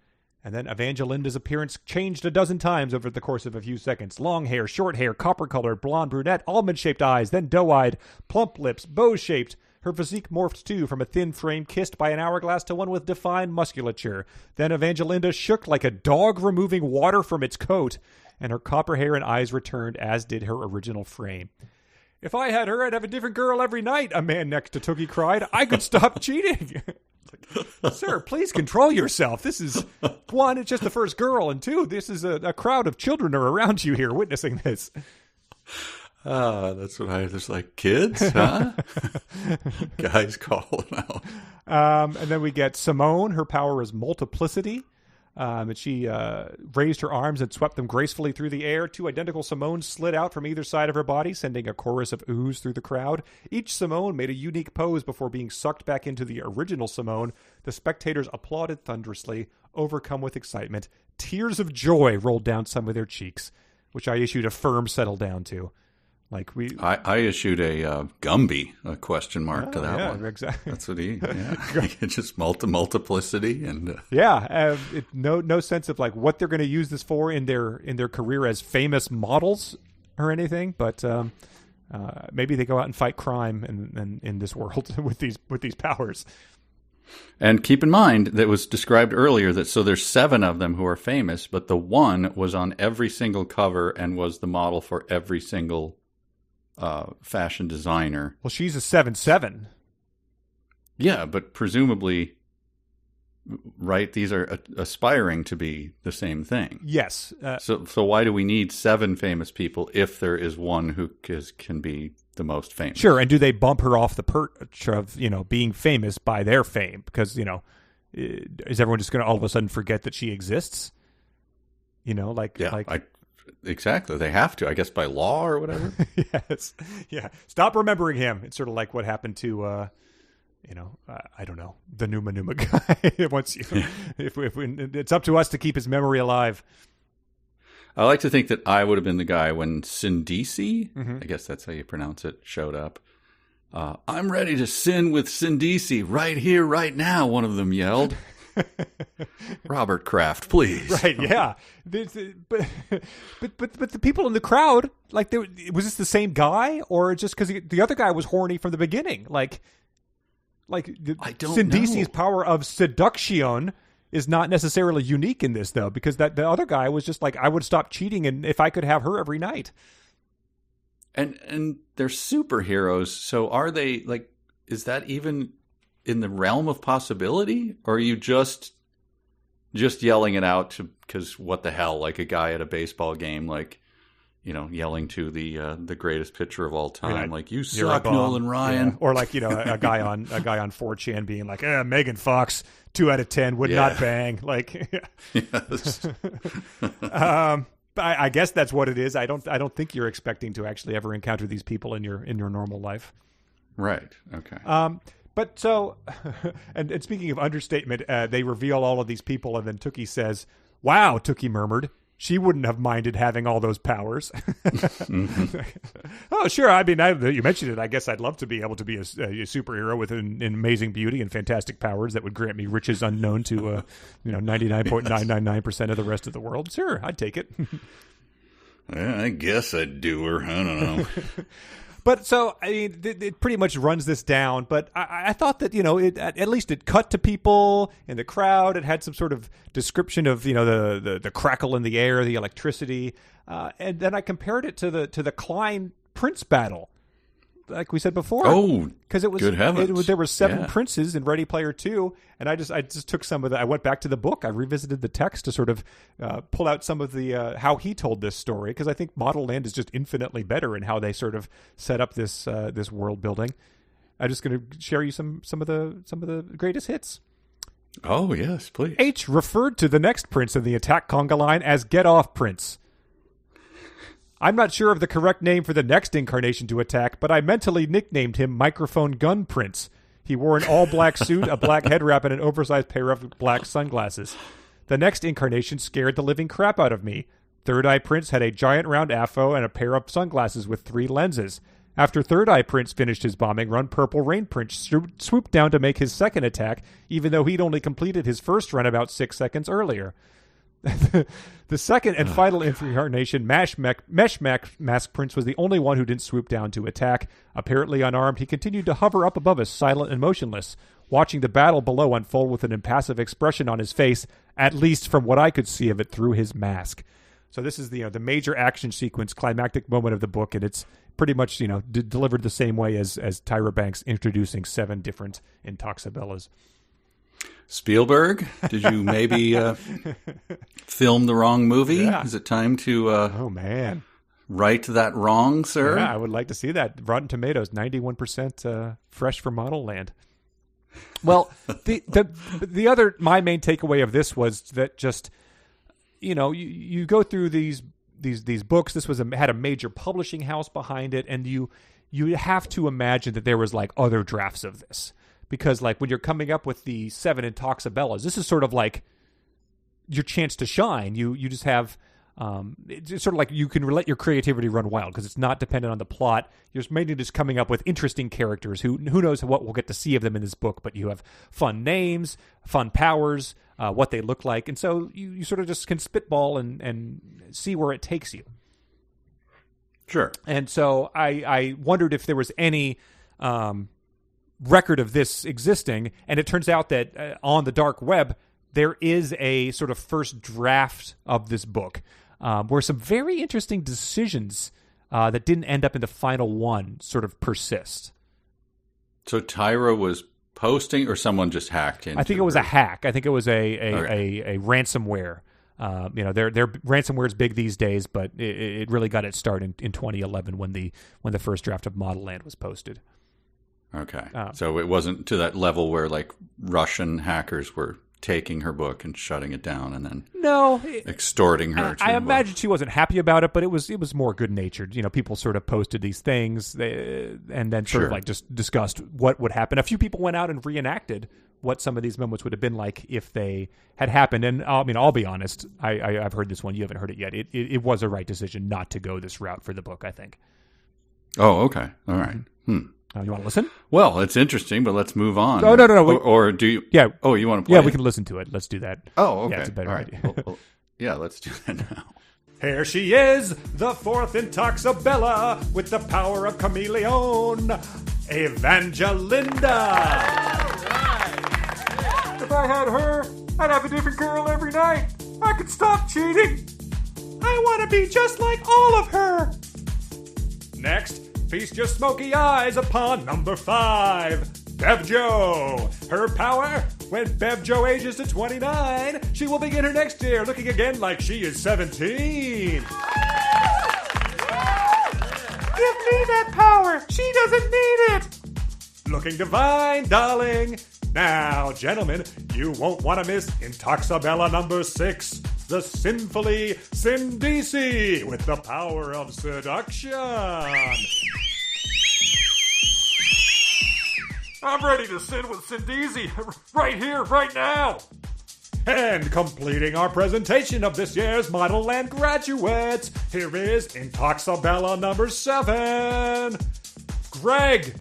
And then Evangelinda's appearance changed a dozen times over the course of a few seconds. Long hair, short hair, copper-colored, blonde, brunette, almond-shaped eyes, then doe-eyed, plump lips, bow-shaped. Her physique morphed, too, from a thin frame kissed by an hourglass to one with defined musculature. Then Evangelinda shook like a dog removing water from its coat, and her copper hair and eyes returned, as did her original frame. "If I had her, I'd have a different girl every night," a man next to Tookie cried. "I could stop cheating." Sir, please control yourself. This is, 1, it's just the first girl, and 2, this is a crowd of children are around you here witnessing this. That's what I was like, kids, huh? Guys calling out. And then we get Simone. Her power is multiplicity. And she raised her arms and swept them gracefully through the air. 2 identical Simones slid out from either side of her body, sending a chorus of oohs through the crowd. Each Simone made a unique pose before being sucked back into the original Simone. The spectators applauded thunderously, overcome with excitement. Tears of joy rolled down some of their cheeks, which I issued a firm settle down to. Like I issued a Gumby, a question mark to that one. Exactly. That's what it's just multiplicity and no sense of like what they're going to use this for in their career as famous models or anything, but maybe they go out and fight crime in this world with these powers. And keep in mind that was described earlier that so there's 7 of them who are famous, but the one was on every single cover and was the model for every single fashion designer. Well, she's a 7'7". Yeah, but presumably, right? These are aspiring to be the same thing. Yes. So why do we need 7 famous people if there is one who can be the most famous. Sure, and do they bump her off the perch of, being famous by their fame? Because, is everyone just going to all of a sudden forget that she exists? Exactly. They have to, I guess, by law or whatever. Yes. Yeah. Stop remembering him. It's sort of like what happened to, I don't know, the Numa guy. Once if it's up to us to keep his memory alive. I like to think that I would have been the guy when Sindisi, I guess that's how you pronounce it, showed up. I'm ready to sin with Sindisi right here, right now, one of them yelled. Robert Kraft, please. Right, yeah. But the people in the crowd, was this the same guy? Or just because the other guy was horny from the beginning? I don't Sindisi's know. Power of seduction is not necessarily unique in this, though, because the other guy was just I would stop cheating and if I could have her every night. And they're superheroes, so are they, is that even in the realm of possibility? Or are you just yelling it out because what the hell, like a guy at a baseball game, yelling to the greatest pitcher of all time, you suck, Nolan Ryan. Yeah. Or a guy on 4chan being like, Megan Fox, 2 out of 10 would not bang. Yes. I guess that's what it is. I don't think you're expecting to actually ever encounter these people in your normal life. Right. Okay. But so, and speaking of understatement, they reveal all of these people, and then Tookie says, "Wow," Tookie murmured. She wouldn't have minded having all those powers. Oh, sure. I mean, you mentioned it. I guess I'd love to be able to be a superhero with an amazing beauty and fantastic powers that would grant me riches unknown to 99.999% of the rest of the world. Sure, I'd take it. Yeah, I guess I'd do her. I don't know. But so, I mean, it pretty much runs this down. But I thought that, at least it cut to people in the crowd. It had some sort of description of, the crackle in the air, the electricity. And then I compared it to the Cline Prince battle, like we said before. Oh, because it was good heavens. There were 7 princes in Ready Player 2, and I just took some of I went back to the book. I revisited the text to sort of pull out some of the how he told this story, because I think Modelland is just infinitely better in how they sort of set up this world building. I'm just going to share you some of the greatest hits. Oh yes, please. H referred to the next prince in the attack conga line as Get Off Prince. I'm not sure of the correct name for the next incarnation to attack, but I mentally nicknamed him Microphone Gun Prince. He wore an all-black suit, a black head wrap, and an oversized pair of black sunglasses. The next incarnation scared the living crap out of me. Third Eye Prince had a giant round afro and a pair of sunglasses with 3 lenses. After Third Eye Prince finished his bombing run, Purple Rain Prince swooped down to make his second attack, even though he'd only completed his first run about 6 seconds earlier. The second and final incarnation, Mesh Mask Prince, was the only one who didn't swoop down to attack. Apparently unarmed, he continued to hover up above us, silent and motionless, watching the battle below unfold with an impassive expression on his face, at least from what I could see of it through his mask. So this is the major action sequence, climactic moment of the book, and it's pretty much delivered the same way as Tyra Banks introducing 7 different Intoxabellas. Spielberg, did you maybe film the wrong movie? Yeah. Is it time to oh man, right that wrong, sir? Yeah, I would like to see that. Rotten Tomatoes, 91% fresh from Modelland. Well, the other, my main takeaway of this was that just you go through these books. This had a major publishing house behind it, and you have to imagine that there was other drafts of this. Because when you're coming up with the 7 Intoxabellas, this is sort of like your chance to shine. You just have it's sort of like you can let your creativity run wild because it's not dependent on the plot. You're mainly just coming up with interesting characters who knows what we'll get to see of them in this book. But you have fun names, fun powers, what they look like, and so you sort of just can spitball and see where it takes you. Sure. And so I wondered if there was any record of this existing, and it turns out that on the dark web there is a sort of first draft of this book where some very interesting decisions that didn't end up in the final one sort of persist. So Tyra was posting, or someone just hacked into I think it was a hack. I think it was a ransomware Their ransomware is big these days, but it really got its start in 2011 when the first draft of Modelland was posted. Okay, so it wasn't to that level where like Russian hackers were taking her book and shutting it down and then extorting her. I imagine she wasn't happy about it, but it was more good natured. People sort of posted these things and then sort of like just discussed what would happen. A few people went out and reenacted what some of these moments would have been like if they had happened. And I'll be honest, I've heard this one. You haven't heard it yet. It was a right decision not to go this route for the book, I think. Oh, okay. All right. You want to listen? Well, it's interesting, but let's move on. Oh, no. Or do you? Yeah. Oh, you want to play? Yeah, we can listen to it. Let's do that. Oh, okay. Yeah, it's a better idea. Well, yeah, let's do that now. Here she is, the fourth Intoxabella, with the power of chameleon, Evangelinda. If I had her, I'd have a different girl every night. I could stop cheating. I want to be just like all of her. Next, feast your smoky eyes upon number 5, Bevjo. Her power, when Bevjo ages to 29, she will begin her next year looking again like she is 17. Give me that power. She doesn't need it. Looking divine, darling. Now, gentlemen, you won't want to miss Intoxabella number 6, the sinfully Sindisi, with the power of seduction. I'm ready to sin with Sindisi right here, right now. And completing our presentation of this year's Modelland graduates, here is Intoxabella number 7, Greg.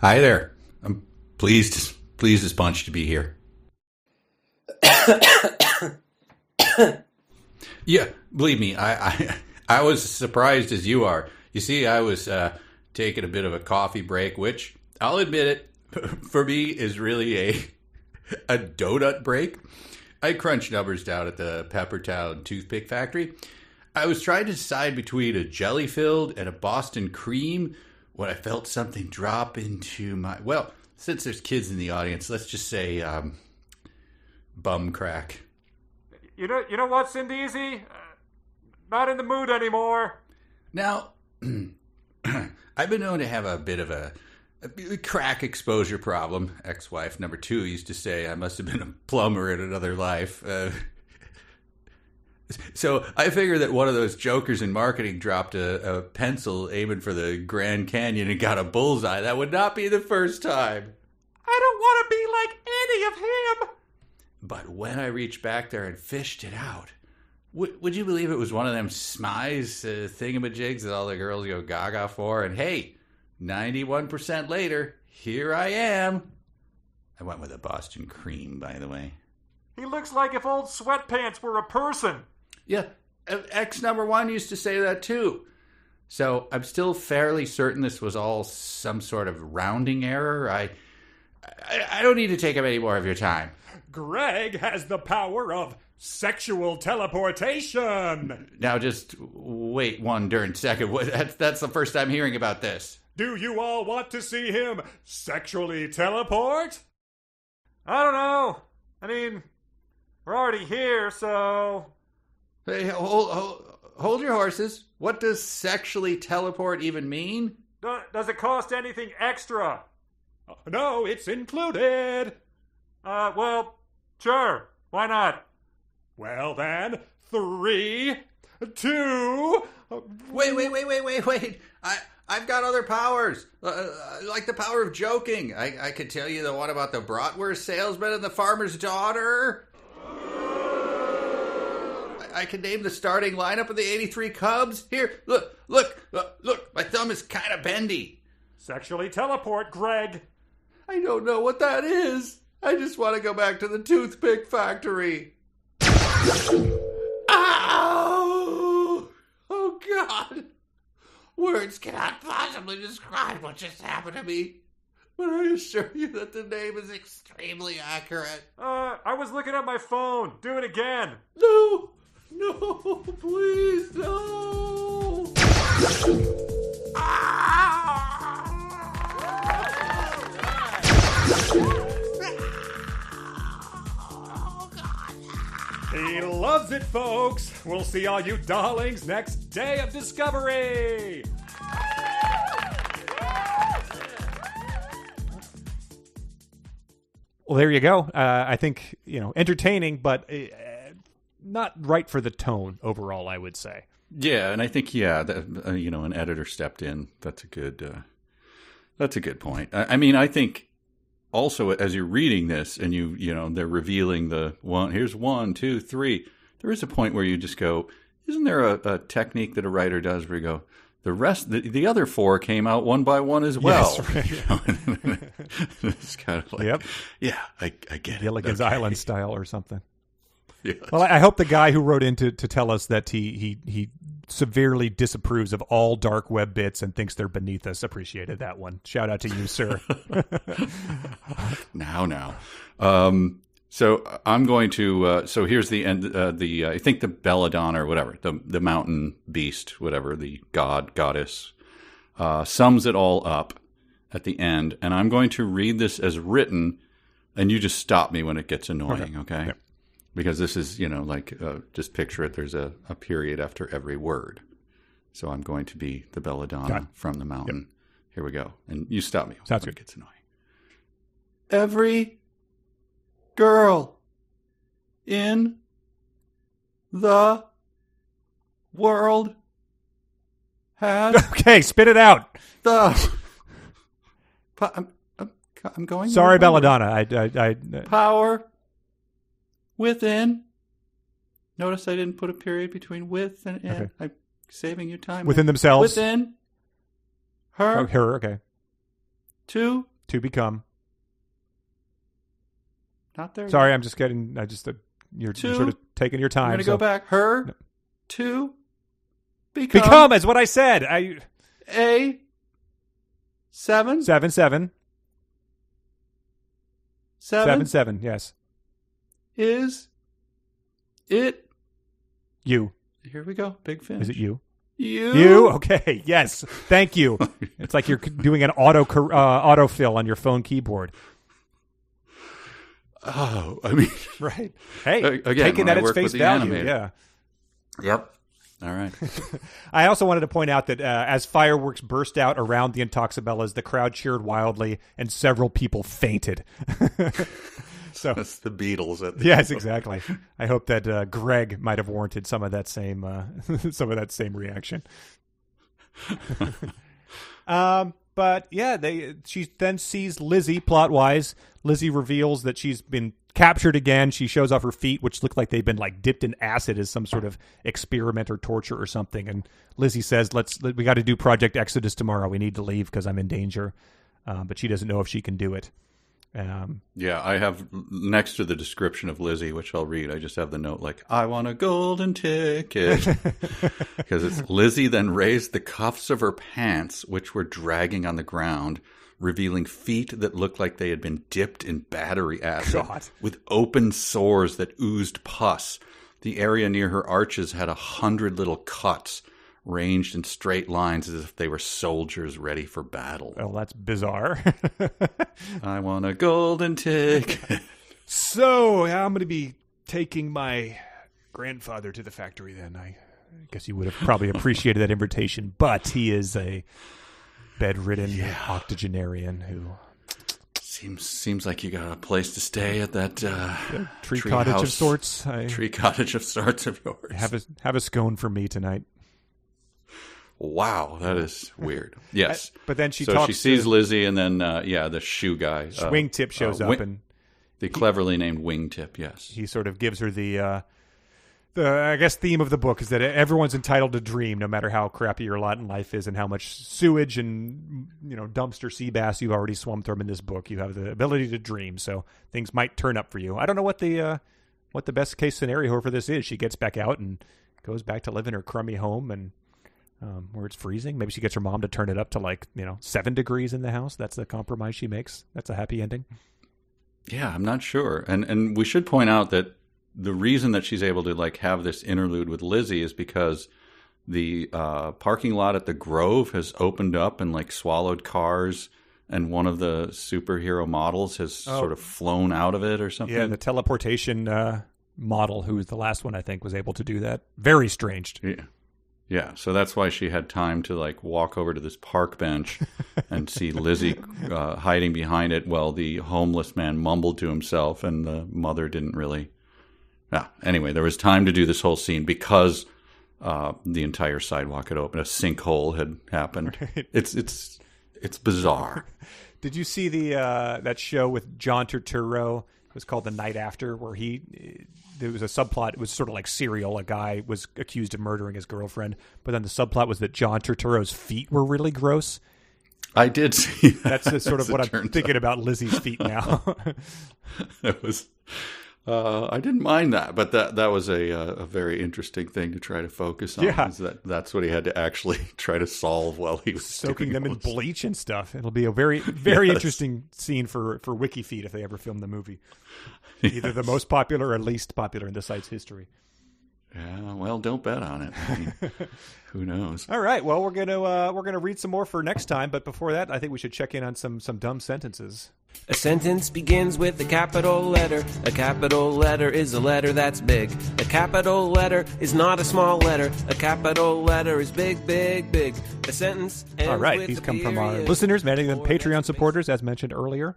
Hi there. I'm pleased as punch to be here. Yeah, believe me, I was surprised as you are. You see, I was taking a bit of a coffee break, which I'll admit it, for me is really a donut break. I crunched numbers down at the Peppertown toothpick factory. I was trying to decide between a jelly-filled and a Boston cream when I felt something drop into my... Well, since there's kids in the audience, let's just say bum crack. You know what, Sindisi? Not in the mood anymore. Now, I've been known to have a bit of a crack exposure problem. Ex-wife number 2 used to say I must have been a plumber in another life. So I figured that one of those jokers in marketing dropped a pencil aiming for the Grand Canyon and got a bullseye. That would not be the first time. I don't want to be like any of him. But when I reached back there and fished it out, would you believe it was one of them smize thingamajigs that all the girls go gaga for? And hey, 91% later, here I am. I went with a Boston cream, by the way. He looks like if old sweatpants were a person. Yeah, ex number 1 used to say that too. So I'm still fairly certain this was all some sort of rounding error. I don't need to take up any more of your time. Greg has the power of sexual teleportation. Now just wait 1 darn second. That's the first time hearing about this. Do you all want to see him sexually teleport? I don't know. I mean, we're already here, so... Hey, hold your horses. What does sexually teleport even mean? Does it cost anything extra? No, it's included. Well, sure. Why not? Well then, 3, 2... Wait. I've got other powers. Like the power of joking. I could tell you the one about the bratwurst salesman and the farmer's daughter. I can name the starting lineup of the 83 Cubs. Here, look. My thumb is kind of bendy. Sexually teleport, Greg. I don't know what that is. I just want to go back to the toothpick factory. Ow! Oh, God. Words cannot possibly describe what just happened to me. But I assure you that the name is extremely accurate. I was looking at my phone. Do it again. No, please, no. He loves it, folks. We'll see all you darlings next day of discovery. Well, there you go. I think, entertaining, but not right for the tone overall, I would say. Yeah, and I think, an editor stepped in. That's a good point. I mean, I think also as you're reading this and they're revealing here's 1, 2, 3, there is a point where you just go, isn't there a technique that a writer does where you go, the rest, the other 4 came out one by one as well. Yes, right. It's kind of like, yeah, I get it. Gilligan's Island style or something. Yes. Well, I hope the guy who wrote in to tell us that he severely disapproves of all dark web bits and thinks they're beneath us appreciated that one. Shout out to you, sir. Now. So I'm going to. So here's the end. I think the belladonna or whatever, the mountain beast, whatever, the goddess, sums it all up at the end, and I'm going to read this as written, and you just stop me when it gets annoying, okay? Yep. Because this is, just picture it. There's a period after every word. So I'm going to be the belladonna from the mountain. Yep. Here we go. And you stop me when it gets annoying. Every girl in the world has... Okay, spit it out. I'm going... Sorry, belladonna. I power... within. Notice I didn't put a period between with and in. Okay. I'm saving you time. Within themselves. Within her. Oh, her, okay. To become. Not there. Sorry, yet. I'm just getting. You're sort of taking your time. I'm going to go back. Her. No. To become. Become is what I said. A. 7. 7. 7. 7. 7. Yes. Is it you? Here we go. Big finish. Is it you? You? Okay. Yes. Thank you. It's like you're doing an autofill on your phone keyboard. Oh, I mean, right. Hey, again, taking that at its face value. Animator. Yeah. Yep. All right. I also wanted to point out that as fireworks burst out around the Intoxibellas, the crowd cheered wildly and several people fainted. So that's the Beatles. Yes, exactly. I hope that Greg might have warranted some of that same reaction. But yeah, she then sees Lizzie. Plot wise, Lizzie reveals that she's been captured again. She shows off her feet, which look like they've been dipped in acid as some sort of experiment or torture or something. And Lizzie says, "We got to do Project Exodus tomorrow. We need to leave because I'm in danger." But she doesn't know if she can do it. Yeah, I have next to the description of Lizzie, which I'll read, I just have the note I want a golden ticket. Because it's Lizzie then raised the cuffs of her pants, which were dragging on the ground, revealing feet that looked like they had been dipped in battery acid, with open sores that oozed pus. The area near her arches had 100 little cuts, ranged in straight lines as if they were soldiers ready for battle. Well, that's bizarre. I want a golden ticket. So, I'm going to be taking my grandfather to the factory then. I guess you would have probably appreciated that invitation, but he is a bedridden octogenarian who... Seems like you got a place to stay at that tree cottage house, of sorts. Tree cottage of sorts of yours. Have a scone for me tonight. Wow, that is weird. Yes. But then she sees Lizzie, and then, the shoe guy. Wingtip shows up. And the cleverly named Wingtip, yes. He sort of gives her the I guess, theme of the book is that everyone's entitled to dream, no matter how crappy your lot in life is and how much sewage and, dumpster sea bass you've already swum through in this book. You have the ability to dream, so things might turn up for you. I don't know what the best case scenario for this is. She gets back out and goes back to live in her crummy home and where it's freezing. Maybe she gets her mom to turn it up to 7 degrees in the house. That's the compromise she makes. That's a happy ending. Yeah, I'm not sure. And we should point out that the reason that she's able to have this interlude with Lizzie is because the parking lot at the Grove has opened up and swallowed cars, and one of the superhero models has sort of flown out of it or something. Yeah, the teleportation model, who was the last one I think was able to do that. Very strange. Yeah, so that's why she had time to like walk over to this park bench and see Lizzie hiding behind it while the homeless man mumbled to himself, and the mother didn't really. Yeah. Anyway, there was time to do this whole scene because the entire sidewalk had opened. A sinkhole had happened. Right. It's bizarre. Did you see that show with John Turturro? It was called The Night After, where there was a subplot. It was sort of like Serial. A guy was accused of murdering his girlfriend, but then the subplot was that John Turturro's feet were really gross. I did see that. That's sort of what I'm thinking about Lizzie's feet now. It was. I didn't mind that, but that was a very interesting thing to try to focus on. Yeah. Is that's what he had to actually try to solve while he was soaking them in bleach and stuff. It'll be a very, very interesting scene for WikiFeed if they ever film the movie. Either the most popular or least popular in the site's history. Yeah, well, don't bet on it. I mean, who knows? All right, well, we're gonna read some more for next time, but before that, I think we should check in on some dumb sentences. A sentence begins with a capital letter. A capital letter is a letter that's big. A capital letter is not a small letter. A capital letter is big, big, big. A sentence ends All right, with these a come from our period. listeners, many of them Patreon supporters, as mentioned earlier.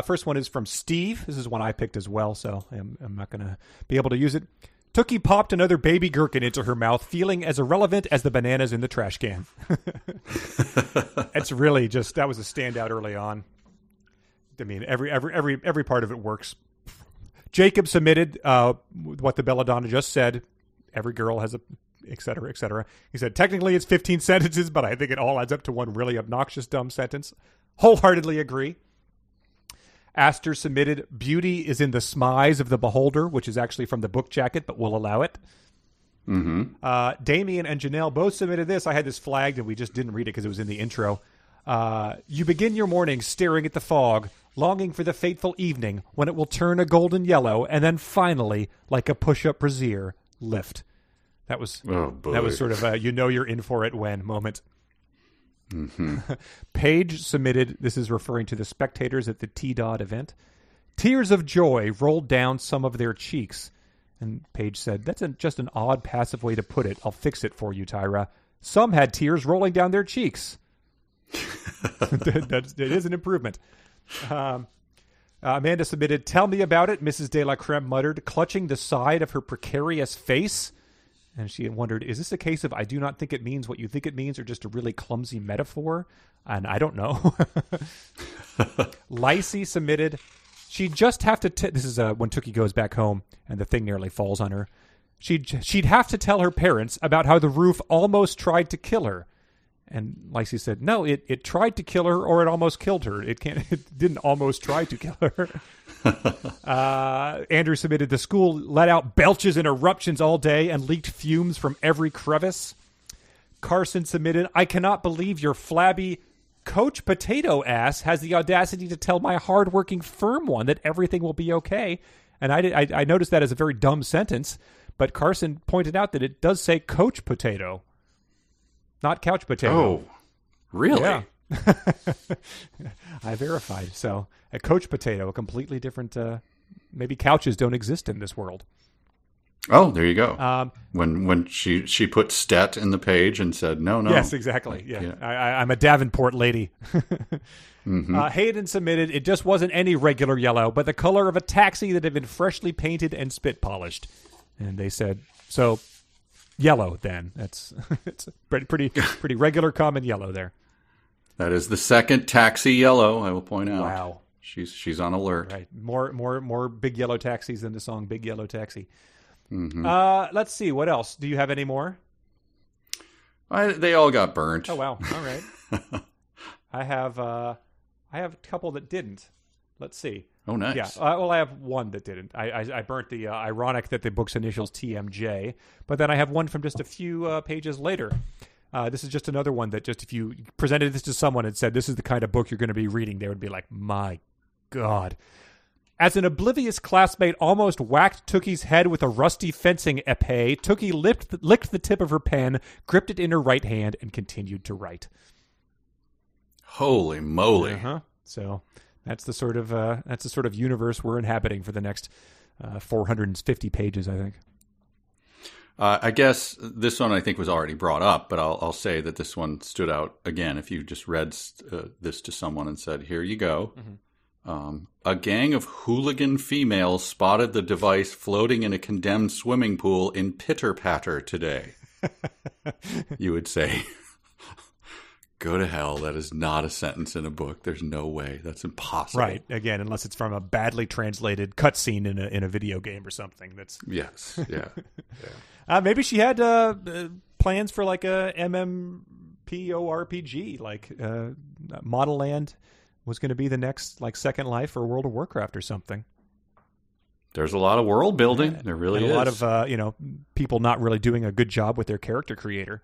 First one is from Steve. This is one I picked as well, so I'm not going to be able to use it. Tookie popped another baby gherkin into her mouth, feeling as irrelevant as the bananas in the trash can. It's really just, that was a standout early on. I mean, every part of it works. Jacob submitted what the Belladonna just said. Every girl has a, et cetera, et cetera. He said, technically it's 15 sentences, but I think it all adds up to one really obnoxious, dumb sentence. Wholeheartedly agree. Aster submitted, beauty is in the smize of the beholder, which is actually from the book jacket, but we'll allow it. Mm-hmm. Damien and Janelle both submitted this. I had this flagged, and we just didn't read it because it was in the intro. You begin your morning staring at the fog, longing for the fateful evening when it will turn a golden yellow, and then finally, like a push-up brassiere, lift. That was sort of a you're in for it when moment. Mm-hmm. Paige submitted, this is referring to the spectators at the T-Dot event. Tears of joy rolled down some of their cheeks. And Paige said, that's just an odd passive way to put it. I'll fix it for you, Tyra. Some had tears rolling down their cheeks. It is an improvement. Amanda submitted, tell me about it, Mrs. de la Creme muttered, clutching the side of her precarious face. And she wondered, is this a case of I do not think it means what you think it means, or just a really clumsy metaphor? And I don't know. Lacey submitted, she'd just have to... this is when Tookie goes back home and the thing nearly falls on her. She'd have to tell her parents about how the roof almost tried to kill her. And Lacey said, no, it tried to kill her or it almost killed her. It didn't almost try to kill her. Andrew submitted, the school let out belches and eruptions all day and leaked fumes from every crevice. Carson submitted, I cannot believe your flabby Coach Potato ass has the audacity to tell my hardworking firm one that everything will be okay. And I noticed that as a very dumb sentence, but Carson pointed out that it does say Coach Potato. Not couch potato. Oh, really? Yeah. I verified. So a coach potato, a completely different, maybe couches don't exist in this world. Oh, there you go. When she put stet in the page and said, no. Yes, exactly. Yeah. I'm a Davenport lady. Mm-hmm. Hayden submitted, it just wasn't any regular yellow, but the color of a taxi that had been freshly painted and spit polished. And they said, so... yellow, then. It's pretty regular, common yellow there. That is the second taxi yellow, I will point out. Wow. She's on alert. Right. More big yellow taxis than the song Big Yellow Taxi. Mm-hmm. Let's see. What else? Do you have any more? They all got burnt. Oh, wow. All right. I have a couple that didn't. Let's see. Oh, nice. Yeah. Well, I have one that didn't. I burnt the ironic that the book's initials TMJ, but then I have one from just a few pages later. This is just another one that just if you presented this to someone and said, this is the kind of book you're going to be reading, they would be like, my God. As an oblivious classmate almost whacked Tookie's head with a rusty fencing epee, Tookie licked the tip of her pen, gripped it in her right hand, and continued to write. Holy moly. So... That's the sort of universe we're inhabiting for the next 450 pages, I think. I guess this one I think was already brought up, but I'll say that this one stood out again. If you just read this to someone and said, "Here you go," a gang of hooligan females spotted the device floating in a condemned swimming pool in Pitter Patter today. You would say, "Go to hell! That is not a sentence in a book. There's no way. That's impossible." Right. Again, unless it's from a badly translated cutscene in a video game or something. That's yes. Yeah. Maybe she had plans for like a MMORPG, like Modelland was going to be the next like Second Life or World of Warcraft or something. There's a lot of world building. There really is. A lot of people not really doing a good job with their character creator.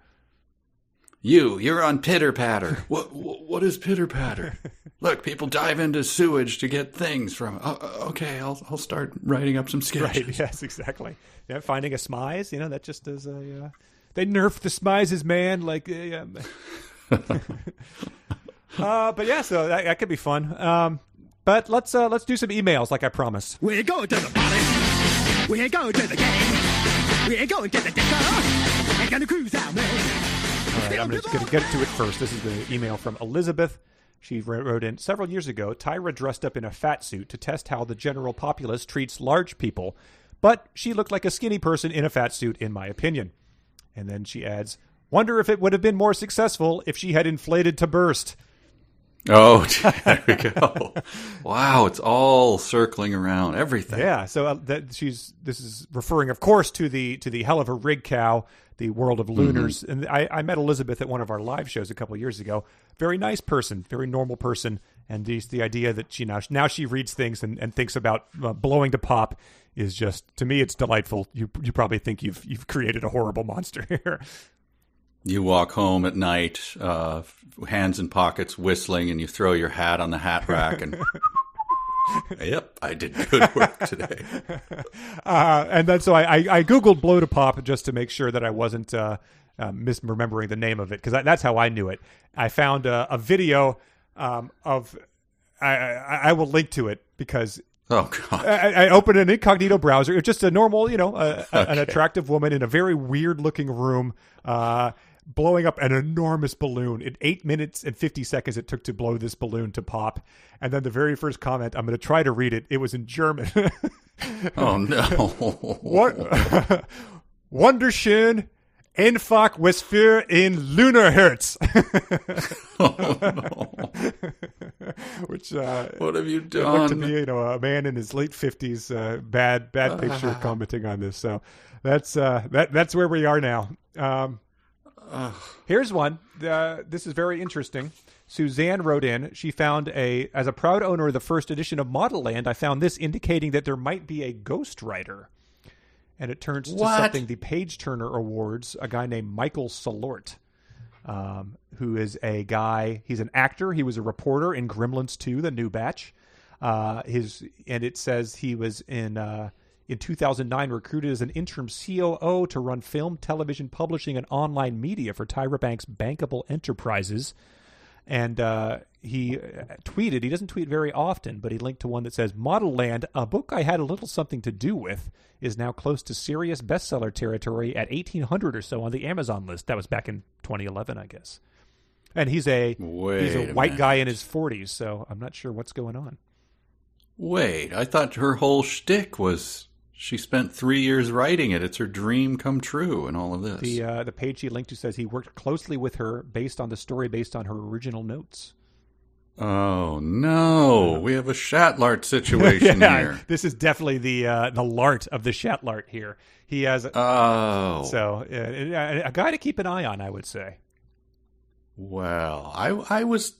You're on Pitter Patter. What is Pitter Patter? Look, people dive into sewage to get things from. Okay, I'll start writing up some sketches. Right. Yes, exactly. Yeah, finding a smize. That just is a. They nerfed the smizes, man. Like, but yeah, so that could be fun. But let's do some emails, like I promised. We're going to the party. We're going to the game. We're going to the disco. We're going to cruise out, man. All right, I'm just going to get to it first. This is the email from Elizabeth. She wrote in, several years ago, Tyra dressed up in a fat suit to test how the general populace treats large people, but she looked like a skinny person in a fat suit, in my opinion. And then she adds, wonder if it would have been more successful if she had inflated to burst. Oh, there we go. Wow, it's all circling around everything. Yeah, so this is referring, of course, to the hell of a rig cow, the world of Looners. Mm-hmm. And I met Elizabeth at one of our live shows a couple of years ago. Very nice person, very normal person, and the idea that she now she reads things and thinks about blowing to pop is just, to me, it's delightful. You probably think you've created a horrible monster here. You walk home at night, hands in pockets, whistling, and you throw your hat on the hat rack and, yep, I did good work today. And then so I Googled blow to pop just to make sure that I wasn't misremembering the name of it, because that's how I knew it. I found a video of, I will link to it because... Oh, God. I opened an incognito browser. It's just a normal, an attractive woman in a very weird-looking room blowing up an enormous balloon. In 8 minutes and 50 seconds it took to blow this balloon to pop. And then the very first comment, I'm going to try to read it. It was in German. Oh, no. What? Wunderschön. Einfach was für in Loonerherz. Oh, no. Which what have you done? It looked to me, a man in his late 50s, bad picture commenting on this. So that's where we are now. Here's one. This is very interesting. Suzanne wrote in. She found as a proud owner of the first edition of Modelland, I found this indicating that there might be a ghostwriter. And it turns to something the Page Turner Awards, a guy named Michael Salort, who is a guy, he's an actor. He was a reporter in Gremlins 2, the new batch. And it says he was in 2009 recruited as an interim COO to run film, television, publishing, and online media for Tyra Banks' Bankable Enterprises. And he tweeted, he doesn't tweet very often, but he linked to one that says, Modelland, a book I had a little something to do with, is now close to serious bestseller territory at 1,800 or so on the Amazon list. That was back in 2011, I guess. And he's a white guy in his 40s, so I'm not sure what's going on. Wait, I thought her whole shtick was she spent 3 years writing it. It's her dream come true and all of this. The page he linked to says he worked closely with her based on the story based on her original notes. Oh, no. We have a Shatlart situation here. This is definitely the Lart of the Shatlart here. He has... a guy to keep an eye on, I would say. Well, I was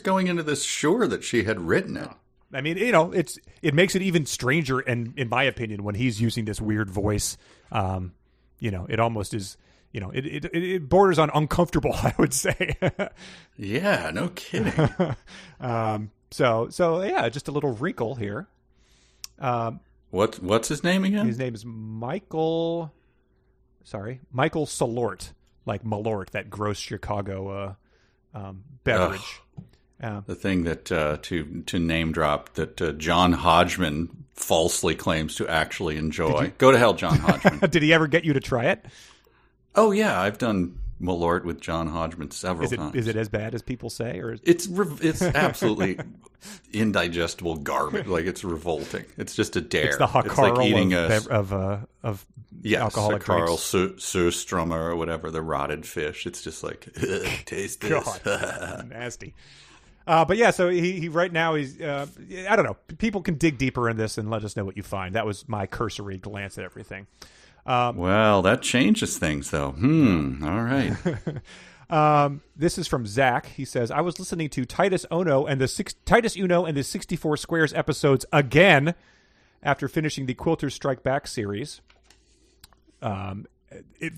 going into this sure that she had written it. I mean, it makes it even stranger, and in my opinion, when he's using this weird voice, it almost is... it borders on uncomfortable, I would say. Yeah, no kidding. So yeah, just a little wrinkle here. What's his name again? His name is Michael Salort, like Malort, that gross Chicago beverage. The thing that to name drop that John Hodgman falsely claims to actually enjoy. Go to hell, John Hodgman. Did he ever get you to try it? Oh yeah, I've done Malort with John Hodgman several times. Is it as bad as people say, or it's absolutely indigestible garbage? Like, it's revolting. It's just a dare. It's the Hakarl like eating of alcoholic Carl drinks. Surströmmer or whatever, the rotted fish. It's just like, taste this. God, nasty. But yeah, so he right now he's I don't know. People can dig deeper in this and let us know what you find. That was my cursory glance at everything. Well, that changes things, though. All right. This is from Zach. He says, I was listening to Titus Uno and the 64 Squares episodes again after finishing the Quilters Strike Back series.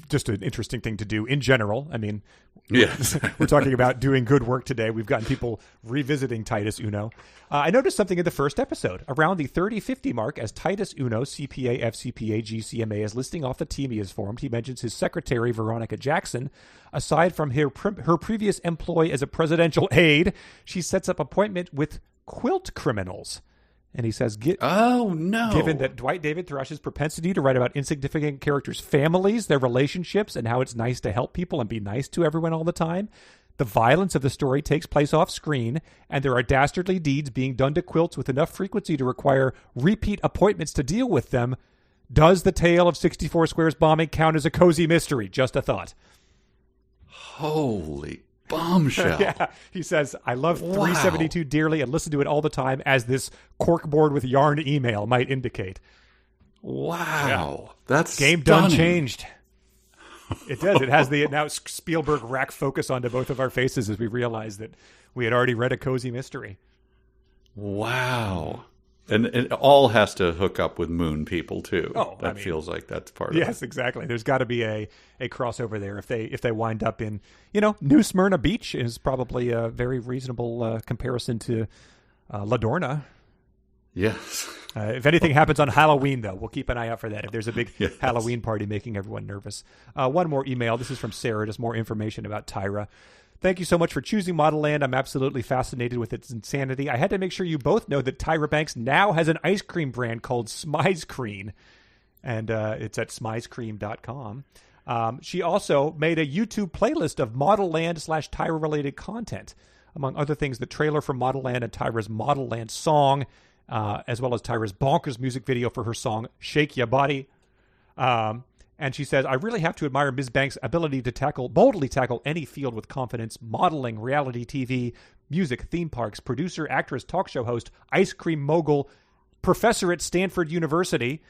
Just an interesting thing to do in general. I mean, yes. We're talking about doing good work today. We've gotten people revisiting Titus Uno. I noticed something in the first episode. Around the 30-50 mark, as Titus Uno, CPA, FCPA, GCMA, is listing off the team he has formed, he mentions his secretary, Veronica Jackson. Aside from her previous employ as a presidential aide, she sets up appointment with quilt criminals. And he says, oh, no. Given that Dwight David Thrush's propensity to write about insignificant characters' families, their relationships, and how it's nice to help people and be nice to everyone all the time, the violence of the story takes place off screen, and there are dastardly deeds being done to quilts with enough frequency to require repeat appointments to deal with them. Does the tale of 64 Squares bombing count as a cozy mystery? Just a thought. Holy bombshell. Yeah, he says, I love 372 dearly and listen to it all the time, as this corkboard with yarn email might indicate. Wow. Yeah. That's game stunning. done changed. It does. It has the now Spielberg rack focus onto both of our faces as we realize that we had already read a cozy mystery. Wow. And it all has to hook up with moon people too. Oh, that feels like that's part of it. Yes, exactly. There's got to be a crossover there. If they wind up in, New Smyrna Beach is probably a very reasonable comparison to Ladorna. Yes. If anything happens on Halloween, though, we'll keep an eye out for that. If there's a big Halloween party making everyone nervous. One more email. This is from Sarah. Just more information about Tyra. Thank you so much for choosing Modelland. I'm absolutely fascinated with its insanity. I had to make sure you both know that Tyra Banks now has an ice cream brand called Smize Creme, and it's at smizecreme.com. She also made a YouTube playlist of Modelland/Tyra-related content. Among other things, the trailer for Modelland and Tyra's Modelland song, as well as Tyra's bonkers music video for her song Shake Ya Body. And she says, I really have to admire Ms. Banks' ability to boldly tackle any field with confidence: modeling, reality TV, music, theme parks, producer, actress, talk show host, ice cream mogul, professor at Stanford University.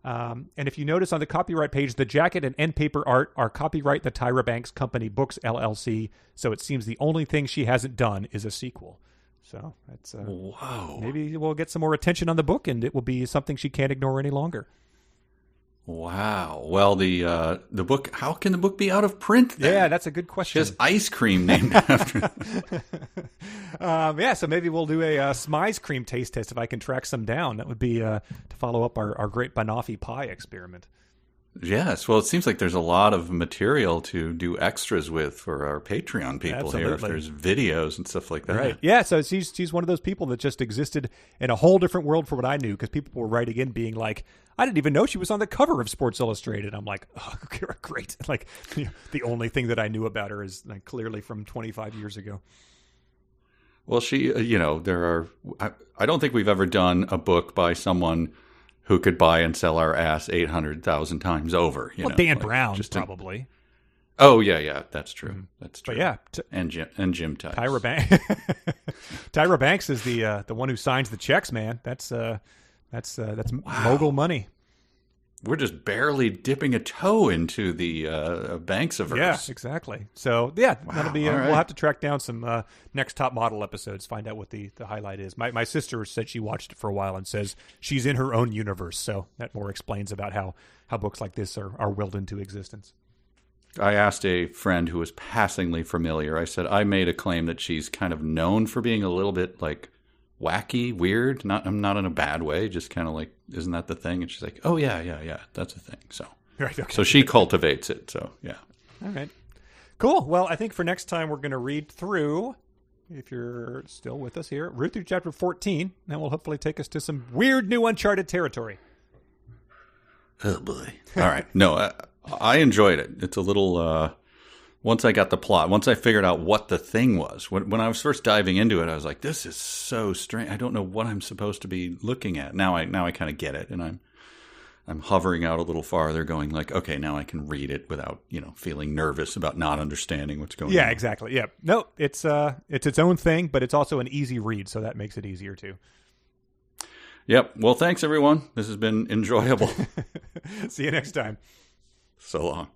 And if you notice on the copyright page, the jacket and end paper art are copyright the Tyra Banks Company Books, LLC. So it seems the only thing she hasn't done is a sequel. So that's wow. Maybe we'll get some more attention on the book, and it will be something she can't ignore any longer. Wow. Well, the book, how can the book be out of print then? Yeah, that's a good question. She has ice cream named after it. So maybe we'll do a smize cream taste test if I can track some down. That would be to follow up our great banoffee pie experiment. Yes. Well, it seems like there's a lot of material to do extras with for our Patreon people here. If there's videos and stuff like that. Right. Yeah. So she's one of those people that just existed in a whole different world from what I knew, because people were writing in being like, I didn't even know she was on the cover of Sports Illustrated. I'm like, oh, great. Like, the only thing that I knew about her is like clearly from 25 years ago. Well, she, I don't think we've ever done a book by someone who could buy and sell our ass 800,000 times over. Dan Brown, probably. Oh, yeah, that's true. Mm-hmm. That's true. But yeah. And Jim Tice. Tyra Banks is the one who signs the checks, man. That's mogul money. We're just barely dipping a toe into the banks of hers. Yeah, exactly. So, that'll be. Right. We'll have to track down some next Top Model episodes, find out what the highlight is. My sister said she watched it for a while and says she's in her own universe. So that more explains about how books like this are willed into existence. I asked a friend who was passingly familiar. I said, I made a claim that she's kind of known for being a little bit like wacky, weird, not in a bad way, just kind of like, isn't that the thing? And she's like, oh yeah, that's a thing. So, right, okay. So she cultivates it. So yeah. All right, cool. Well, I think for next time we're going to read through if you're still with us here. Root through chapter 14, and will hopefully take us to some weird new uncharted territory. Oh, boy. All right. No, I enjoyed it. It's a little... once I got the plot, once I figured out what the thing was, when I was first diving into it, I was like, this is so strange. I don't know what I'm supposed to be looking at. Now I kind of get it, and I'm hovering out a little farther, going like, okay, now I can read it without, feeling nervous about not understanding what's going on. Yeah, exactly. Yeah. No, it's its own thing, but it's also an easy read, so that makes it easier too. Yep. Well, thanks everyone. This has been enjoyable. See you next time. So long.